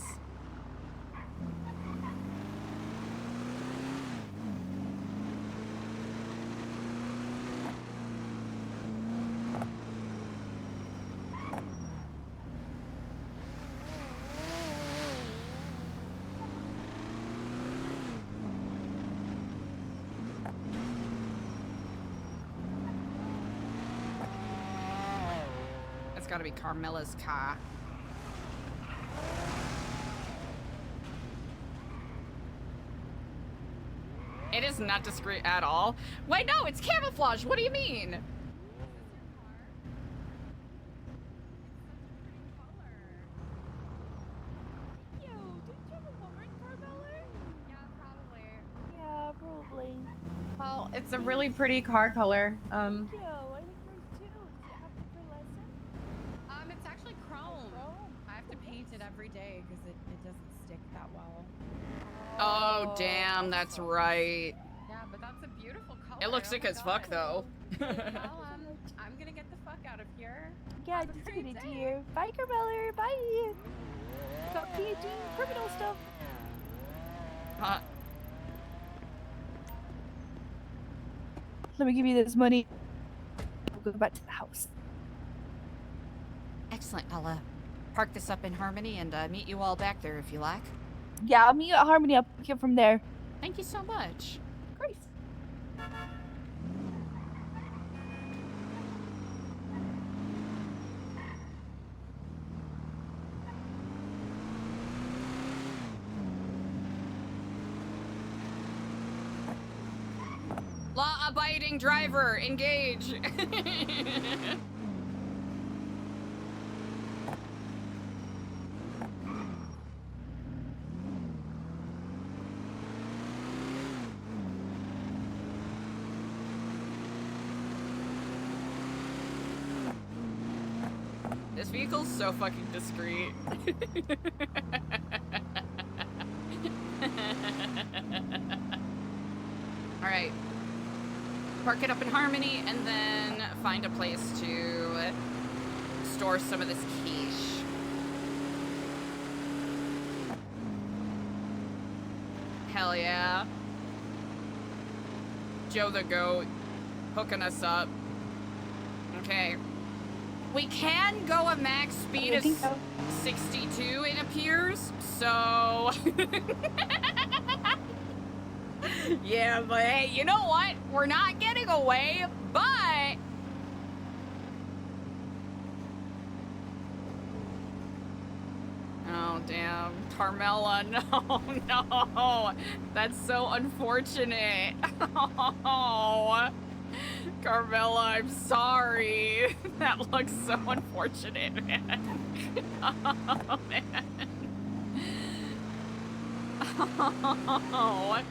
That's gotta be Carmela's car. It is not discreet at all. Wait, no, it's camouflage. What do you mean? Yo, did you have a woman, Carmela? Yeah, probably. Yeah, probably. Well, it's a really pretty car color. Yo, I think yours too. Does it have to for lesson? It's actually chrome. Chrome? I have to paint it every day because it doesn't stick that well. Oh, damn, that's right. Yeah, but that's a beautiful color. It looks oh sick my as fuck, God. though. Well, I'm gonna get the fuck out of here. Yeah, Have a just great get it, day. dear. Bye, Carmela. Bye. Stop doing criminal stuff. Let me give you this money. We'll go back to the house. Excellent. I'll park this up in Harmony and meet you all back there if you like. Yeah, I'll meet you at Harmony. I'll pick you up from there. Thank you so much. Grace. Law-abiding driver, engage. This vehicle's so fucking discreet. Alright. Park it up in Harmony and then find a place to store some of this quiche. Hell yeah. Joe the Goat hooking us up. Okay. We can go a max speed of 62, it appears, so... Yeah, but hey, you know what? We're not getting away, but... Oh, damn. Carmela, no, no. That's so unfortunate. Oh. Carmela, I'm sorry. That looks so unfortunate, man. Oh, man. Oh. I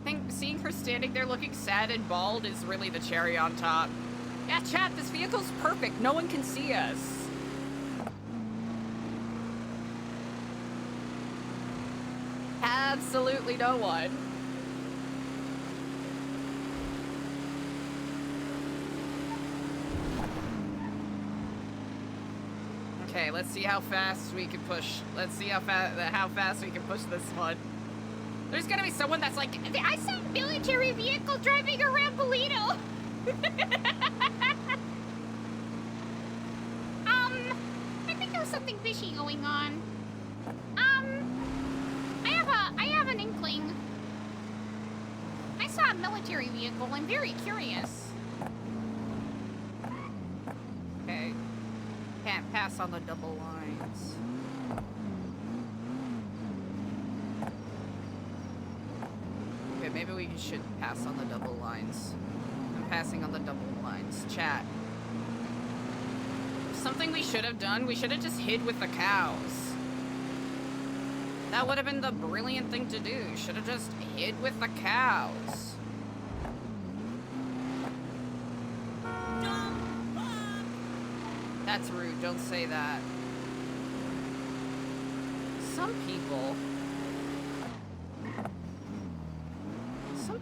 think seeing her standing there looking sad and bald is really the cherry on top. Yeah, chat, this vehicle's perfect. No one can see us. Absolutely no one. Okay, let's see how fast we can push. Let's see how fast we can push this one. There's gonna be someone that's like, I saw a military vehicle driving around Polito. I think there's something fishy going on. I have an inkling. I saw a military vehicle. I'm very curious. Okay. Can't pass on the double lines. Okay, maybe we should pass on the double lines. I'm passing on the double lines. Chat. Something we should have done, we should have just hid with the cows. That would have been the brilliant thing to do. Should have just hid with the cows. That's rude. Don't say that. Some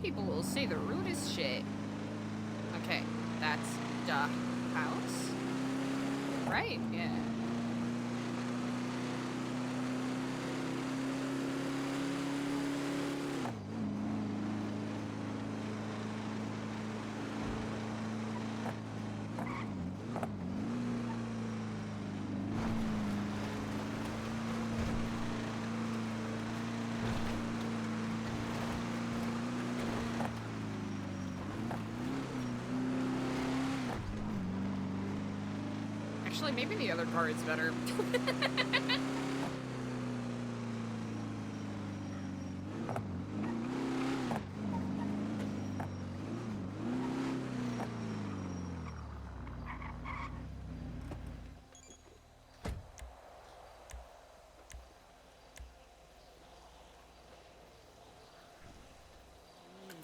people will say the rudest shit. Okay, that's the house. Right, yeah. Actually, maybe the other car is better.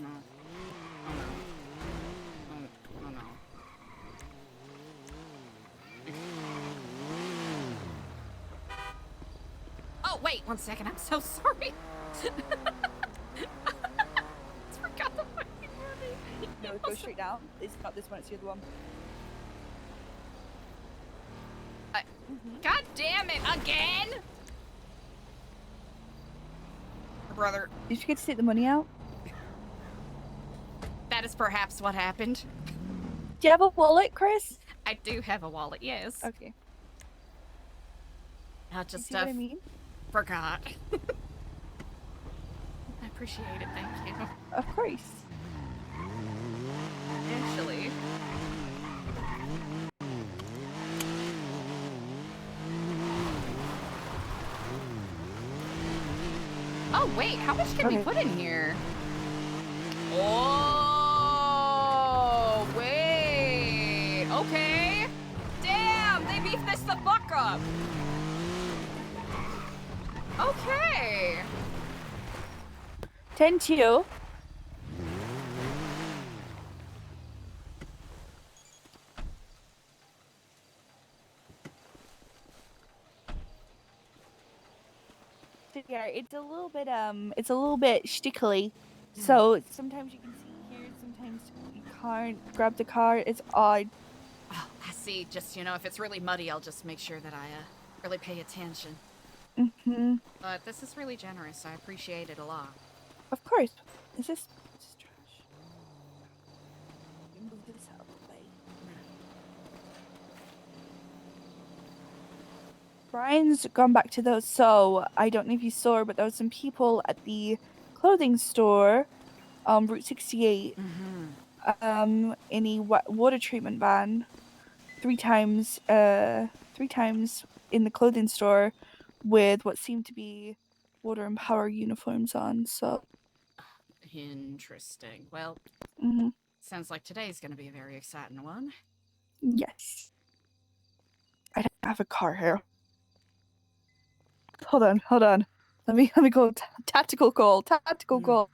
No. Oh no. Oh no. Oh, wait, 1 second. I'm so sorry. Forgot the fucking movie. No, go straight down. It's not this one, it's the other one. God damn it, again? Brother, Did you get to take the money out? that is perhaps what happened. Do you have a wallet, Chris? I do have a wallet, yes. Okay. I You just see what I mean? forgot. I appreciate it, thank you. Of course. Actually. Oh, wait, how much can we Okay. put in here? Oh, wait. Okay. Damn, they beefed this the fuck up. Okay. 10-2. So yeah, it's a little bit stickly. So sometimes you can see here, sometimes you can't grab the car. It's odd. Oh, I see. Just, if it's really muddy, I'll just make sure that I really pay attention. Mm-hmm. But this is really generous. I appreciate it a lot. Of course. Is this trash? Move this out of the way. Brian's gone back to those. So I don't know if you saw, but there was some people at the clothing store, Route 68, Mm-hmm. in a water treatment van, three times in the clothing store, with what seemed to be water and power uniforms on. So, Interesting. Well, mhm. sounds like today's going to be a very exciting one. Yes. I don't have a car here. Hold on. Let me go. Tactical call. Tactical Mm. call.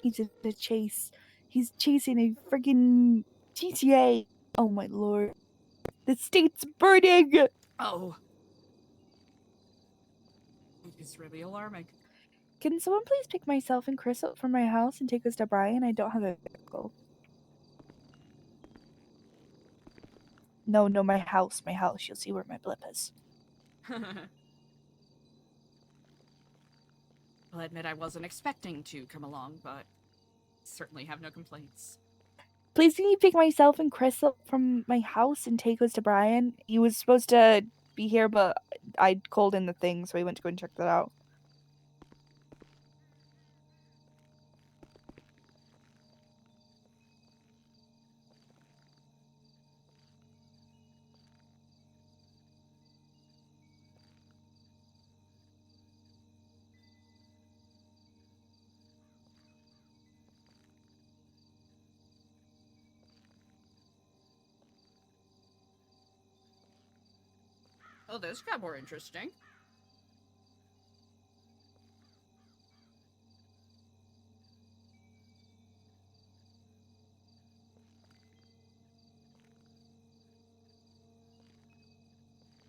He's in a chase. He's chasing a friggin' GTA. Oh my lord. The state's burning! Oh. It's really alarming. Can someone please pick myself and Chris up from my house and take us to Brian? I don't have a vehicle. No, my house. My house. You'll see where my blip is. I'll admit I wasn't expecting to come along, but certainly have no complaints. Please can you pick myself and Chris up from my house and take us to Brian? He was supposed to be here, but I called in the thing, so he went to go and check that out. Oh, this got more interesting.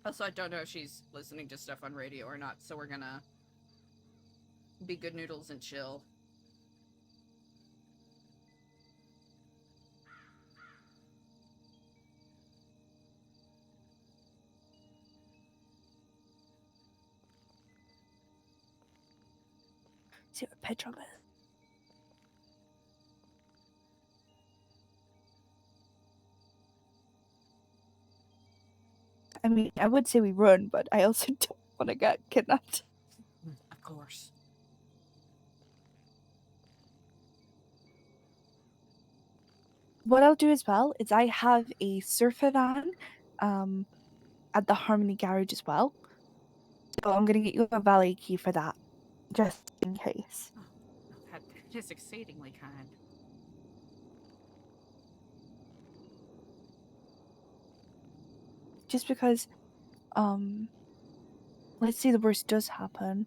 Also, I don't know if she's listening to stuff on radio or not, so we're gonna be good noodles and chill. See what petrol is. I mean, I would say we run, but I also don't want to get kidnapped. Of course. What I'll do as well is I have a surfer van at the Harmony garage as well. So I'm going to get you a valet key for that, just in case. Oh, that is exceedingly kind. Just because, let's say the worst does happen,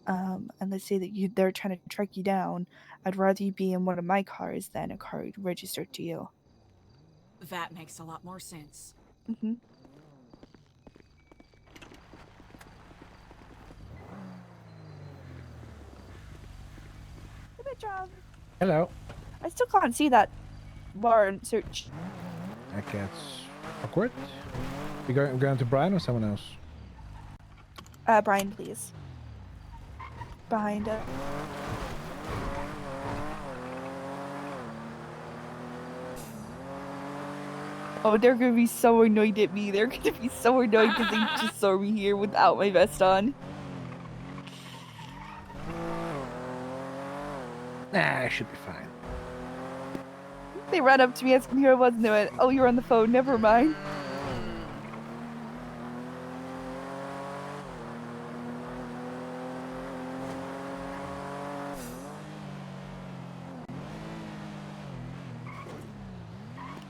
and let's say that they're trying to track you down, I'd rather you be in one of my cars than a car registered to you. That makes a lot more sense. Mm-hmm. Good job. Hello. I still can't see that warrant search. That gets awkward. We going to Brian or someone else? Brian, please. Behind it. Oh, they're gonna be so annoyed at me. They're gonna be so annoyed because they just saw me here without my vest on. Nah, I should be fine. They ran up to me asking who I was and they went, "Oh, you're on the phone, never mind."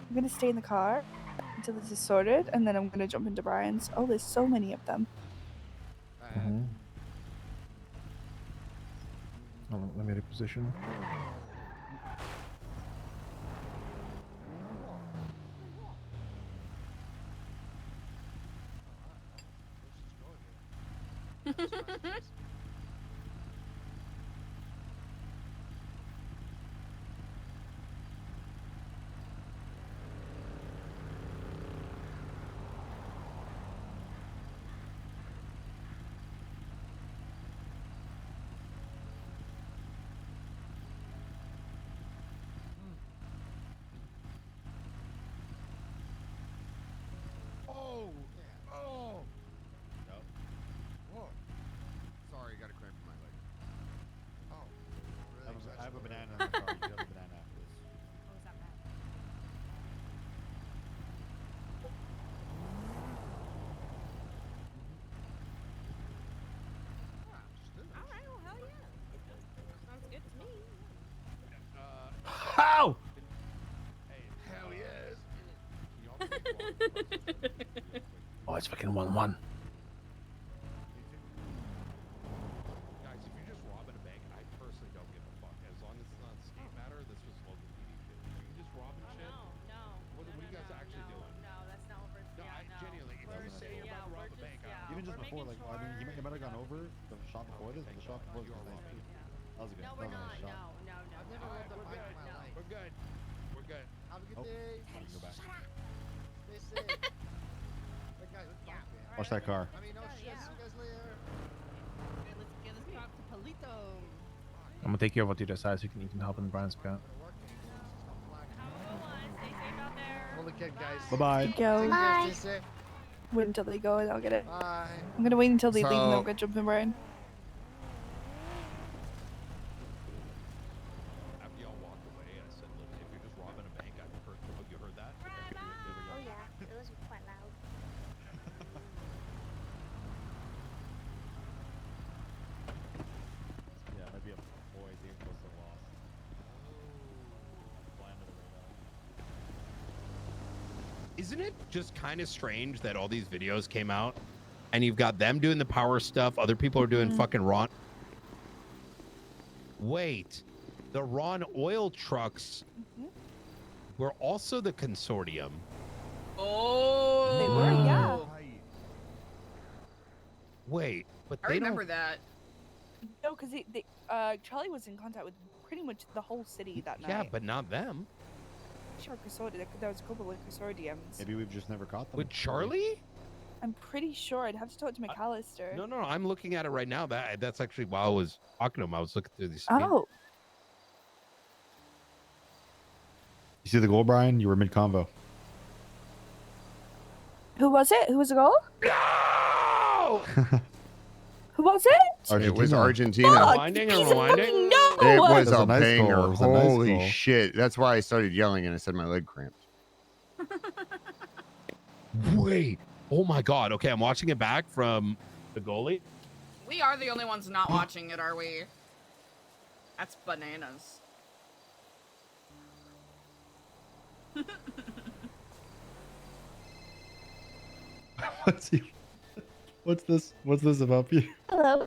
I'm gonna stay in the car until this is sorted, and then I'm gonna jump into Brian's. Oh, there's so many of them. Oh, let me reposition. Oh! Oh! Yep. Whoa. Sorry, got a cramp in my leg. Oh. Really I have a banana in the car. You have a banana after this. What was that, Matt? All right, well, hell yeah. Sounds good to me. How? Hey, hell yes. Oh, it's fucking 1-1. Guys, if you're just robbing a bank, I personally don't give a fuck. As long as it's not a state matter, this was local PD shit. If you're just robbing shit, what are you guys actually doing? No, that's not what we're No, genuinely, if you say you're about to rob a bank, Even just before, like, I mean, he might have gone over the shot before this? The shot before this was nice too. That was a good. No, that we're was a not. nice shot. No. I've never lived a fight in my life. We're good. We're good. Have a good Oh. day. I can go back. Stay safe. Wait, guys, let's Yeah. talk, man. Watch that car. I mean, no shit. Yeah. See you guys later. Okay, let's get this car to Palito. I'm gonna take care of what you decide so you can help in Brian's account. Hold the kid, guys. Bye-bye. Go. Stay safe. Wait until they go and I'll get it. Bye. I'm gonna wait until they leave and So- I'll go jump in Brian. After y'all walked away, I said, look, if you're just robbing a bank, I heard, you heard that? Oh yeah, it was quite loud. Yeah, might be a boy being close to lost. Fly under the radar. Isn't it just kind of strange that all these videos came out and you've got them doing the power stuff, other people are doing fucking raw. Wait, the Ron oil trucks were also the consortium. Oh. They were, yeah. Wait, but I they remember don't. that. No, because Charlie was in contact with pretty much the whole city that night. Yeah, but not them. Sure, consortium. There was a couple of consortiums. Maybe we've just never caught them. With Charlie? I'm pretty sure. I'd have to talk to McAllister. No, I'm looking at it right now. That's actually while I was talking to him, I was looking through these. Oh. You see the goal, Brian? You were mid-convo. Who was it? Who was the goal? No! Who was it? It was Argentina. Argentina. Rewinding piece and of rewinding. fucking no! It was It was a a nice banger. goal. It was a nice Holy goal. shit. That's why I started yelling and I said my leg cramped. Wait. Oh my God. Okay, I'm watching it back from the goalie. We are the only ones not watching it, are we? That's bananas. What's this? What's this about you? Hello.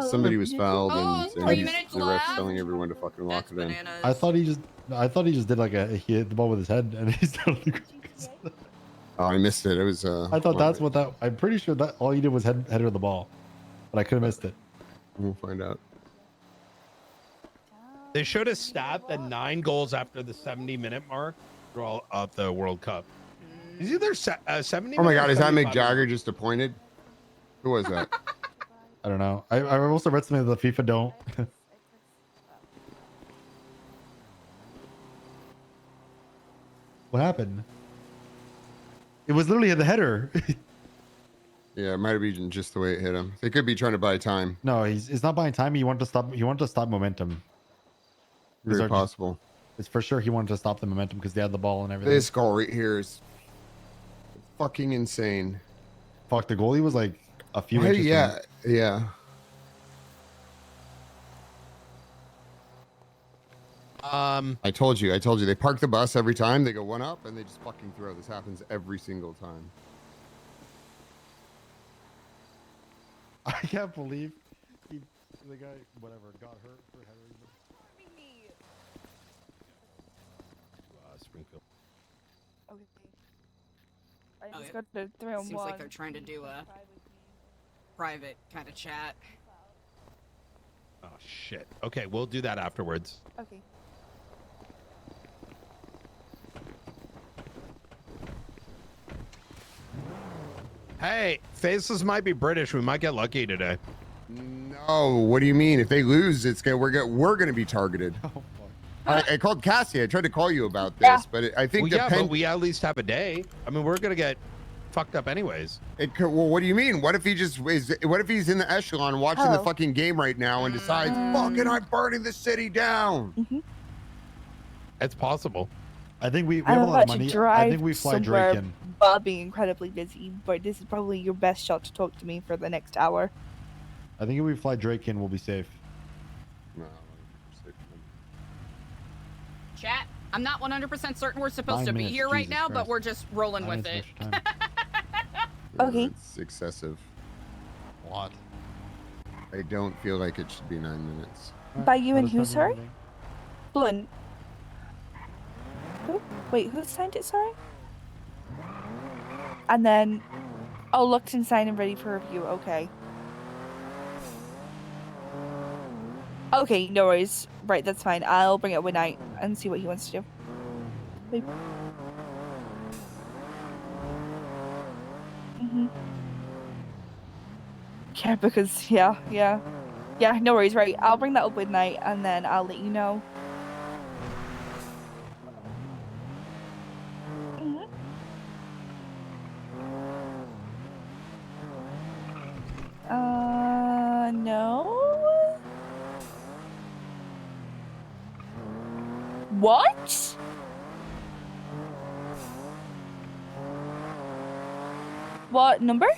Somebody was fouled Oh, and 3 he's- minutes the ref's left. telling everyone to fucking lock That's it in. bananas. I thought he just did like he hit the ball with his head and he's down on the ground. Oh, I missed it. It was I thought that's what that. I'm pretty sure that all you did was header the ball, but I could have missed it. We'll find out. They showed a stat that 9 goals after the 70-minute mark throughout of the World Cup. Is either 70? Oh my God, is that Mick 75? Jagger just appointed? Who was that? I don't know. I also read something that the FIFA don't. What happened? It was literally the header. Yeah, it might have been just the way it hit him. They could be trying to buy time. No, he's not buying time. He wanted to stop. He wanted to stop momentum. These Very are just- possible. It's for sure he wanted to stop the momentum because they had the ball and everything. This goal right here is fucking insane. Fuck, the goalie was like a few Hey, inches. yeah, yeah. I told you. They park the bus every time. They go one up and they just fucking throw. This happens every single time. I can't believe the guy, whatever, got hurt for headering. Springfield. Okay. I Oh, just yeah. got the 3-on-1. Seems like they're trying to do a private kind of chat. Oh shit. Okay, we'll do that afterwards. Okay. Hey, faces might be British. We might get lucky today. No, what do you mean? If they lose, we're gonna be targeted. Oh, fuck. I called Cassie. I tried to call you about this, but I think Well, yeah, but we at least have a day. I mean, we're gonna get fucked up anyways. Well, what do you mean? What if he just is? What if he's in the echelon watching the Oh. fucking game right now and decides, "Fucking, I'm burning the city down." It's possible. I think we I'm have a lot of about to money. drive I think we fly somewhere Drake in. while being incredibly busy, but this is probably your best shot to talk to me for the next hour. I think if we fly Drake in, we'll be safe. No, Chat. I'm not 100% certain we're supposed 9 to be minutes, here right Jesus now, but Christ. we're just rolling 9 with minutes it. extra time. Okay. It's excessive. What? I don't feel like it should be 9 minutes. By you Let and us who, know sorry? everything. Blunt. Who? Wait, who signed it, sorry? And then, oh, looked and signed and ready for review, okay. Okay, no worries. Right, that's fine. I'll bring it up night and see what he wants to do. Babe. Yeah, because yeah, no worries. Right, I'll bring that up night and then I'll let you know. No. What? What number?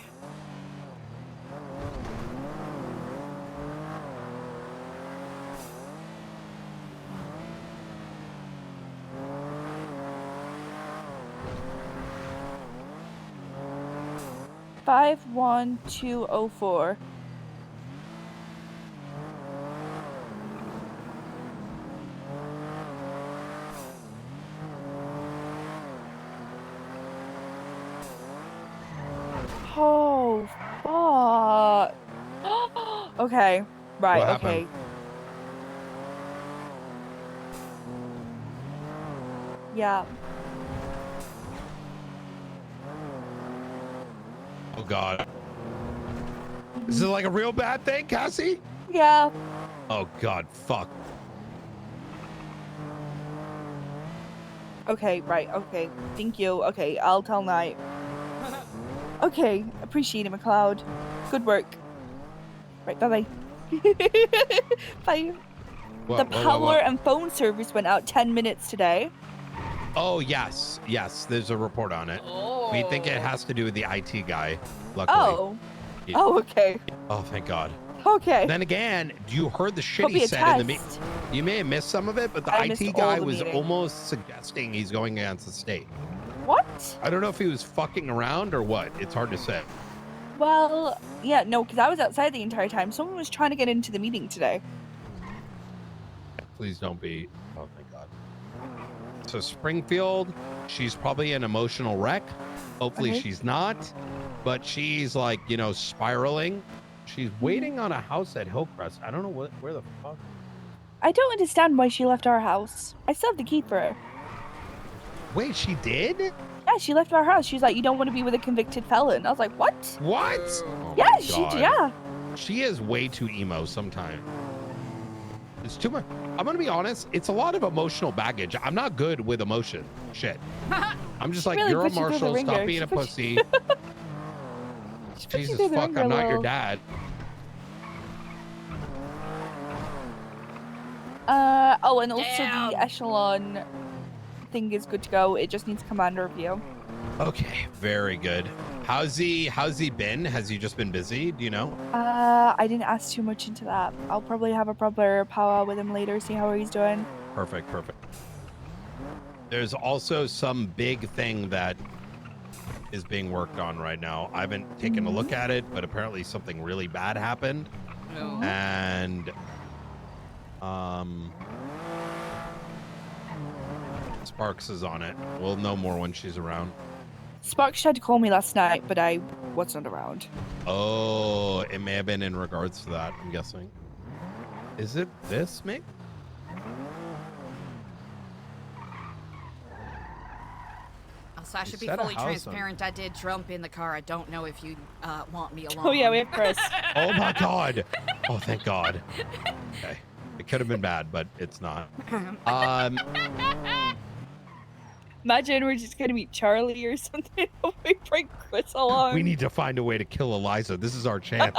Five 51204. Oh, fuck. Okay. Right, What okay. happened? Yeah. Oh God. Is it like a real bad thing, Cassie? Yeah. Oh God, fuck. Okay, right, okay. Thank you. Okay, I'll tell Knight. Okay, appreciate it, McLeod. Good work. Right, bye-bye. Bye. What, The power what? and phone service went out 10 minutes today. Oh, yes. There's a report on it. We think it has to do with the IT guy, luckily. Oh. Oh, okay. Oh, thank God. Okay. Then again, you heard the shit Could be he a said in the test. You may have missed some of it, but the I missed IT all guy the was meeting. almost suggesting he's going against the state. What? I don't know if he was fucking around or what. It's hard to say. Well, yeah, no, because I was outside the entire time. Someone was trying to get into the meeting today. Please don't be. Oh, thank God. So Springfield, she's probably an emotional wreck. Hopefully Okay. she's not, but she's like, spiraling. She's waiting on a house at Hillcrest. I don't know where the fuck. I don't understand why she left our house. I still have the key for her. Wait, she did? Yeah, she left our house. She's like, you don't want to be with a convicted felon. I was like, what? What? Oh Yeah, my she, God. yeah. She is way too emo sometimes. It's too much. I'm going to be honest. It's a lot of emotional baggage. I'm not good with emotion. Shit. I'm just like, really you're a put you through the marshal. Stop ringer. being She a put pussy. Jesus through the fuck, ringer, I'm not your Lil. dad. Oh, and also the echelon thing is good to go. It just needs commander review. Okay, very good. How's he been? Has he just been busy? Do you know? I didn't ask too much into that. I'll probably have a proper powwow with him later, see how he's doing. Perfect. There's also some big thing that is being worked on right now. I haven't taken a look at it, but apparently something really bad happened. No. And Sparks is on it. We'll know more when she's around. Sparks tried to call me last night, but I wasn't around. Oh, it may have been in regards to that, I'm guessing. Is it this, Mick? So I should be set a fully house on- transparent. I did jump in the car. I don't know if you want me along. Oh yeah, we have Chris. Oh my God. Oh, thank God. Okay. It could have been bad, but it's not. Imagine we're just gonna meet Charlie or something. We bring Chris along. We need to find a way to kill Eliza. This is our chance.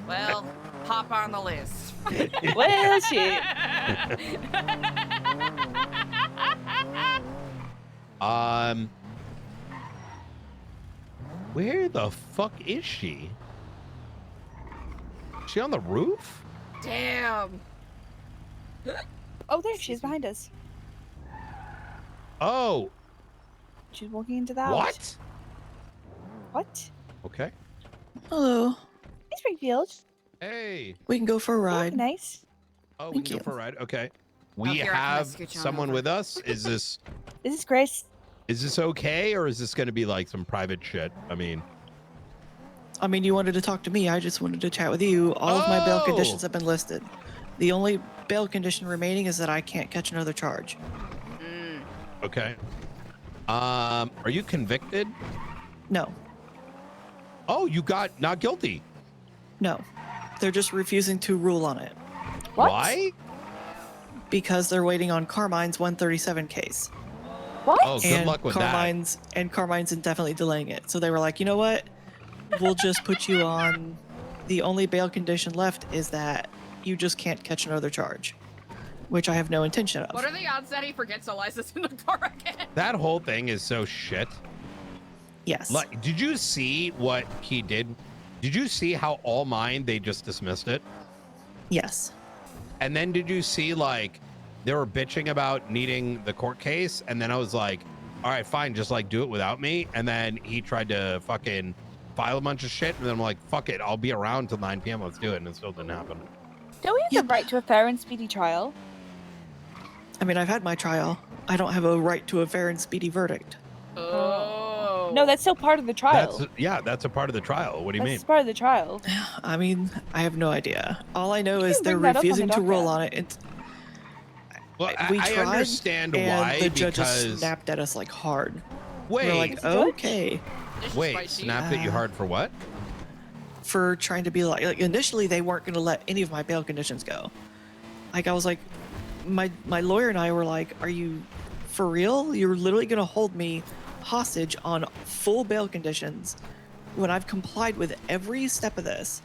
Well, hop on the list. Well, shit. Where the fuck is she? Is she on the roof? Damn. Oh, there she is behind us. Oh. She's walking into the house. What? What? Okay. Hello. Hey, Springfield. Hey. We can go for a ride. Oh, nice. Oh, we Thank can you. go for a ride. Okay. We here, I can have scooch on someone over. with us. Is this Chris. okay, or is this going to be like some private shit? I mean, I mean, you wanted to talk to me. I just wanted to chat with you. All of my bail conditions have been listed. The only bail condition remaining is that I can't catch another charge. Okay. Are you convicted? No. Oh, you got not guilty. No. They're just refusing to rule on it. What? Why? Because they're waiting on Carmine's 137 case. What? Oh, good luck with Carmine's, that. And Carmine's indefinitely delaying it. So they were like, you know what? We'll just put you on. The only bail condition left is that you just can't catch another charge, which I have no intention of. What are the odds that he forgets Eliza's in the car again? That whole thing is so shit. Yes. Like, did you see what he did? Did you see how all mine, they just dismissed it? Yes. And then did you see, like, they were bitching about needing the court case? And then I was like, all right, fine, just, like, do it without me. And then he tried to fucking file a bunch of shit. And then I'm like, fuck it, I'll be around till 9 p.m. Let's do it. And it still didn't happen. Don't we have the right to a fair and speedy trial? I mean, I've had my trial. I don't have a right to a fair and speedy verdict. Oh. No, that's still part of the trial. That's a part of the trial. What do you mean? That's part of the trial. I mean, I have no idea. All I know is they're bring that up on refusing the to roll docket. on it. Well, We I tried, understand and why, the judge because... just snapped at us like hard. Wait. We're like, okay. Wait, snapped at you hard for what? For trying to be like initially they weren't going to let any of my bail conditions go. Like I was like, my lawyer and I were like, are you for real? You're literally going to hold me hostage on full bail conditions when I've complied with every step of this,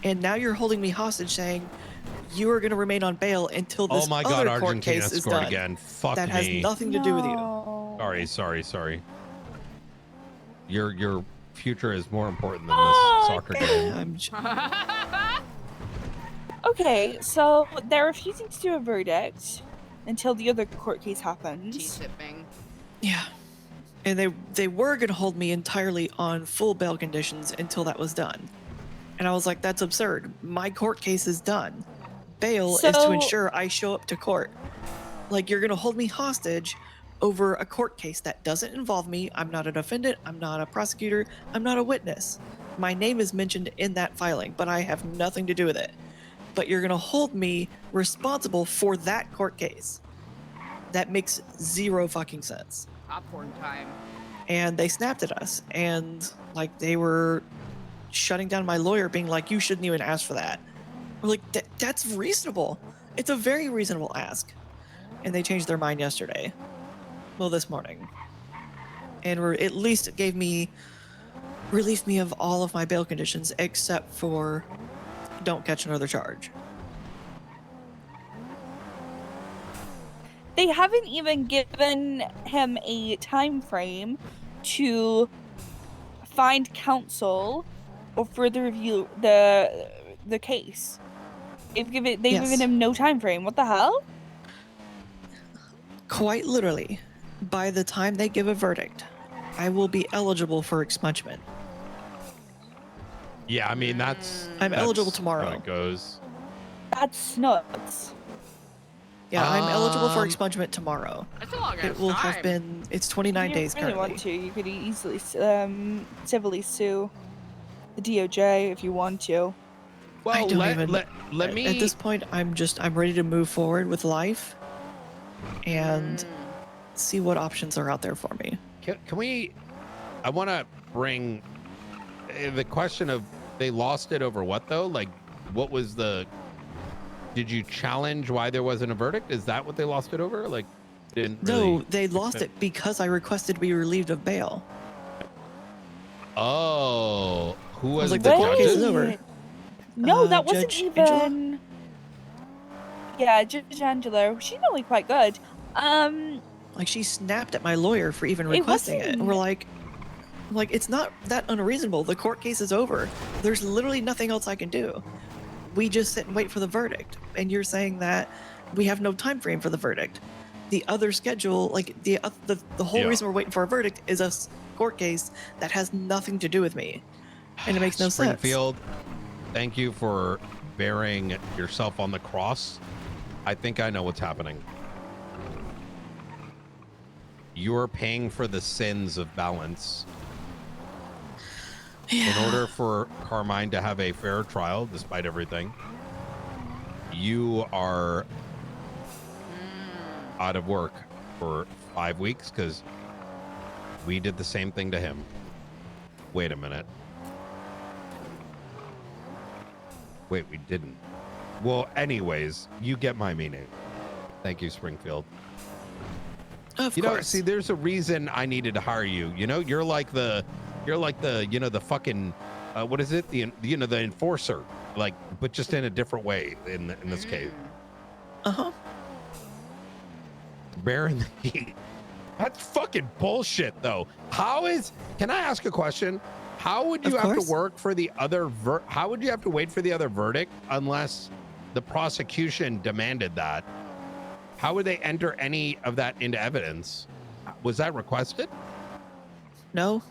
and now you're holding me hostage saying you are going to remain on bail until this oh my God, other court Argentina case is scored done. again. Fuck that me. has nothing to do with you. Sorry. Your future is more important than this soccer game. Okay, so they're refusing to do a verdict until the other court case happens. T-sipping. Yeah. And they were going to hold me entirely on full bail conditions until that was done. And I was like, that's absurd. My court case is done. Bail is to ensure I show up to court. Like, you're going to hold me hostage over a court case that doesn't involve me. I'm not a defendant. I'm not a prosecutor. I'm not a witness. My name is mentioned in that filing, but I have nothing to do with it. But you're going to hold me responsible for that court case. That makes zero fucking sense. Popcorn time. And they snapped at us, and like they were shutting down my lawyer, being like, you shouldn't even ask for that. We're like, that's reasonable. It's a very reasonable ask. And they changed their mind yesterday. Well, this morning. And at least it relieved me of all of my bail conditions except for don't catch another charge. They haven't even given him a time frame to find counsel or further review the case. They've given him no time frame. What the hell? Quite literally, by the time they give a verdict, I will be eligible for expungement. Yeah, I mean I'm eligible tomorrow. How it goes. That's nuts. Yeah, I'm eligible for expungement tomorrow. That's a long ass It will time. have been. It's 29 days If you really currently. want to, you could easily civilly sue the DOJ if you want to. Well, I don't let me. At this point, I'm ready to move forward with life and see what options are out there for me. Can we? I want to bring the question of they lost it over what though? Like, what was the? Did you challenge why there wasn't a verdict? Is that what they lost it over? Like, didn't really No, they lost it because I requested to be relieved of bail. Oh, who was like, the the court case is judges? over. No, that wasn't Judge even. Angela? Yeah, Judge Angela. She's really quite good. Like, she snapped at my lawyer for even It requesting it. wasn't- And we're like, it's not that unreasonable. The court case is over. There's literally nothing else I can do. We just sit and wait for the verdict. And you're saying that we have no time frame for the verdict. The other schedule, like the whole reason we're waiting for a verdict is a court case that has nothing to do with me. And it makes no sense. Springfield, thank you for bearing yourself on the cross. I think I know what's happening. You're paying for the sins of balance. In order for Carmine to have a fair trial, despite everything, you are out of work for 5 weeks because we did the same thing to him. Wait a minute. Wait, we didn't. Well, anyways, you get my meaning. Thank you, Springfield. Of you know, course. see, there's a reason I needed to hire you. You know, you're like the the fucking, what is it? The enforcer, like, but just in a different way in this case. Uh-huh. Bearing the heat. That's fucking bullshit, though. Can I ask a question? How would you have to work for the other how would you have to wait for the other verdict unless the prosecution demanded that? How would they enter any of that into evidence? Was that requested? No.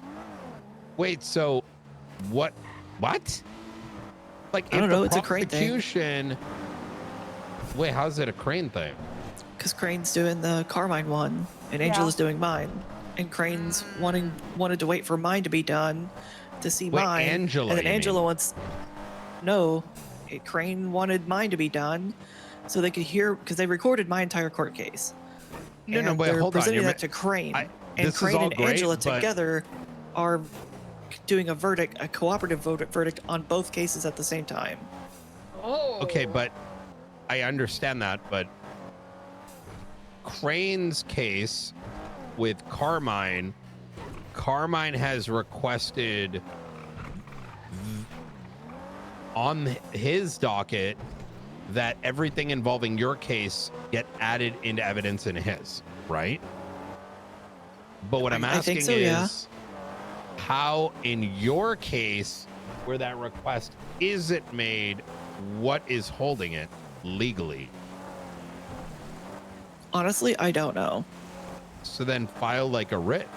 Wait, so what? Like, I don't if know, the it's a Crane thing. prosecution. Wait, how's it a Crane thing? Because Crane's doing the Carmine one, and Angela's doing mine. And Crane's wanted to wait for mine to be done to see Wait, mine. Angela, and then you Angela mean? wants. No, Crane wanted mine to be done so they could hear, because they recorded my entire court case. No, and wait, they're hold on. presenting that to Crane. And this is Crane all and great, Angela but- together are doing a cooperative verdict on both cases at the same time. Oh. Okay, but I understand that, but Crane's case with Carmine has requested on his docket that everything involving your case get added into evidence in his, right? But what I'm I think asking so, is yeah. how in your case where that request isn't made, what is holding it legally? Honestly, I don't know. So then file like a writ.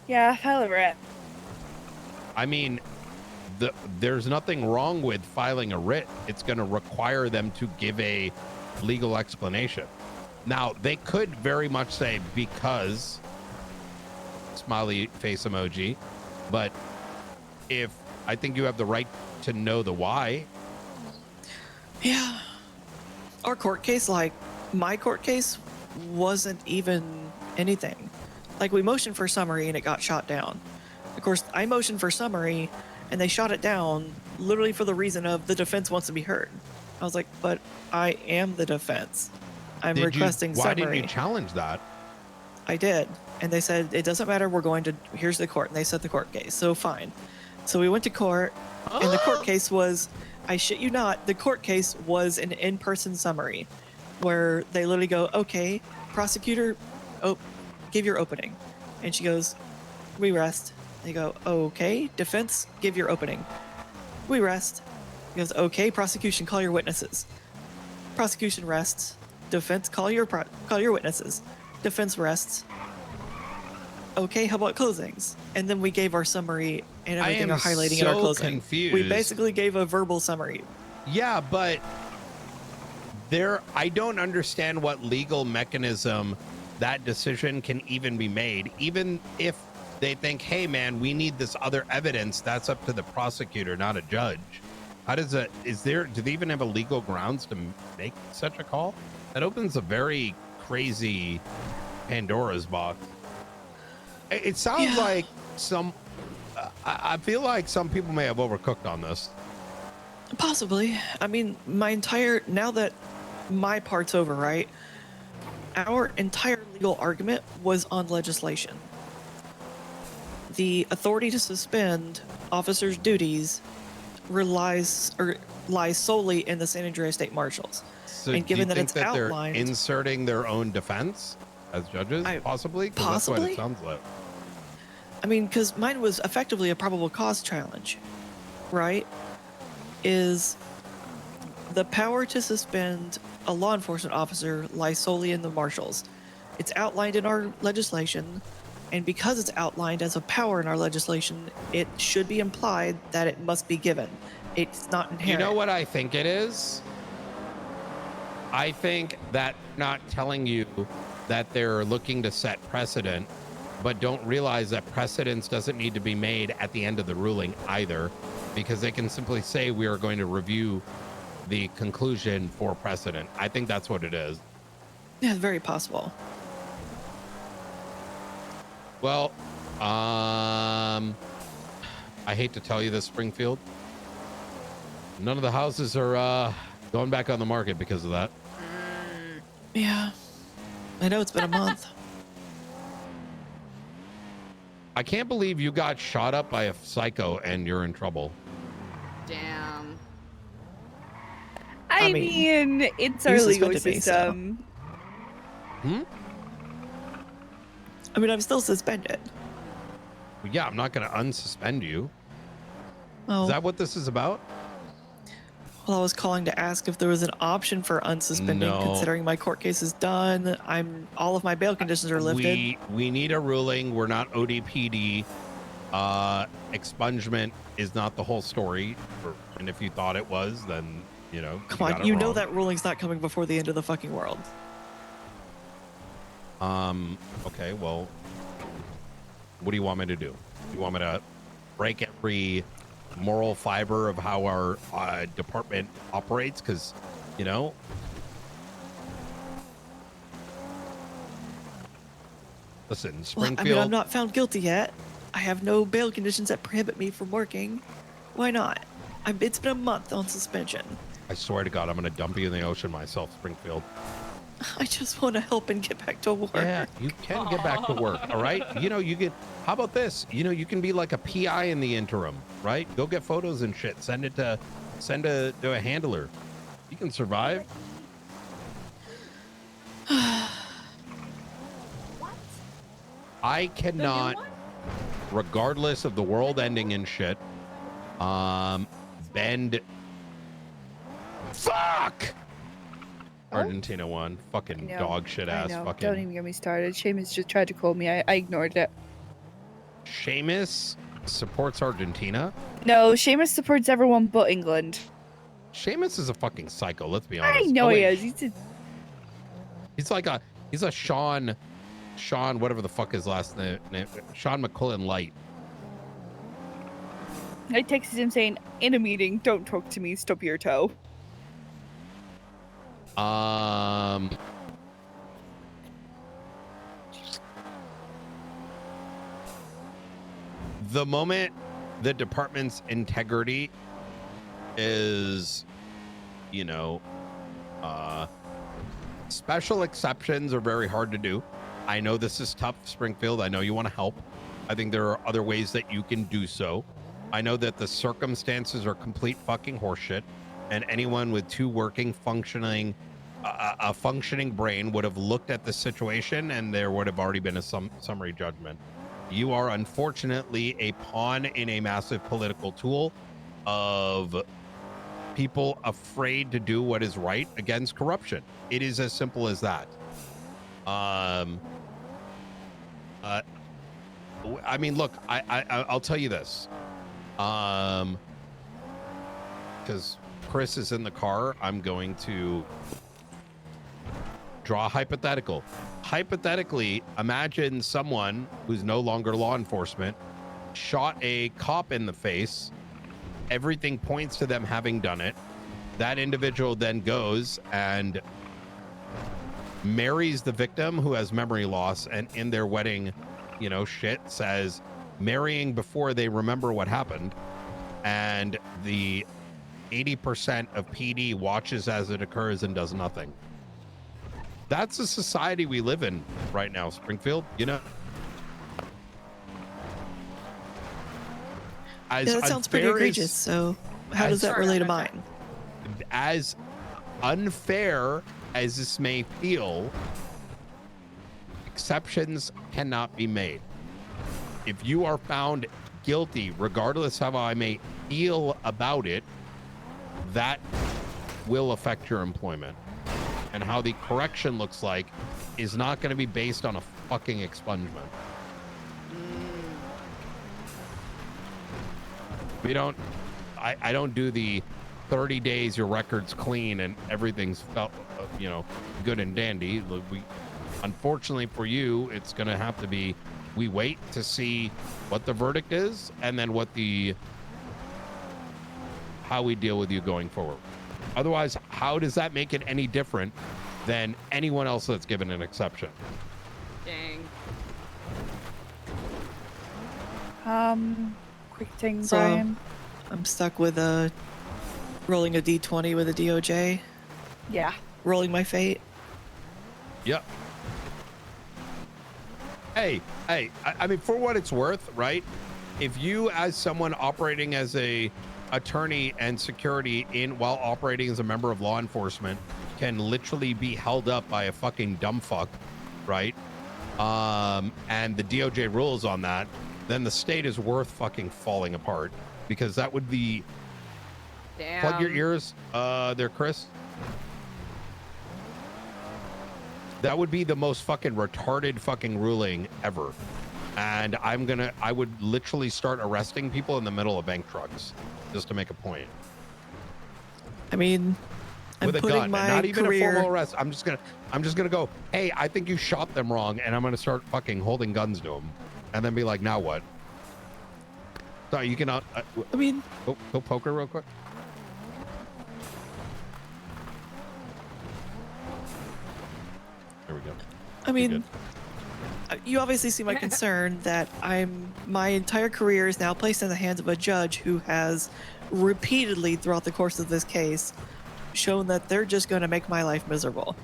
Yeah, file a writ. I mean, there's nothing wrong with filing a writ. It's going to require them to give a legal explanation. Now, they could very much say because smiley face emoji, but if I think you have the right to know the why. Yeah. Our court case, like my court case, wasn't even anything. Like, we motioned for summary and it got shot down. Of course, I motioned for summary and they shot it down literally for the reason of the defense wants to be heard. I was like, but I am the defense. I'm requesting why summary. didn't you challenge that? I did. And they said, it doesn't matter, here's the court. And they set the court case. So fine. So we went to court and the court case was, I shit you not, the court case was an in-person summary where they literally go, okay, prosecutor, give your opening. And she goes, we rest. They go, okay, defense, give your opening. We rest. He goes, okay, prosecution, call your witnesses. Prosecution rests. Defense, call your witnesses. Defense rests. Okay, how about closings? And then we gave our summary and everything, I are am highlighting in our so closing. confused. We basically gave a verbal summary. Yeah, but I don't understand what legal mechanism that decision can even be made. Even if they think, hey man, we need this other evidence, that's up to the prosecutor, not a judge. How does do they even have a legal grounds to make such a call? That opens a very crazy Pandora's box. It sounds like I feel like some people may have overcooked on this. Possibly. I mean, now that my part's over, right? Our entire legal argument was on legislation. The authority to suspend officers' duties lies solely in the San Andreas State Marshals. So and given do you that think it's that outlined, they're inserting their own defense as judges, possibly? 'Cause that's what it sounds like. I mean, because mine was effectively a probable cause challenge, right? Is the power to suspend a law enforcement officer lies solely in the marshals. It's outlined in our legislation, and because it's outlined as a power in our legislation, it should be implied that it must be given. It's not inherent. You know what I think it is? I think that not telling you that they're looking to set precedent but don't realize that precedence doesn't need to be made at the end of the ruling either, because they can simply say we are going to review the conclusion for precedent. I think that's what it is. Yeah, very possible. Well, I hate to tell you this, Springfield. None of the houses are going back on the market because of that. Yeah. I know it's been a month. I can't believe you got shot up by a psycho and you're in trouble. Damn. I mean, it's you our legal suspended me, so- system. I mean, I'm still suspended. Well, yeah, I'm not going to unsuspend you. Oh. Is that what this is about? Well, I was calling to ask if there was an option for unsuspending, No. considering my court case is done. All of my bail conditions are lifted. We need a ruling. We're not ODPD. Expungement is not the whole story. And if you thought it was, then, you know. Come got on, it you know wrong. that ruling's not coming before the end of the fucking world. Okay, well, what do you want me to do? You want me to break every moral fiber of how our department operates? Because, you know, listen, Well, Springfield. I mean, I'm not found guilty yet. I have no bail conditions that prohibit me from working. Why not? It's been a month on suspension. I swear to God, I'm going to dump you in the ocean myself, Springfield. I just want to help and get back to work. Yeah, you can get back to work, all right? You know, you get, how about this? You know, you can be like a PI in the interim, right? Go get photos and shit. Send to a handler. You can survive. I cannot, regardless of the world ending and shit, bend. Fuck! Argentina won. Fucking I know, dog shit I ass know. fucking. Don't even get me started. Seamus just tried to call me. I ignored it. Seamus supports Argentina. No, Seamus supports everyone but England. Seamus is a fucking psycho. Let's be honest. I know Oh, he wait. is. He's a Sean, whatever the fuck his last name, Sean McCullen Light. I texted him saying, in a meeting, don't talk to me, stub your toe. The moment the department's integrity is, you know, special exceptions are very hard to do. I know this is tough, Springfield. I know you want to help. I think there are other ways that you can do so. I know that the circumstances are complete fucking horseshit, and anyone with a functioning brain would have looked at the situation, and there would have already been a summary judgment. You are unfortunately a pawn in a massive political tool of people afraid to do what is right against corruption. It is as simple as that. I mean, look, I'll tell you this. Because Chris is in the car, I'm going to draw a hypothetical. Hypothetically, imagine someone who's no longer law enforcement shot a cop in the face. Everything points to them having done it. That individual then goes and marries the victim who has memory loss, and in their wedding, you know, shit says marrying before they remember what happened, and the 80% of PD watches as it occurs and does nothing. That's the society we live in right now, Springfield. You know, Yeah, that sounds pretty egregious. So how does that relate to mine? As unfair as this may feel, exceptions cannot be made. If you are found guilty, regardless of how I may feel about it, that will affect your employment. And how the correction looks like is not going to be based on a fucking expungement. We don't, I don't do the 30 days your record's clean and everything's felt, you know, good and dandy. We, unfortunately for you, it's going to have to be, we wait to see what the verdict is and then how we deal with you going forward. Otherwise, how does that make it any different than anyone else that's given an exception? Dang. Quick thing, So, Brian. I'm stuck with rolling a d20 with a DOJ. Yeah. Rolling my fate. Yep. Hey, I mean, for what it's worth, right? If you, as someone operating as a attorney and security while operating as a member of law enforcement, can literally be held up by a fucking dumb fuck, right? And the DOJ rules on that, then the state is worth fucking falling apart, because that would be. Damn. Plug your ears, there, Chris. That would be the most fucking retarded fucking ruling ever. And I would literally start arresting people in the middle of bank trucks just to make a point. I mean, With a putting gun, my not even career... a formal arrest. I'm just gonna go, hey, I think you shot them wrong, and I'm gonna start fucking holding guns to them, and then be like, now what? So you can, I mean, go poker real quick. There we go. I mean, you obviously see my concern that my entire career is now placed in the hands of a judge who has repeatedly throughout the course of this case shown that they're just going to make my life miserable.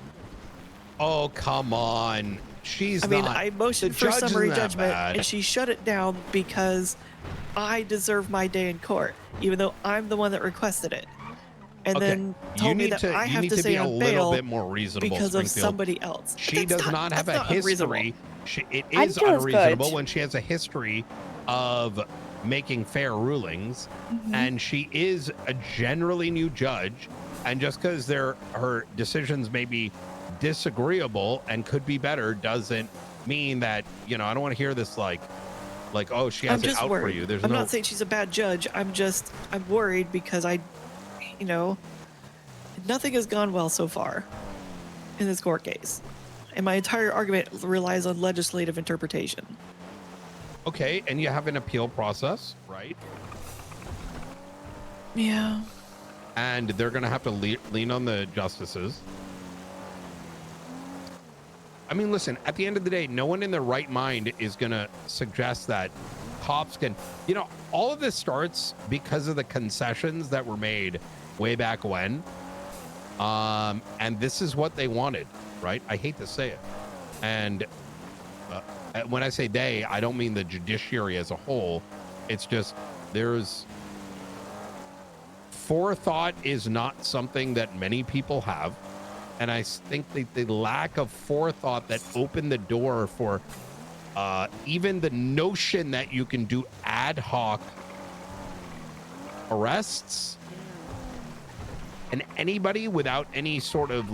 Oh, come on. I motioned for summary judgment and she shut it down because I deserve my day in court, even though I'm the one that requested it. And then told me that I have to stay on bail bit more reasonable, because of somebody else. She does not have a history. It is feel it's unreasonable good. when she has a history of making fair rulings, and she is a generally new judge. And just because her decisions may be disagreeable and could be better doesn't mean that, I don't want to hear this like oh, she has it out for you. I'm not saying she's a bad judge. I'm worried because nothing has gone well so far in this court case. And my entire argument relies on legislative interpretation. Okay, and you have an appeal process, right? Yeah. And they're going to have to lean on the justices. I mean, listen, at the end of the day, no one in their right mind is going to suggest that cops can, all of this starts because of the concessions that were made way back when. And this is what they wanted, right? I hate to say it. And when I say they, I don't mean the judiciary as a whole. It's just forethought is not something that many people have. And I think the lack of forethought that opened the door for even the notion that you can do ad hoc arrests, and anybody without any sort of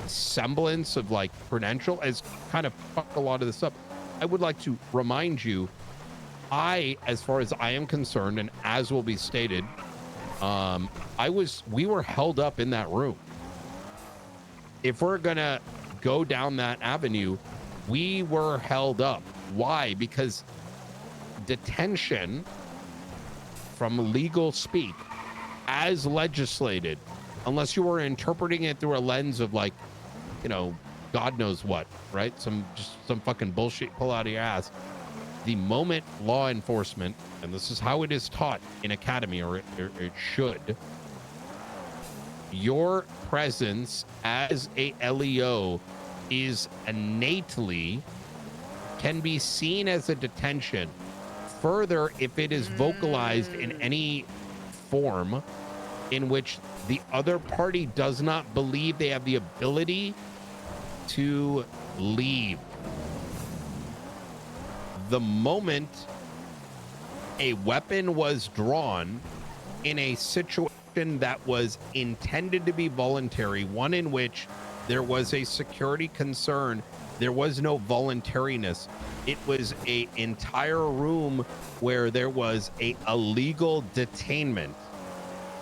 semblance of credential has kind of fucked a lot of this up. I would like to remind you, as far as I am concerned, and as will be stated, we were held up in that room. If we're gonna go down that avenue, we were held up. Why? Because detention, from legal speak, as legislated, unless you were interpreting it through a lens of God knows what, right? Some fucking bullshit pull out of your ass. The moment law enforcement, and this is how it is taught in academy, or it should, your presence as a LEO is innately can be seen as a detention. Further, if it is vocalized in any form in which the other party does not believe they have the ability to leave. The moment a weapon was drawn in a situation that was intended to be voluntary, one in which there was a security concern, there was no voluntariness. It was an entire room where there was a illegal detainment.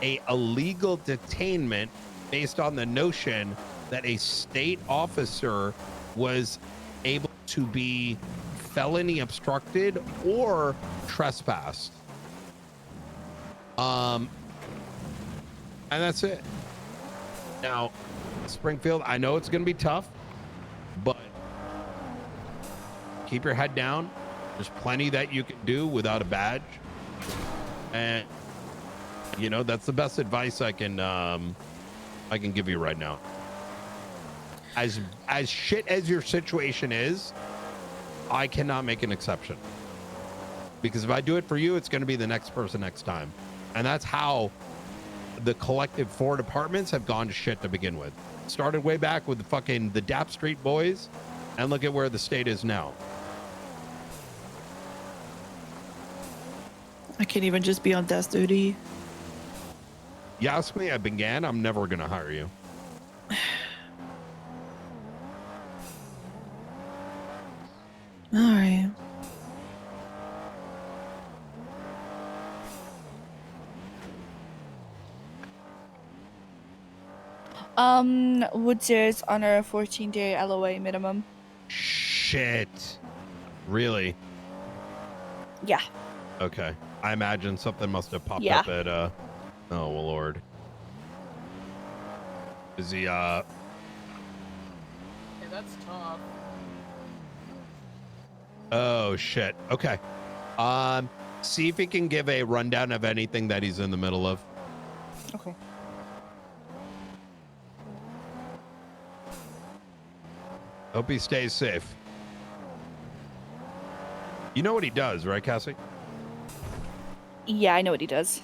A illegal detainment based on the notion that a state officer was able to be felony obstructed or trespassed. And that's it. Now, Springfield, I know it's going to be tough, but keep your head down. There's plenty that you can do without a badge. And, you know, that's the best advice I can give you right now. As shit as your situation is, I cannot make an exception. Because if I do it for you, it's going to be the next person next time. And that's how the collective 4 departments have gone to shit to begin with. Started way back with the Dap Street boys, and look at where the state is now. I can't even just be on desk duty. You ask me, I began, I'm never going to hire you. All right. Woods is on a 14-day LOA minimum. Shit. Really? Yeah. Okay. I imagine something must have popped up at, oh, well, Lord. Is he, Yeah, that's tough. Oh, shit. Okay. See if he can give a rundown of anything that he's in the middle of. Okay. Hope he stays safe. You know what he does, right, Cassie? Yeah, I know what he does.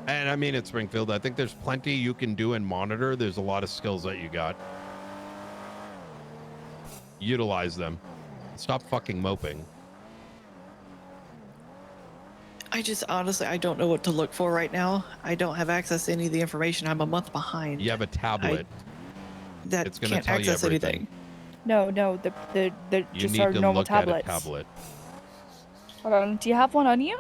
And I mean, at Springfield, I think there's plenty you can do and monitor. There's a lot of skills that you got. Utilize them. Stop fucking moping. I just honestly, I don't know what to look for right now. I don't have access to any of the information. I'm a month behind. You have a tablet. That it's gonna can't tell you access everything. anything. No, they're You just need our to normal look tablets. at a tablet. Hold on, do you have one on you?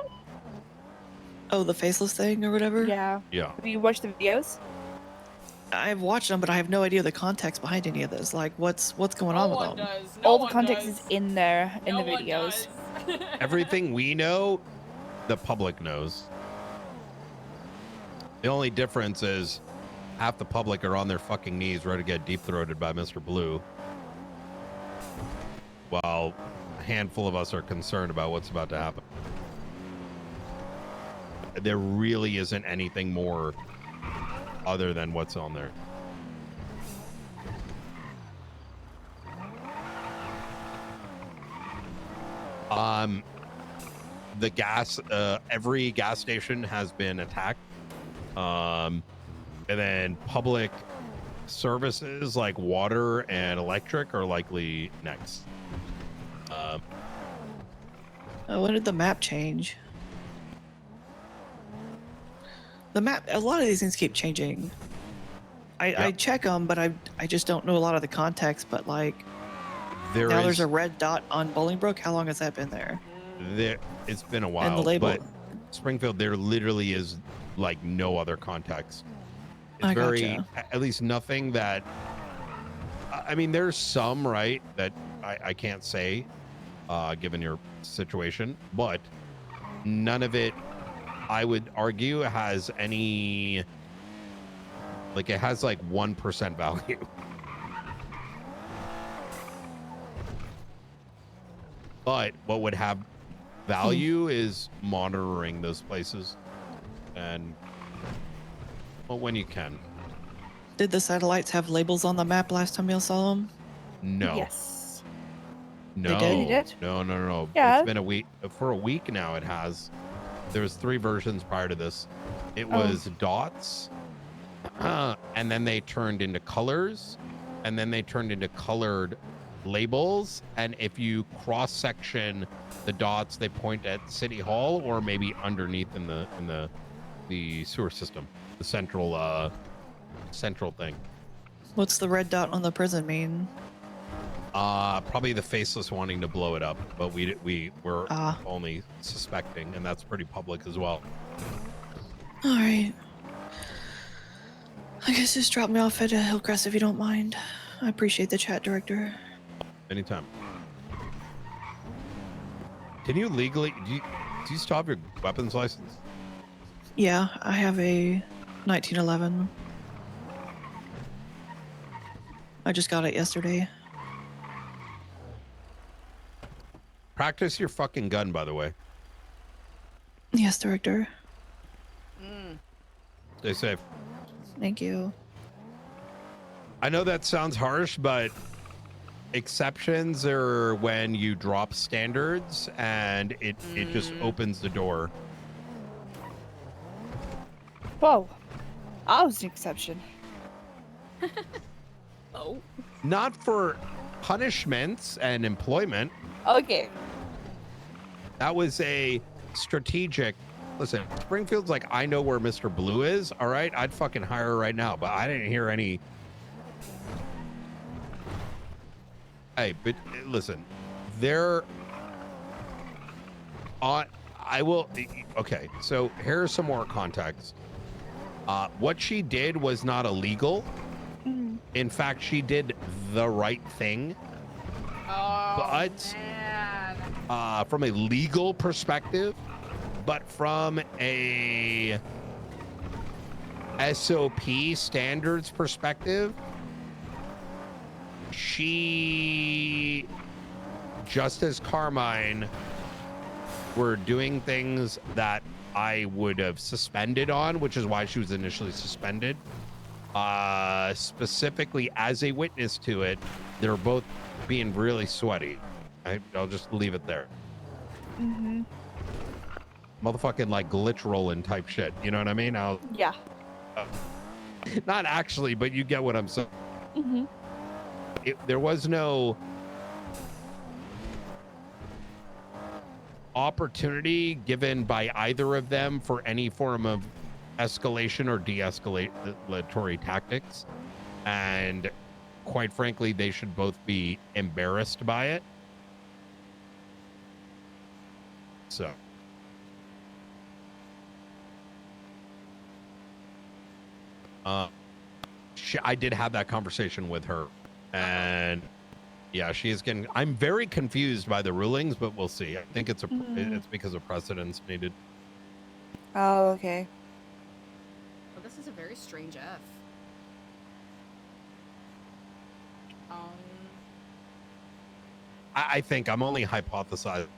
Oh, the faceless thing or whatever? Yeah. Yeah. Have you watched the videos? I've watched them, but I have no idea the context behind any of this. Like, what's going on with them? All the context is in there in the videos. Everything we know, the public knows. The only difference is half the public are on their fucking knees ready to get deep-throated by Mr. Blue, while a handful of us are concerned about what's about to happen. There really isn't anything more other than what's on there. The gas, every gas station has been attacked. And then public services like water and electric are likely next. When did the map change? The map, a lot of these things keep changing. I check them, but I just don't know a lot of the context. But like, there's a red dot on Bolingbrook. How long has that been there? It's been a while. And the label. But Springfield, there literally is like no other context. It's Gotcha. at least nothing that. I mean, there's some, right, that I can't say, given your situation, but none of it, I would argue, has any. Like, it has like 1% value. But what would have value is monitoring those places, and well, when you can. Did the satellites have labels on the map last time you saw them? No. Yes. No. They did? No. Yeah. It's been a week. For a week now, it has. There was 3 versions prior to this. It was dots, and then they turned into colors, and then they turned into colored labels. And if you cross section the dots, they point at City Hall or maybe underneath in the sewer system, the central thing. What's the red dot on the prison mean? Probably the faceless wanting to blow it up, but we were Ah. only suspecting, and that's pretty public as well. All right. I guess just drop me off at Hillcrest if you don't mind. I appreciate the chat, Director. Anytime. Can you legally? Do you still have your weapons license? Yeah, I have a 1911. I just got it yesterday. Practice your fucking gun, by the way. Yes, Director. Stay safe. Thank you. I know that sounds harsh, but exceptions are when you drop standards and it just opens the door. Whoa. I was an exception. Oh. Not for punishments and employment. Okay. That was a strategic. Listen, Springfield's like, I know where Mr. Blue is. All right, I'd fucking hire her right now, but I didn't hear any. Hey, but listen, there. I will. Okay, so here's some more context. What she did was not illegal. In fact, she did the right thing. Oh, But man. from a legal perspective, but from a SOP standards perspective, she, just as Carmine, were doing things that I would have suspended on, which is why she was initially suspended. Specifically as a witness to it, they're both being really sweaty. I'll just leave it there. Mm-hmm. Motherfucking like glitch rolling type shit. You know what I mean? Yeah. Not actually, but you get what I'm saying. Mm-hmm. There was no opportunity given by either of them for any form of escalation or de-escalatory tactics, and quite frankly, they should both be embarrassed by it. So I did have that conversation with her, and yeah, she is getting. I'm very confused by the rulings, but we'll see. I think it's it's because of precedence needed. Oh, okay. Well, this is a very strange F. I think I'm only hypothesizing.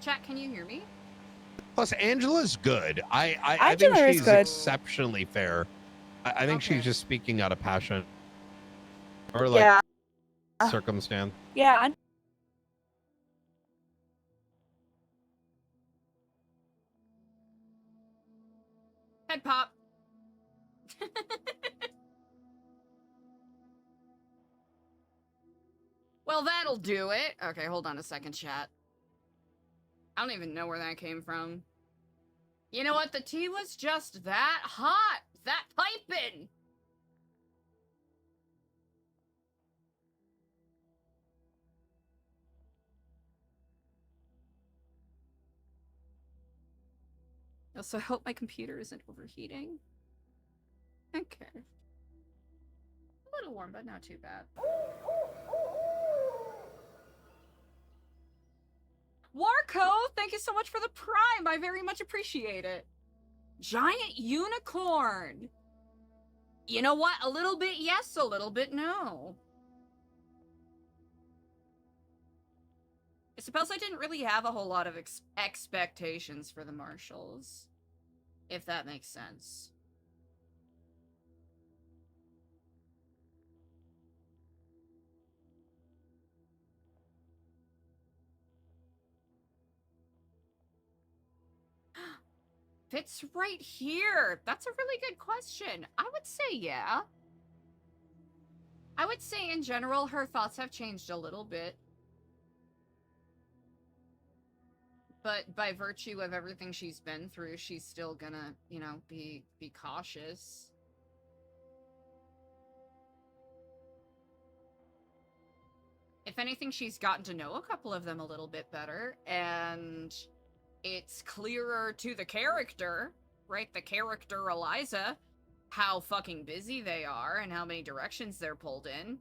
Chat, can you hear me? Plus, Angela's good. I Angela think is she's good. exceptionally fair. I think she's just speaking out of passion or like Yeah. circumstance. Yeah. Head pop. Well, that'll do it. Okay, hold on a second, chat. I don't even know where that came from. You know what? The tea was just that hot. That piping. Also, I hope my computer isn't overheating. Okay. A little warm, but not too bad. Warco, thank you so much for the prime. I very much appreciate it. Giant unicorn. You know what? A little bit yes, a little bit no. I suppose I didn't really have a whole lot of expectations for the marshals, if that makes sense. Fits right here. That's a really good question. I would say yeah. I would say in general her thoughts have changed a little bit. But by virtue of everything she's been through, she's still gonna, you know, be cautious. if anything, she's gotten to know a couple of them a little bit better, and it's clearer to the character, right? The character Eliza, how fucking busy they are and how many directions they're pulled in.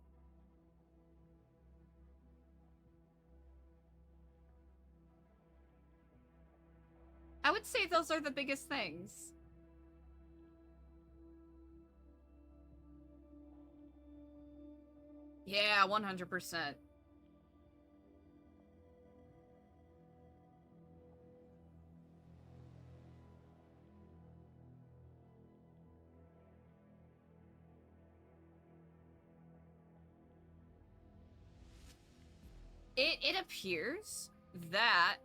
I would say those are the biggest things. Yeah, 100%. It appears that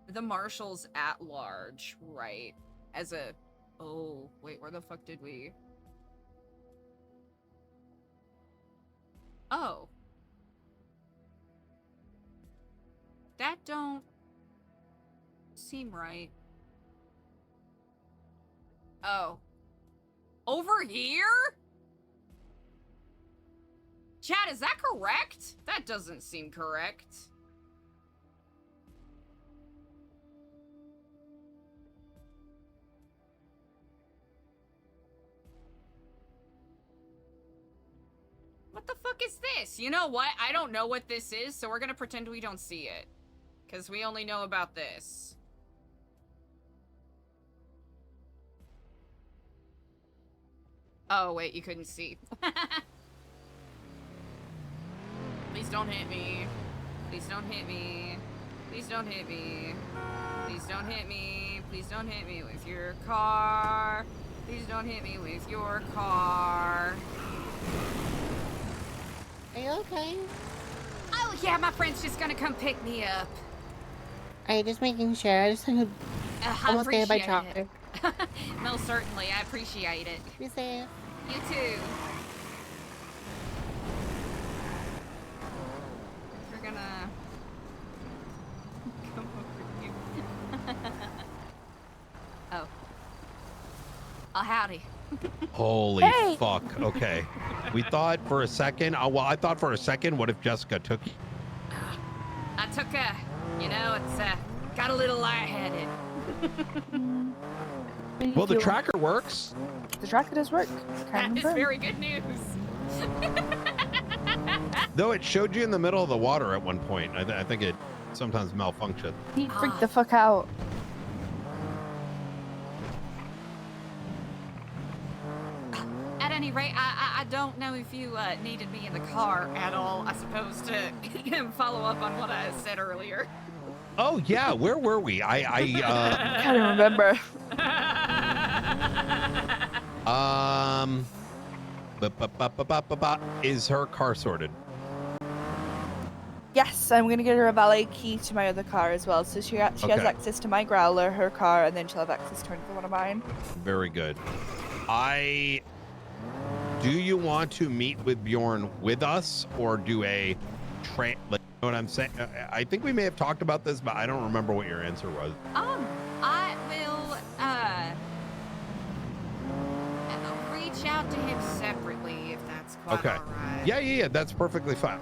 the marshals at large, right, as a... Oh, wait, where the fuck did we... Oh. That don't seem right. Oh. Over here? Chad, is that correct? That doesn't seem correct. What the fuck is this? You know what? I don't know what this is, so we're gonna pretend we don't see it. Because we only know about this. Oh, wait, you couldn't see. Please don't hit me. Please don't hit me. Please don't hit me. Please don't hit me. Please don't hit me with your car. Please don't hit me with your car. Are you okay? Oh, yeah, my friend's just gonna come pick me up. Are you just making sure? I just almost gave my chocolate. Most certainly, I appreciate it. Be safe. You too. We're gonna come over you. Oh. Oh, howdy. Holy fuck. Okay. We thought for a second, well, I thought for a second, what if Jessica took you? I took you know, it's got a little lightheaded. Well, the tracker works. The tracker does work. That is very good news. Though it showed you in the middle of the water at one point. I think it sometimes malfunctioned. He freaked the fuck out. At any rate, I don't know if you needed me in the car at all, I suppose, to follow up on what I said earlier. Oh, yeah. Where were we? I can't remember. Is her car sorted? Yes, I'm gonna get her a valet key to my other car as well, so she has access to my growler, her car, and then she'll have access to one of mine. Very good. Do you want to meet with Bjorn with us, or do a like, you know what I'm saying? I think we may have talked about this, but I don't remember what your answer was. I will reach out to him separately if that's quite Okay. all right. Yeah, that's perfectly fine.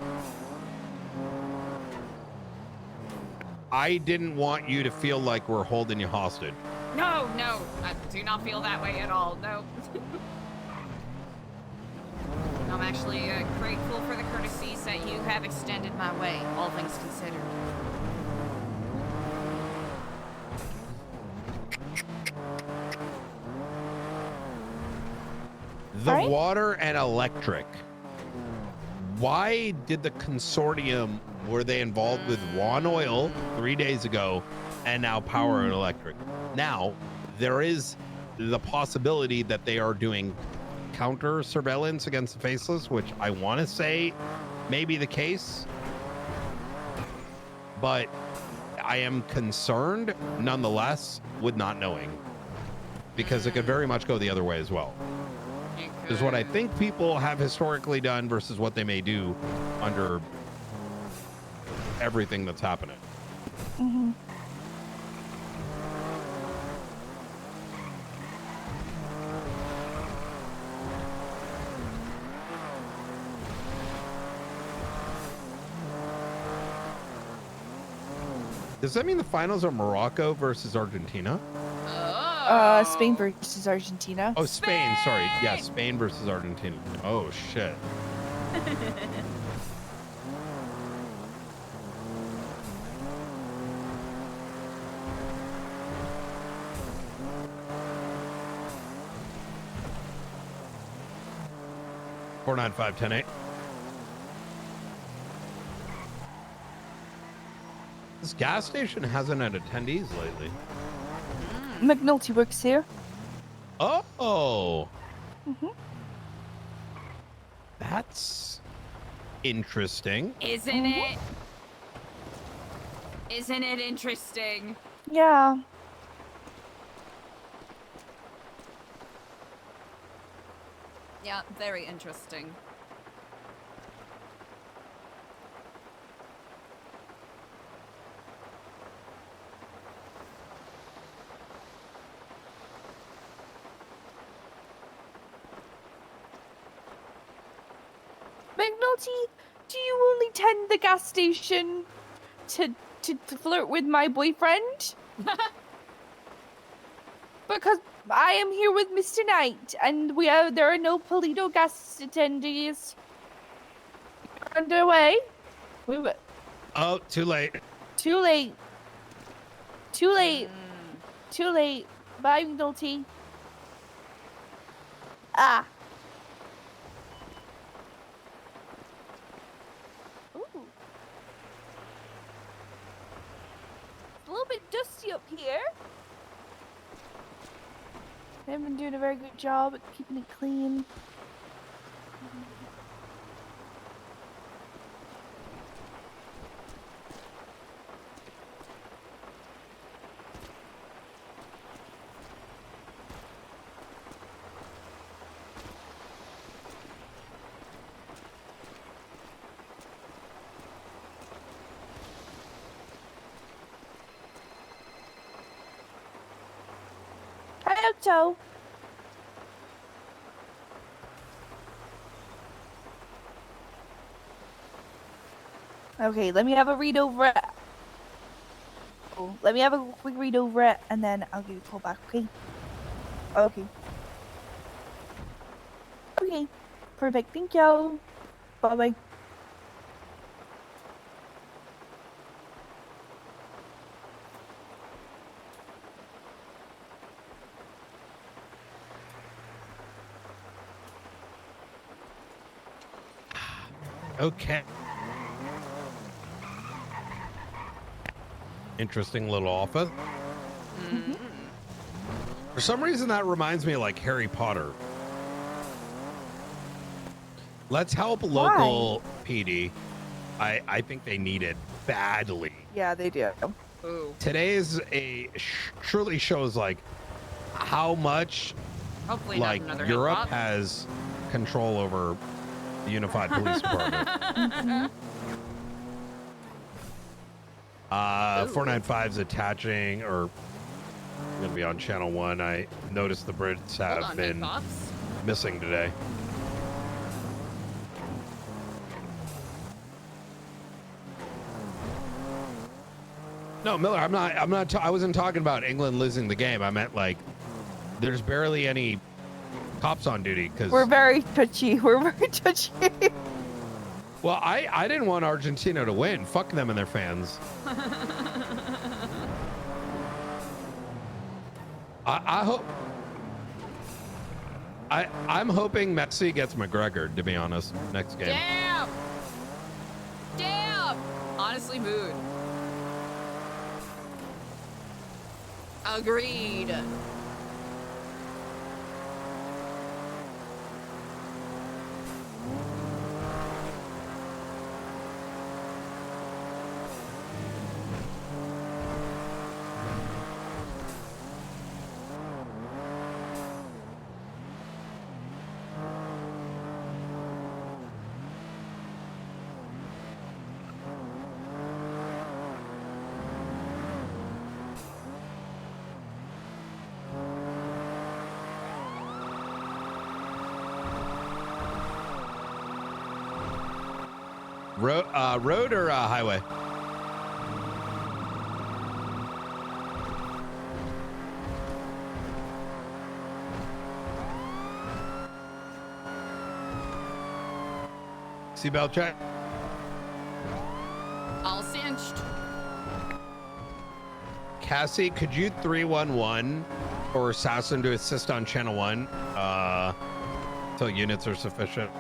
I didn't want you to feel like we're holding you hostage. No, I do not feel that way at all. No. I'm actually grateful for the courtesies that you have extended my way, all things considered. The water and electric. Why did the consortium, were they involved with Ron Oil 3 days ago and now Power and Electric? Now, there is the possibility that they are doing counter surveillance against the faceless, which I want to say may be the case, but I am concerned nonetheless with not knowing, because it could very much go the other way as well. Is what I think people have historically done versus what they may do under everything that's happening. Mm-hmm. Does that mean the finals are Morocco versus Argentina? Spain versus Argentina. Oh, Spain. Sorry. Yeah, Spain versus Argentina. Oh, shit. Four nine five 10 8. This gas station hasn't had attendees lately. McNulty works here. Oh. Mm-hmm. That's interesting. Isn't it? Isn't it interesting? Yeah. Yeah, very interesting. McNulty, do you only tend the gas station to flirt with my boyfriend? Because I am here with Mr. Knight, and there are no Polito gas attendees. You're underway. Oh, too late. Too late. Too late. Too late. Bye, McNulty. Ah. Ooh. It's a little bit dusty up here. They've been doing a very good job at keeping it clean. Hi, Octo. Okay, let me have a read over it. Oh, let me have a quick read over it, and then I'll give you a call back, okay? Okay. Okay. Perfect. Thank you. Bye-bye. Okay. Interesting little office. For some reason, that reminds me of like Harry Potter. Let's help local PD. I think they need it badly. Yeah, they do. Ooh. Today's truly shows like how much Hopefully like not another Europe hip-hop. has control over the Unified Police Department. 495's attaching, or gonna be on channel 1. I noticed the Brits Hold have on, been Pops. missing today. No, Miller, I wasn't talking about England losing the game. I meant like there's barely any cops on duty because We're very touchy. We're very touchy. well, I didn't want Argentina to win. Fuck them and their fans. I hope I'm hoping Messi gets McGregor, to be honest, next game. Damn! Damn! Honestly, mood. Agreed. Road or highway? Seatbelt check. All cinched. Cassie, could you 311 or Assassin to assist on channel 1 till units are sufficient?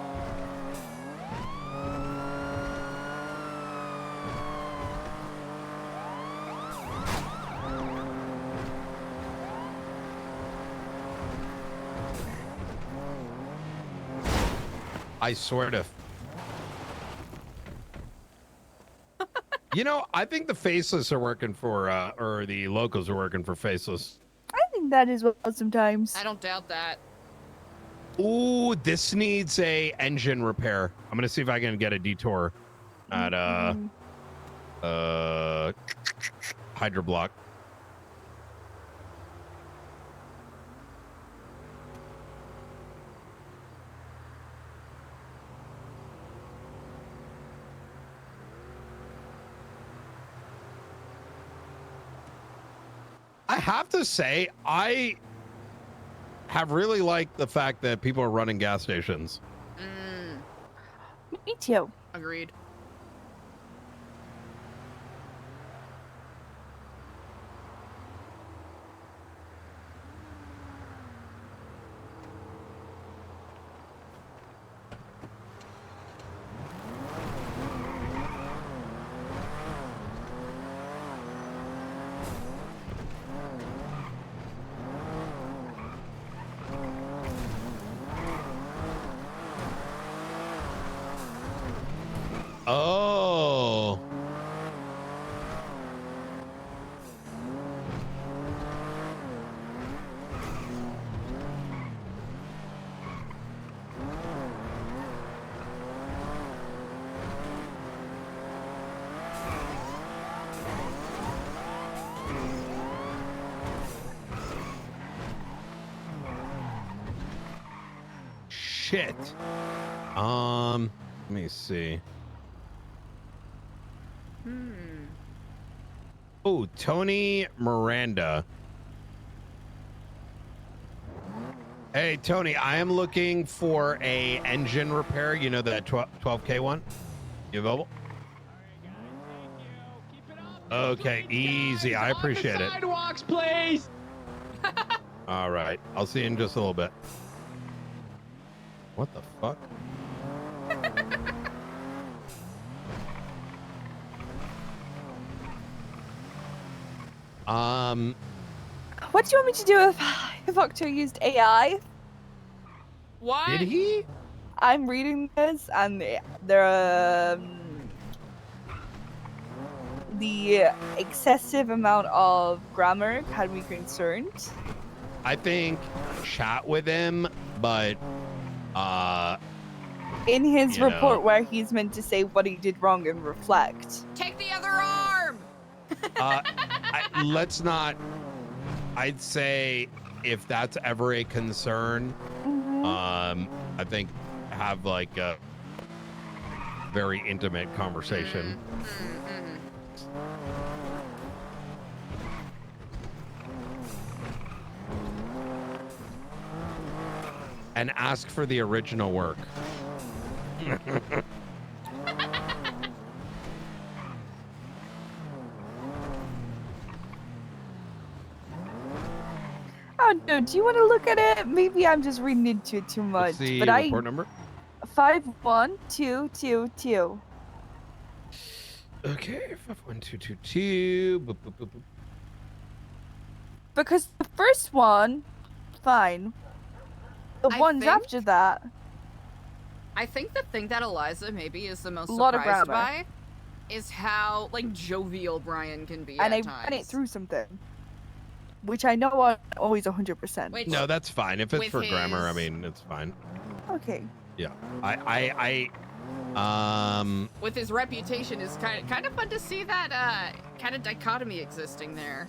I sort of. You know, I think the faceless are working for, or the locals are working for faceless. I think that is well sometimes. I don't doubt that. Ooh, this needs a engine repair. I'm gonna see if I can get a detour at Hydroblock. I have to say, I have really liked the fact that people are running gas stations. Me too. Agreed. Oh. Shit. Let me see. Oh, Tony Miranda. Hey, Tony, I am looking for a engine repair. You know that 12K one? You available? Okay, easy. I appreciate it. Sidewalks, please. All right. I'll see you in just a little bit. What the fuck? What do you want me to do if Octo used AI? What? Did he? I'm reading this, and the excessive amount of grammar had me concerned. I think chat with him, but In his you report know. where he's meant to say what he did wrong and reflect. Take the other arm. Let's not. I'd say if that's ever a concern, I think have like a very intimate conversation. And ask for the original work. Oh no, do you want to look at it? Maybe I'm just reading into it too much. What's the but report number? 51222. Okay, 51222. Boop, boop, boop, boop. Because the first one, fine. The ones after that. I think the thing that Eliza maybe is the most Lot of surprised grammar. by is how like jovial Brian can be And I at times. ran it through something. Which I know aren't always 100%. Which- No, that's fine. If it's with for grammar, I his- mean, it's fine. Okay. Yeah. With his reputation, is kind of fun to see that kind of dichotomy existing there.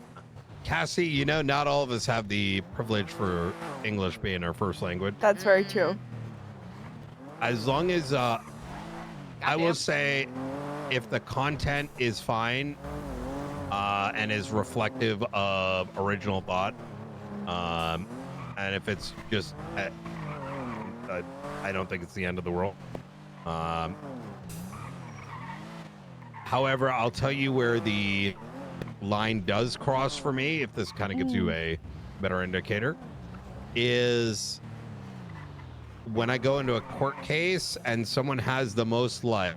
Cassie, you know, not all of us have the privilege for English being our first language. That's very true. As long as, I will say, if the content is fine, and is reflective of original thought, and if it's just, I don't think it's the end of the world. However, I'll tell you where the line does cross for me, if this kind of gives you a better indicator, is when I go into a court case and someone has the most like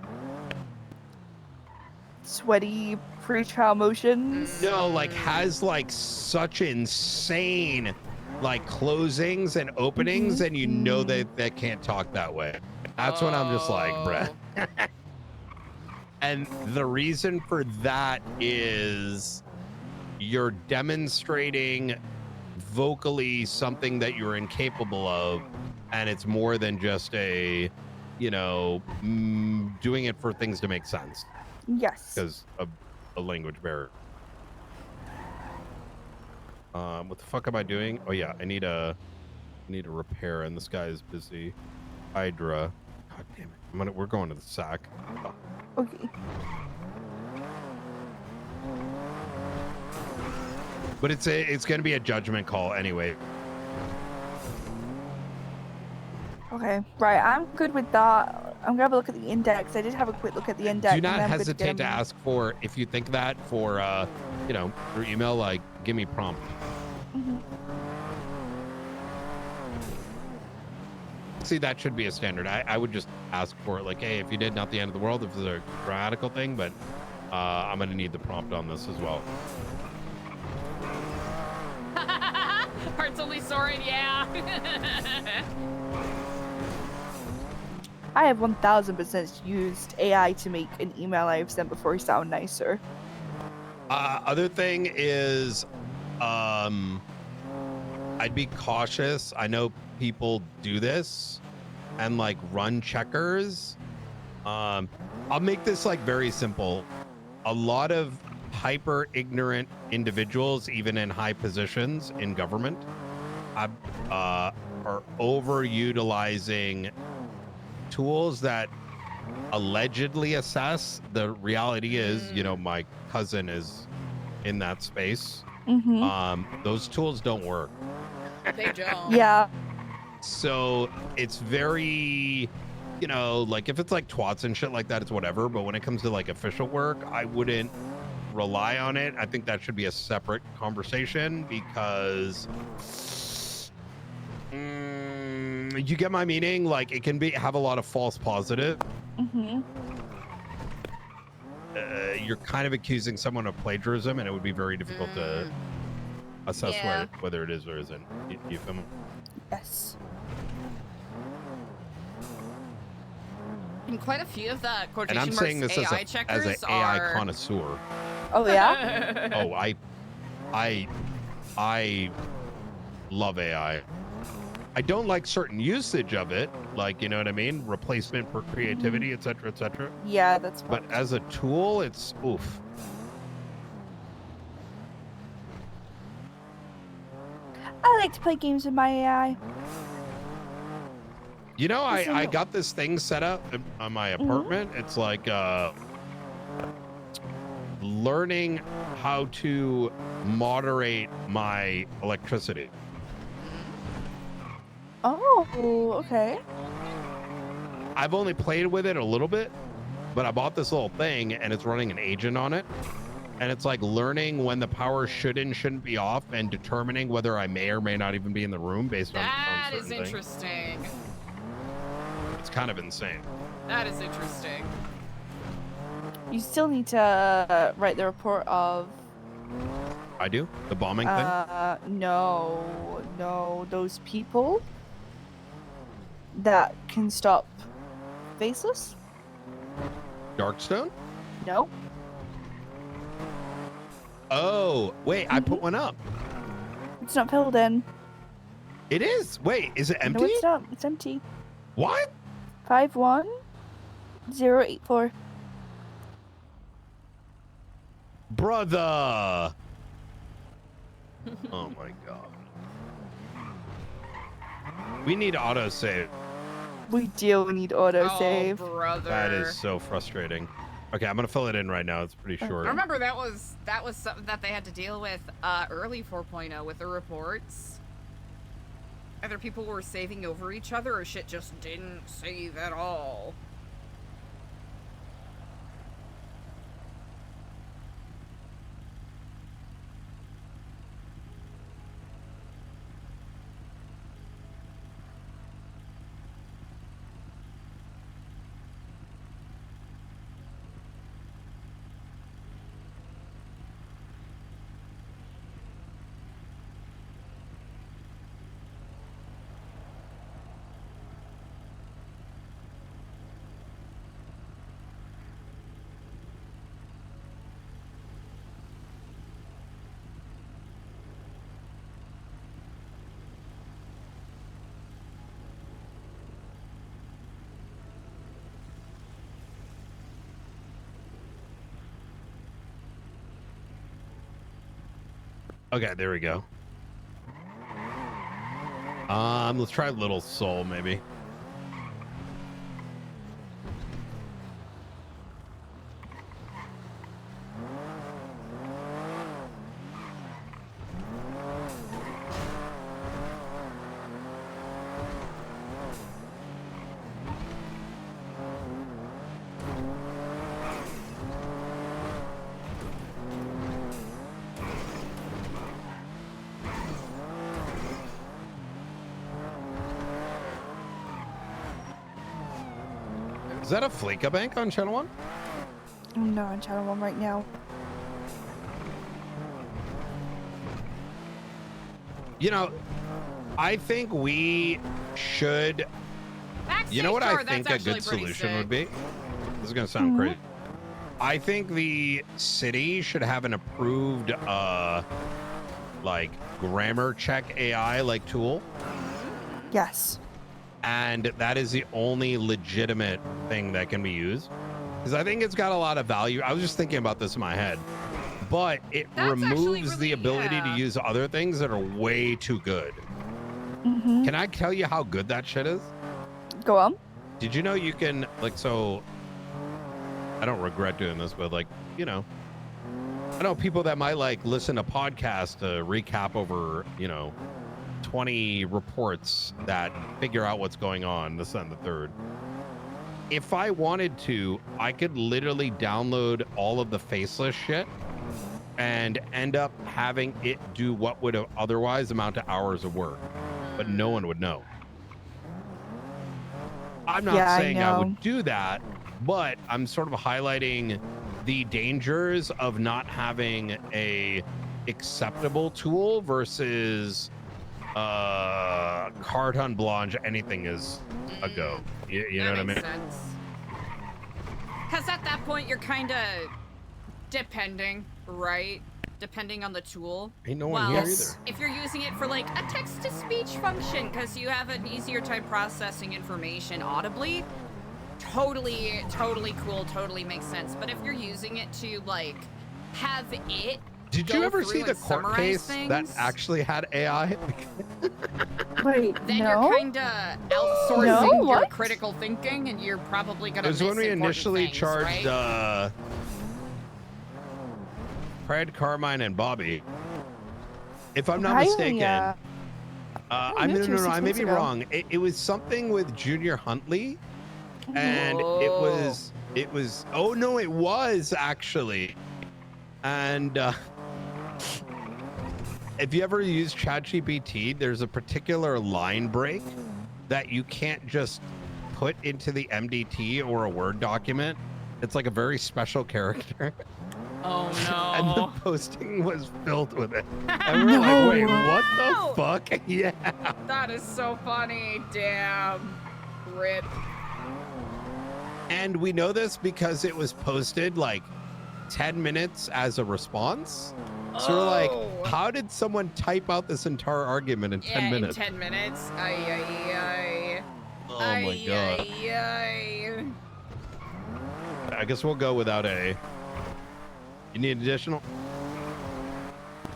sweaty pre-trial motions. no, like has like such insane like closings and openings, and you know they can't talk that way. That's when I'm just like, bruh. And the reason for that is you're demonstrating vocally something that you're incapable of, and it's more than just a, you know, doing it for things to make sense. Yes. Because of a language barrier. What the fuck am I doing? Oh yeah, I need a repair, and this guy is busy. Hydra. God damn it. We're going to the sack. Oh. Okay. But it's going to be a judgment call anyway. Okay, right. I'm good with that. I'm gonna have a look at the index. I did have a quick look at the index. Do not and I'm good hesitate to get 'em- ask for, if you think that, for you know, through email, like give me prompt. See, that should be a standard. I would just ask for it, like, hey, if you did, not the end of the world, if it's a grammatical thing, but I'm gonna need the prompt on this as well. Heart's only soaring, yeah. I have 1000% used AI to make an email I've sent before sound nicer. Other thing is, I'd be cautious. I know people do this and like run checkers. I'll make this like very simple. A lot of hyper ignorant individuals, even in high positions in government, are overutilizing tools that allegedly assess. The reality is, you know, my cousin is in that space. Those tools don't work. They don't. Yeah. So it's very, you know, like if it's like twats and shit like that, it's whatever. But when it comes to like official work, I wouldn't rely on it. I think that should be a separate conversation, because you get my meaning. Like it can have a lot of false positive. You're kind of accusing someone of plagiarism, and it would be very difficult to assess whether it is or isn't. You feel me? Yes. And quite a few of the quotation And I'm marks saying this AI checkers as an are... AI connoisseur. Oh yeah. Oh, I love AI. I don't like certain usage of it, like, you know what I mean, replacement for creativity, etc., etc. Yeah, that's. But as a tool, it's oof. I like to play games with my AI. You know, I got this thing set up on my apartment. It's like learning how to moderate my electricity. Oh, okay. I've only played with it a little bit, but I bought this little thing and it's running an agent on it. And it's like learning when the power should and shouldn't be off, and determining whether I may or may not even be in the room based on That certain is things. interesting. It's kind of insane. That is interesting. You still need to write the report of. I do? The bombing thing? No, those people that can stop faceless? Darkstone? No. Oh, wait, I put one up. It's not filled in. It is? Wait, is it empty? No, it's not. It's empty. What? 51084. Brother! Oh my god. We need autosave. We do need autosave. Oh, brother. That is so frustrating. Okay, I'm gonna fill it in right now. It's pretty short. I remember that was something that they had to deal with early 4.0 with the reports. Either people were saving over each other, or shit just didn't save at all. Okay, there we go. Let's try Little Soul, maybe. Is that a Fleeka bank on channel 1? I'm not on channel 1 right now. You know, I think we should. You know what I think a good solution would be? This is gonna sound crazy. I think the city should have an approved, like grammar check AI like tool. Yes. And that is the only legitimate thing that can be used, because I think it's got a lot of value. I was just thinking about this in my head, but it removes the ability to use other things that are way too good. Can I tell you how good that shit is? Go on. Did you know you can, like, so I don't regret doing this, but like, you know, I know people that might like listen to podcasts to recap over, you know, 20 reports that figure out what's going on, this and the third. If I wanted to, I could literally download all of the faceless shit and end up having it do what would otherwise amount to hours of work, but no one would know. I'm not saying I would do that, but I'm sort of highlighting the dangers of not having a acceptable tool versus carte blanche. Anything is a go. You know what I mean? Because at that point, you're kind of depending, right? Depending on the tool. Ain't no one here either. If you're using it for like a text-to-speech function, because you have an easier time processing information audibly, totally cool, totally makes sense. But if you're using it to like have it Did you ever see the court case that actually had AI? Wait, then no? you're kind of outsourcing your critical thinking, and you're probably gonna. It was miss when we important initially things, charged right? Fred, Carmine, and Bobby. If I'm not mistaken, I may be wrong. It was something with Junior Huntley, and it was. Oh no, it was actually, and. If you ever use ChatGPT, there's a particular line break that you can't just put into the MDT or a Word document. It's like a very special character. Oh no. And the posting was filled with it. And we're like, wait, what the fuck? Yeah. That is so funny. Damn. Rip. And we know this because it was posted like 10 minutes as a response. So we're like, how did someone type out this entire argument in 10 minutes? In 10 minutes. Ay. Oh my god. Ay. I guess we'll go without a. You need additional?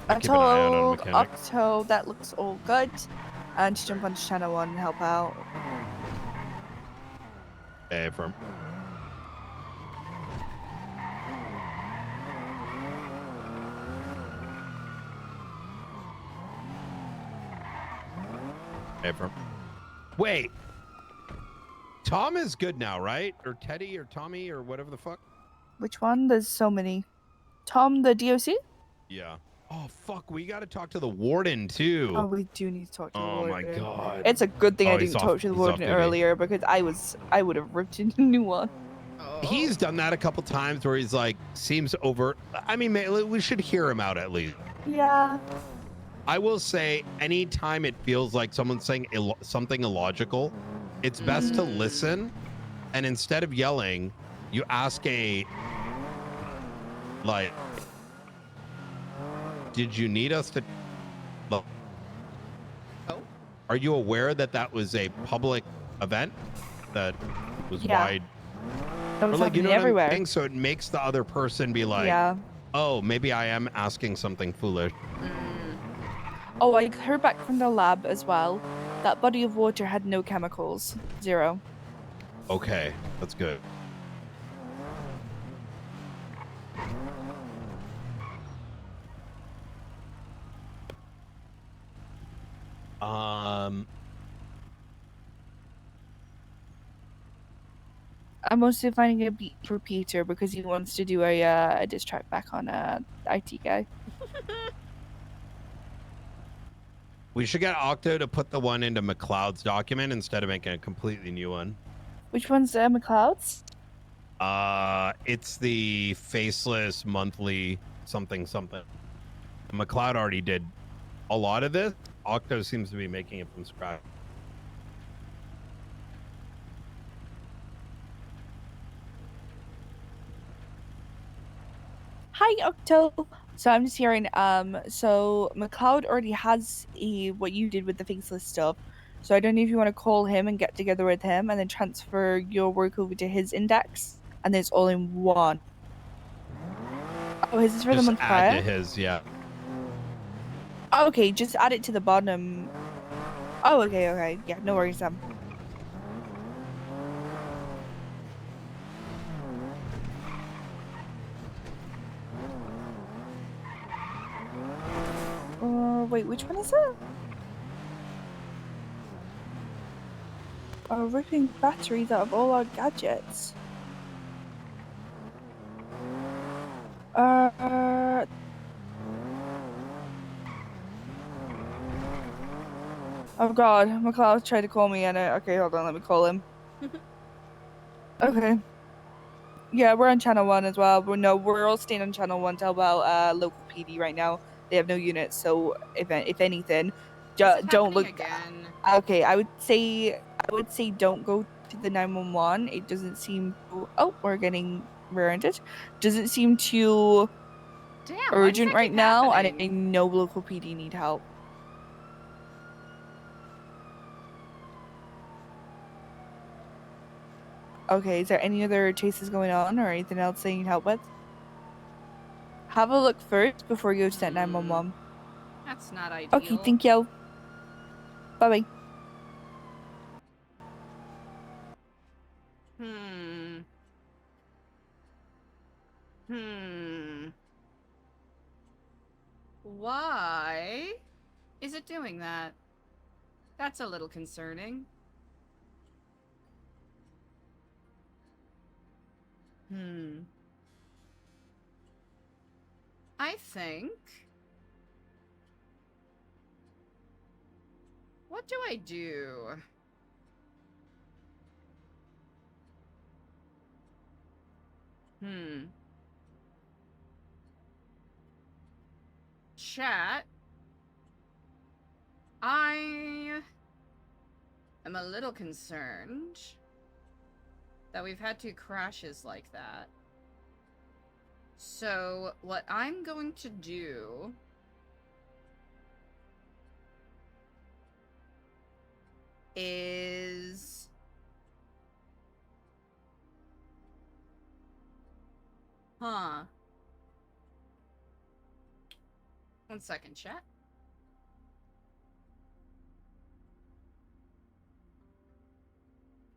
I told Octo that looks all good, and to jump on channel 1 and help out. Hey, from. From. Wait, Tom is good now, right? Or Teddy or Tommy or whatever the fuck? Which one? There's so many. Tom, the DOC? Yeah. Oh, fuck. We got to talk to the warden, too. Oh, we do need to talk to the warden. Oh, my God. It's a good thing I didn't talk to the warden earlier, because I would have ripped in a new one. He's done that a couple times where he's like, seems over. I mean, we should hear him out at least. Yeah. I will say, anytime it feels like someone's saying something illogical, it's best to listen, and instead of yelling, you ask like, did you need us to? Look, are you aware that that was a public event that was wide? That was or like, you know everywhere. What I'm saying? So it makes the other person be like, oh, maybe I am asking something foolish. Oh, I heard back from the lab as well. That body of water had no chemicals. 0. Okay, that's good. I'm mostly finding a beat for Peter because he wants to do a diss track back on IT guy. We should get Octo to put the one into McLeod's document instead of making a completely new one. Which one's McLeod's? It's the faceless monthly something. McLeod already did a lot of this. Octo seems to be making it from scratch. Hi, Octo. So I'm just hearing, so McLeod already has what you did with the faceless stuff. So I don't know if you want to call him and get together with him and then transfer your work over to his index, and then it's all in one. Oh, his is for the Just month add prior? to his, yeah. Oh, okay, just add it to the bottom. Oh, okay. Yeah, no worries, wait, which one is it? Ripping batteries out of all our gadgets. Oh god, McLeod tried to call me and okay, hold on, let me call him. Okay. Yeah, we're on channel 1 as well. We're all staying on channel 1 to help out local PD right now. They have no units, so if anything, Is it don't happening look again? Okay, I would say don't go to the 911. It doesn't seem to we're getting rear-ended. Doesn't seem too Damn, why does urgent that right keep now, and I happening? know local PD need help. Okay, is there any other chases going on or anything else they need help with? Have a look first before you go to that 911. That's not ideal. Okay, thank you. Bye-bye. Why is it doing that? That's a little concerning. I think... What do I do? Chat. I am a little concerned that we've had 2 crashes like that. So, what I'm going to do is... One second, chat.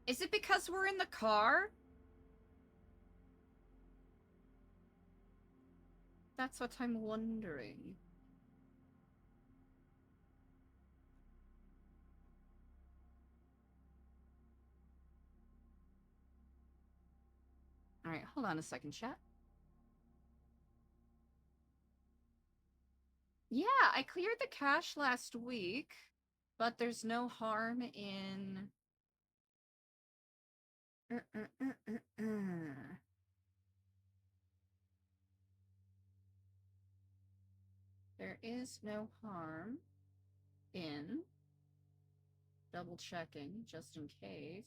Is it because we're in the car? That's what I'm wondering. Alright, hold on a second, chat. Yeah, I cleared the cache last week, but there's no harm in... There is no harm in double checking, just in case.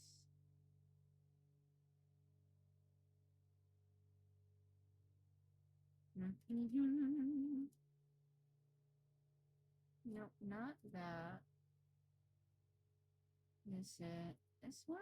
Nope, not that. Is it this one?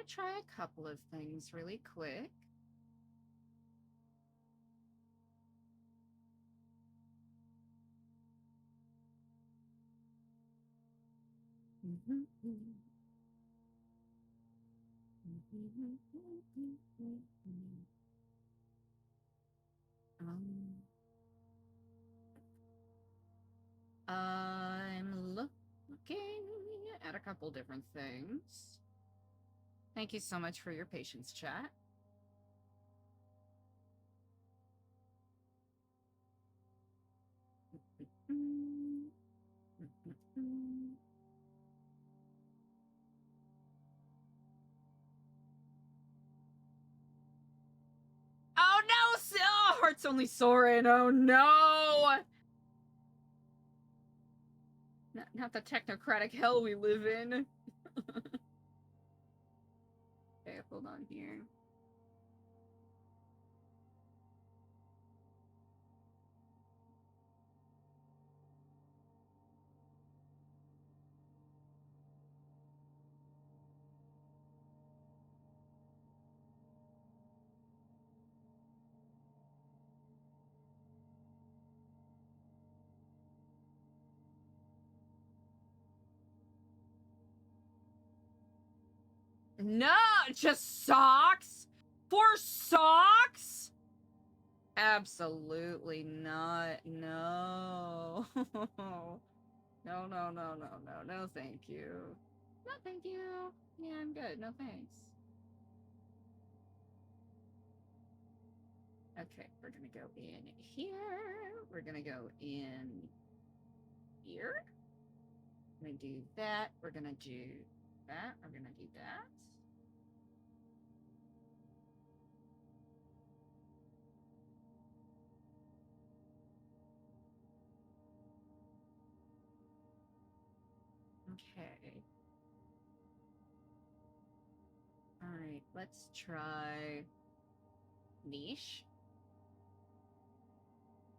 try a couple of things really quick. I'm looking at a couple different things. Thank you so much for your patience, chat. Oh no! Oh, heart's only soaring. Oh no! Not the technocratic hell we live in. Okay, hold on here. No, just socks? For socks? Absolutely not. No. No, no, no, no, no. No, thank you. No, thank you. Yeah, I'm good. No, thanks. Okay, we're gonna go in here. We're gonna go in here. We're gonna do that. We're gonna do that. We're gonna do that. Okay. All right, let's try niche.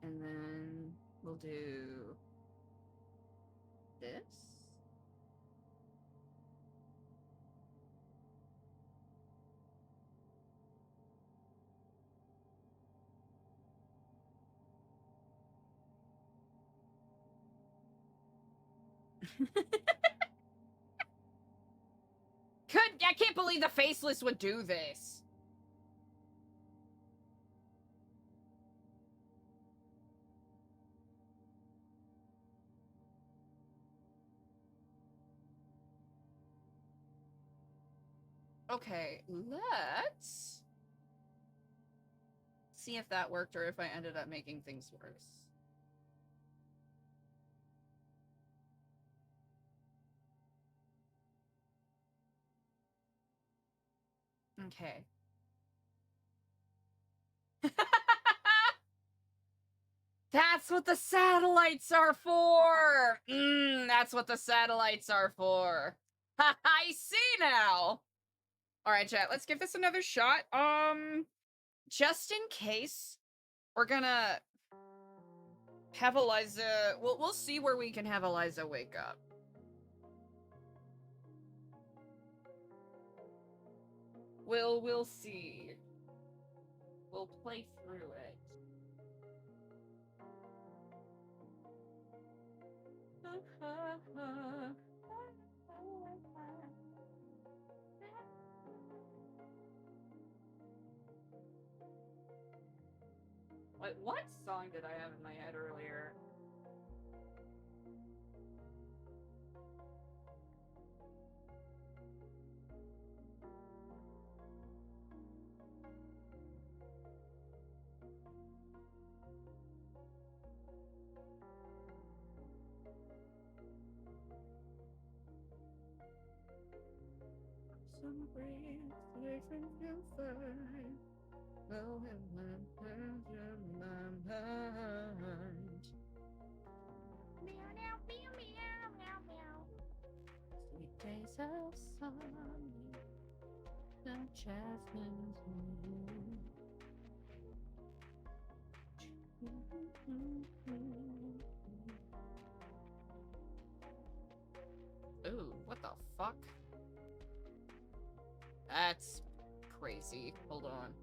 And then we'll do this. I can't believe the faceless would do this. Okay, let's see if that worked or if I ended up making things worse. Okay. That's what the satellites are for! That's what the satellites are for. I see now! Alright, chat, let's give this another shot. Just in case, we're gonna have Eliza... We'll see where we can have Eliza wake up. We'll see. We'll play through it. What song did I have in my head earlier? Some breeze, different you find. Oh, in my mind. Meow, meow, meow, meow, meow, meow. Sweet days of sunny, the jasmine's moon. Ooh, what the fuck? That's crazy. Hold on.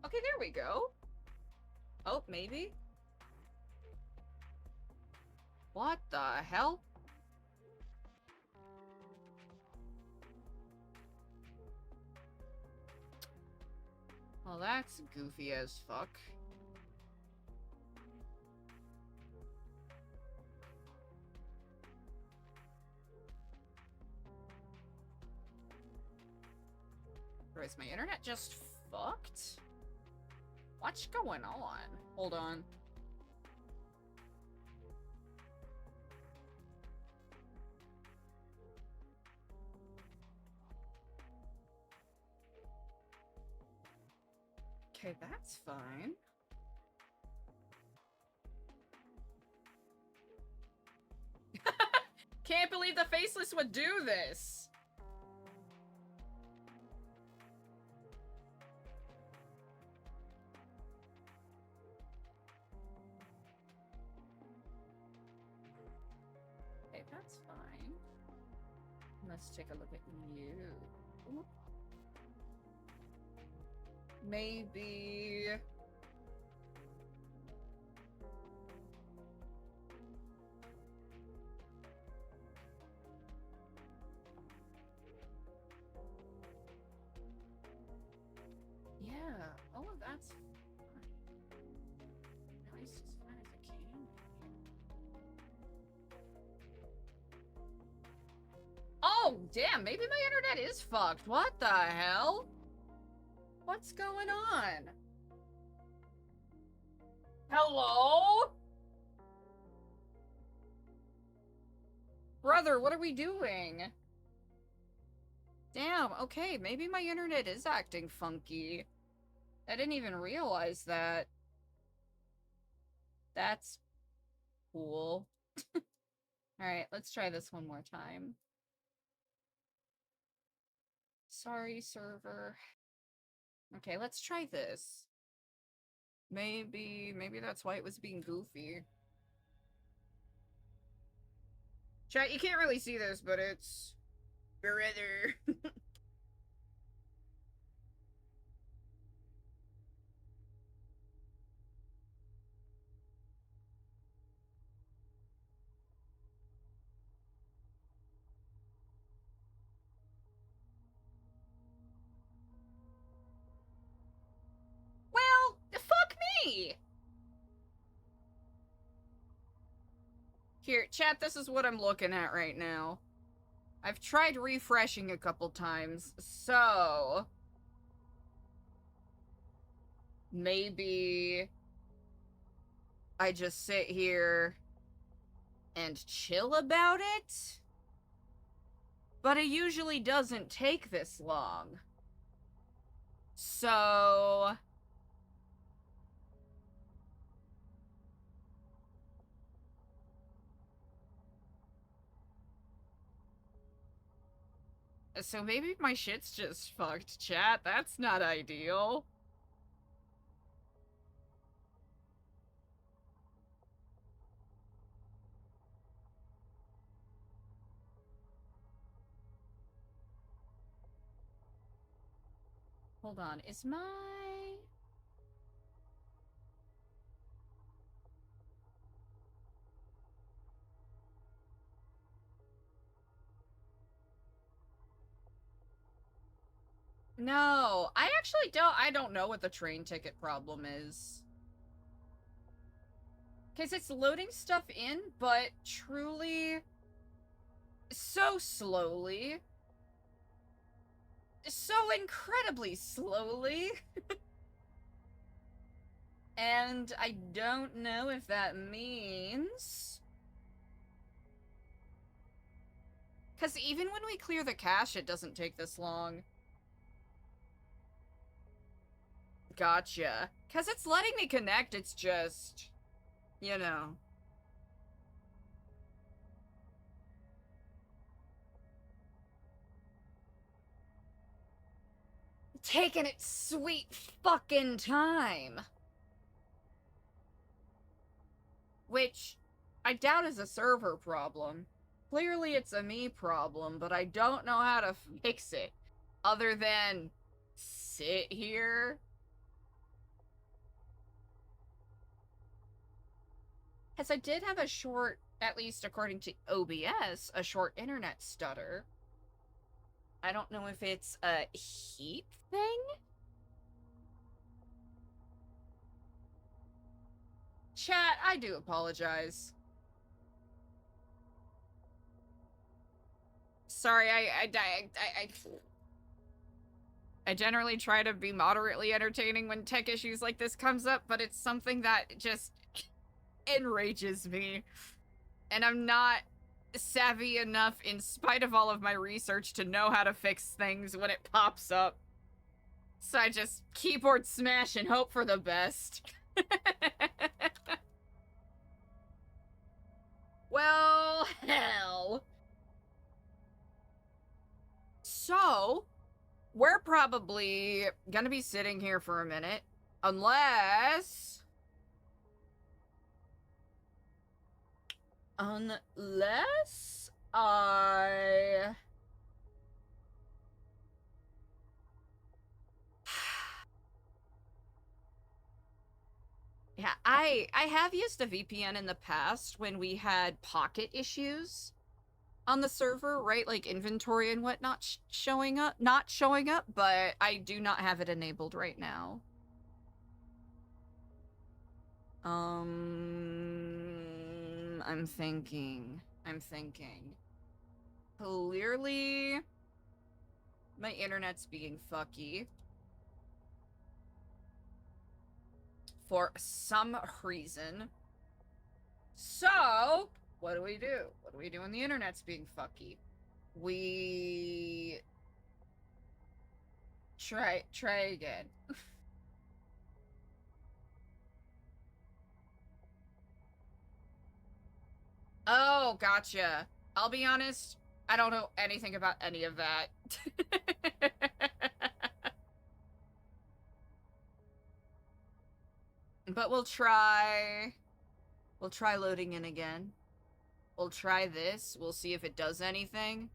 Okay, there we go. Oh, maybe? What the hell? Well, that's goofy as fuck. Or is my internet just fucked? What's going on? Hold on. Okay, that's fine. Can't believe the Faceless would do this! Okay, that's fine. Let's take a look at you. Maybe... Yeah, all of that's fine. Nice, as fine as it can be. Oh, damn, maybe my internet is fucked. What the hell? What's going on? Hello? Brother, what are we doing? Damn, okay, maybe my internet is acting funky. I didn't even realize that. That's cool. Alright, let's try this one more time. Sorry, server. Okay, let's try this. Maybe that's why it was being goofy. Chat, you can't really see this, but it's... brother. Well, fuck me! Here, chat, this is what I'm looking at right now. I've tried refreshing a couple times, so... maybe... I just sit here... and chill about it? But it usually doesn't take this long. So... so maybe my shit's just fucked, chat. That's not ideal. Hold on, is my... No, I actually don't know what the train ticket problem is. Because it's loading stuff in, but truly... so slowly. So incredibly slowly. And I don't know if that means... because even when we clear the cache, it doesn't take this long. gotcha. Because it's letting me connect, it's just, you know. Taking its sweet fucking time. Which I doubt is a server problem. Clearly it's a me problem, but I don't know how to fix it. Other than sit here. Because I did have a short, at least according to OBS, a short internet stutter. I don't know if it's a heat thing? Chat, I do apologize. Sorry, I generally try to be moderately entertaining when tech issues like this comes up, but it's something that just enrages me. And I'm not savvy enough, in spite of all of my research, to know how to fix things when it pops up. So I just keyboard smash and hope for the best. Well, hell. So, we're probably gonna be sitting here for a minute, unless I... Yeah, I have used a VPN in the past when we had pocket issues on the server, right? Like inventory and whatnot showing up, not showing up, but I do not have it enabled right now. I'm thinking. Clearly, my internet's being fucky. For some reason. So, what do we do? What do we do when the internet's being fucky? We... Try again. Oh, gotcha. I'll be honest, I don't know anything about any of that. But we'll try loading in again. We'll try this. We'll see if it does anything.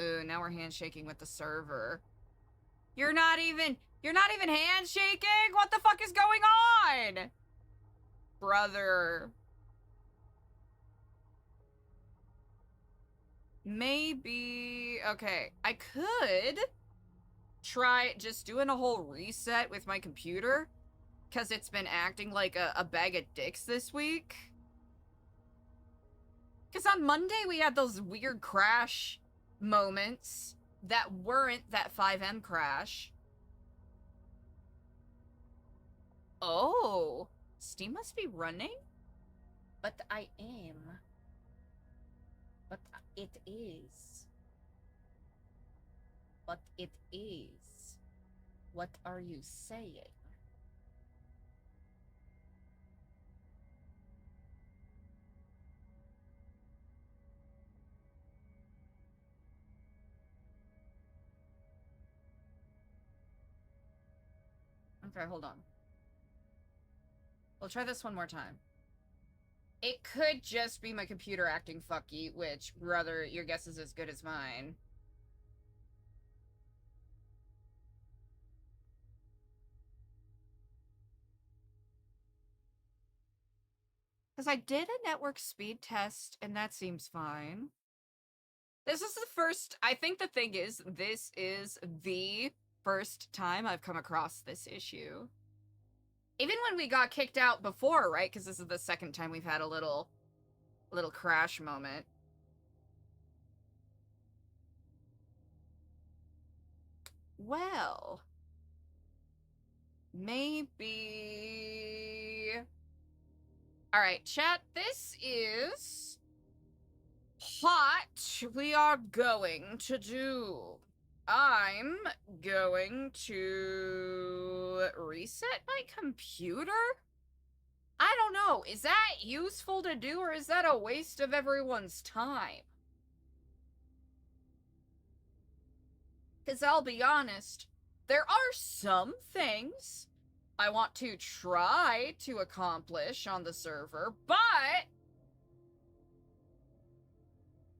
Ooh, now we're handshaking with the server. You're not even handshaking? What the fuck is going on? Brother. Maybe... Okay, I could try just doing a whole reset with my computer, because it's been acting like a bag of dicks this week. Because on Monday we had those weird crash moments that weren't that 5M crash. Oh, Steam must be running? But I am. But it is. But it is. What are you saying? Okay, hold on. We'll try this one more time. It could just be my computer acting fucky, which, brother, your guess is as good as mine. Because I did a network speed test, and that seems fine. This is the first... I think the thing is, this is the first time I've come across this issue. Even when we got kicked out before, right? Because this is the second time we've had a little crash moment. Well, maybe... Alright, chat, this is what we are going to do. I'm going to reset my computer? I don't know. Is that useful to do, or is that a waste of everyone's time? Because I'll be honest, there are some things I want to try to accomplish on the server, but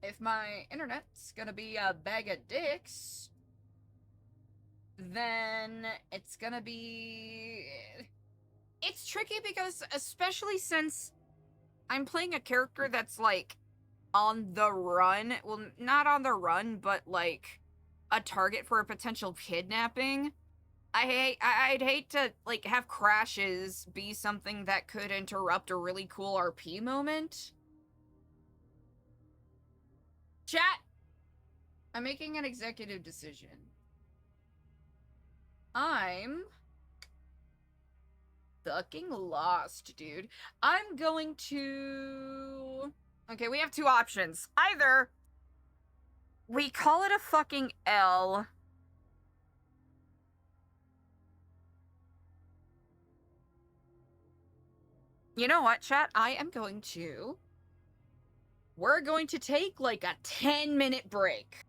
if my internet's gonna be a bag of dicks, then it's gonna be... It's tricky because, especially since I'm playing a character that's, like, on the run. Well, not on the run, but, like, a target for a potential kidnapping. I'd hate to, like, have crashes be something that could interrupt a really cool RP moment. Chat! I'm making an executive decision. I'm fucking lost, dude. I'm going to... Okay, we have two options. Either we call it a fucking L. You know what, chat? We're going to take, like, a 10-minute break.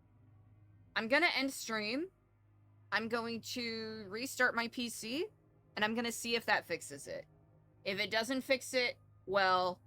I'm gonna end stream. I'm going to restart my PC, and I'm gonna see if that fixes it. If it doesn't fix it, well,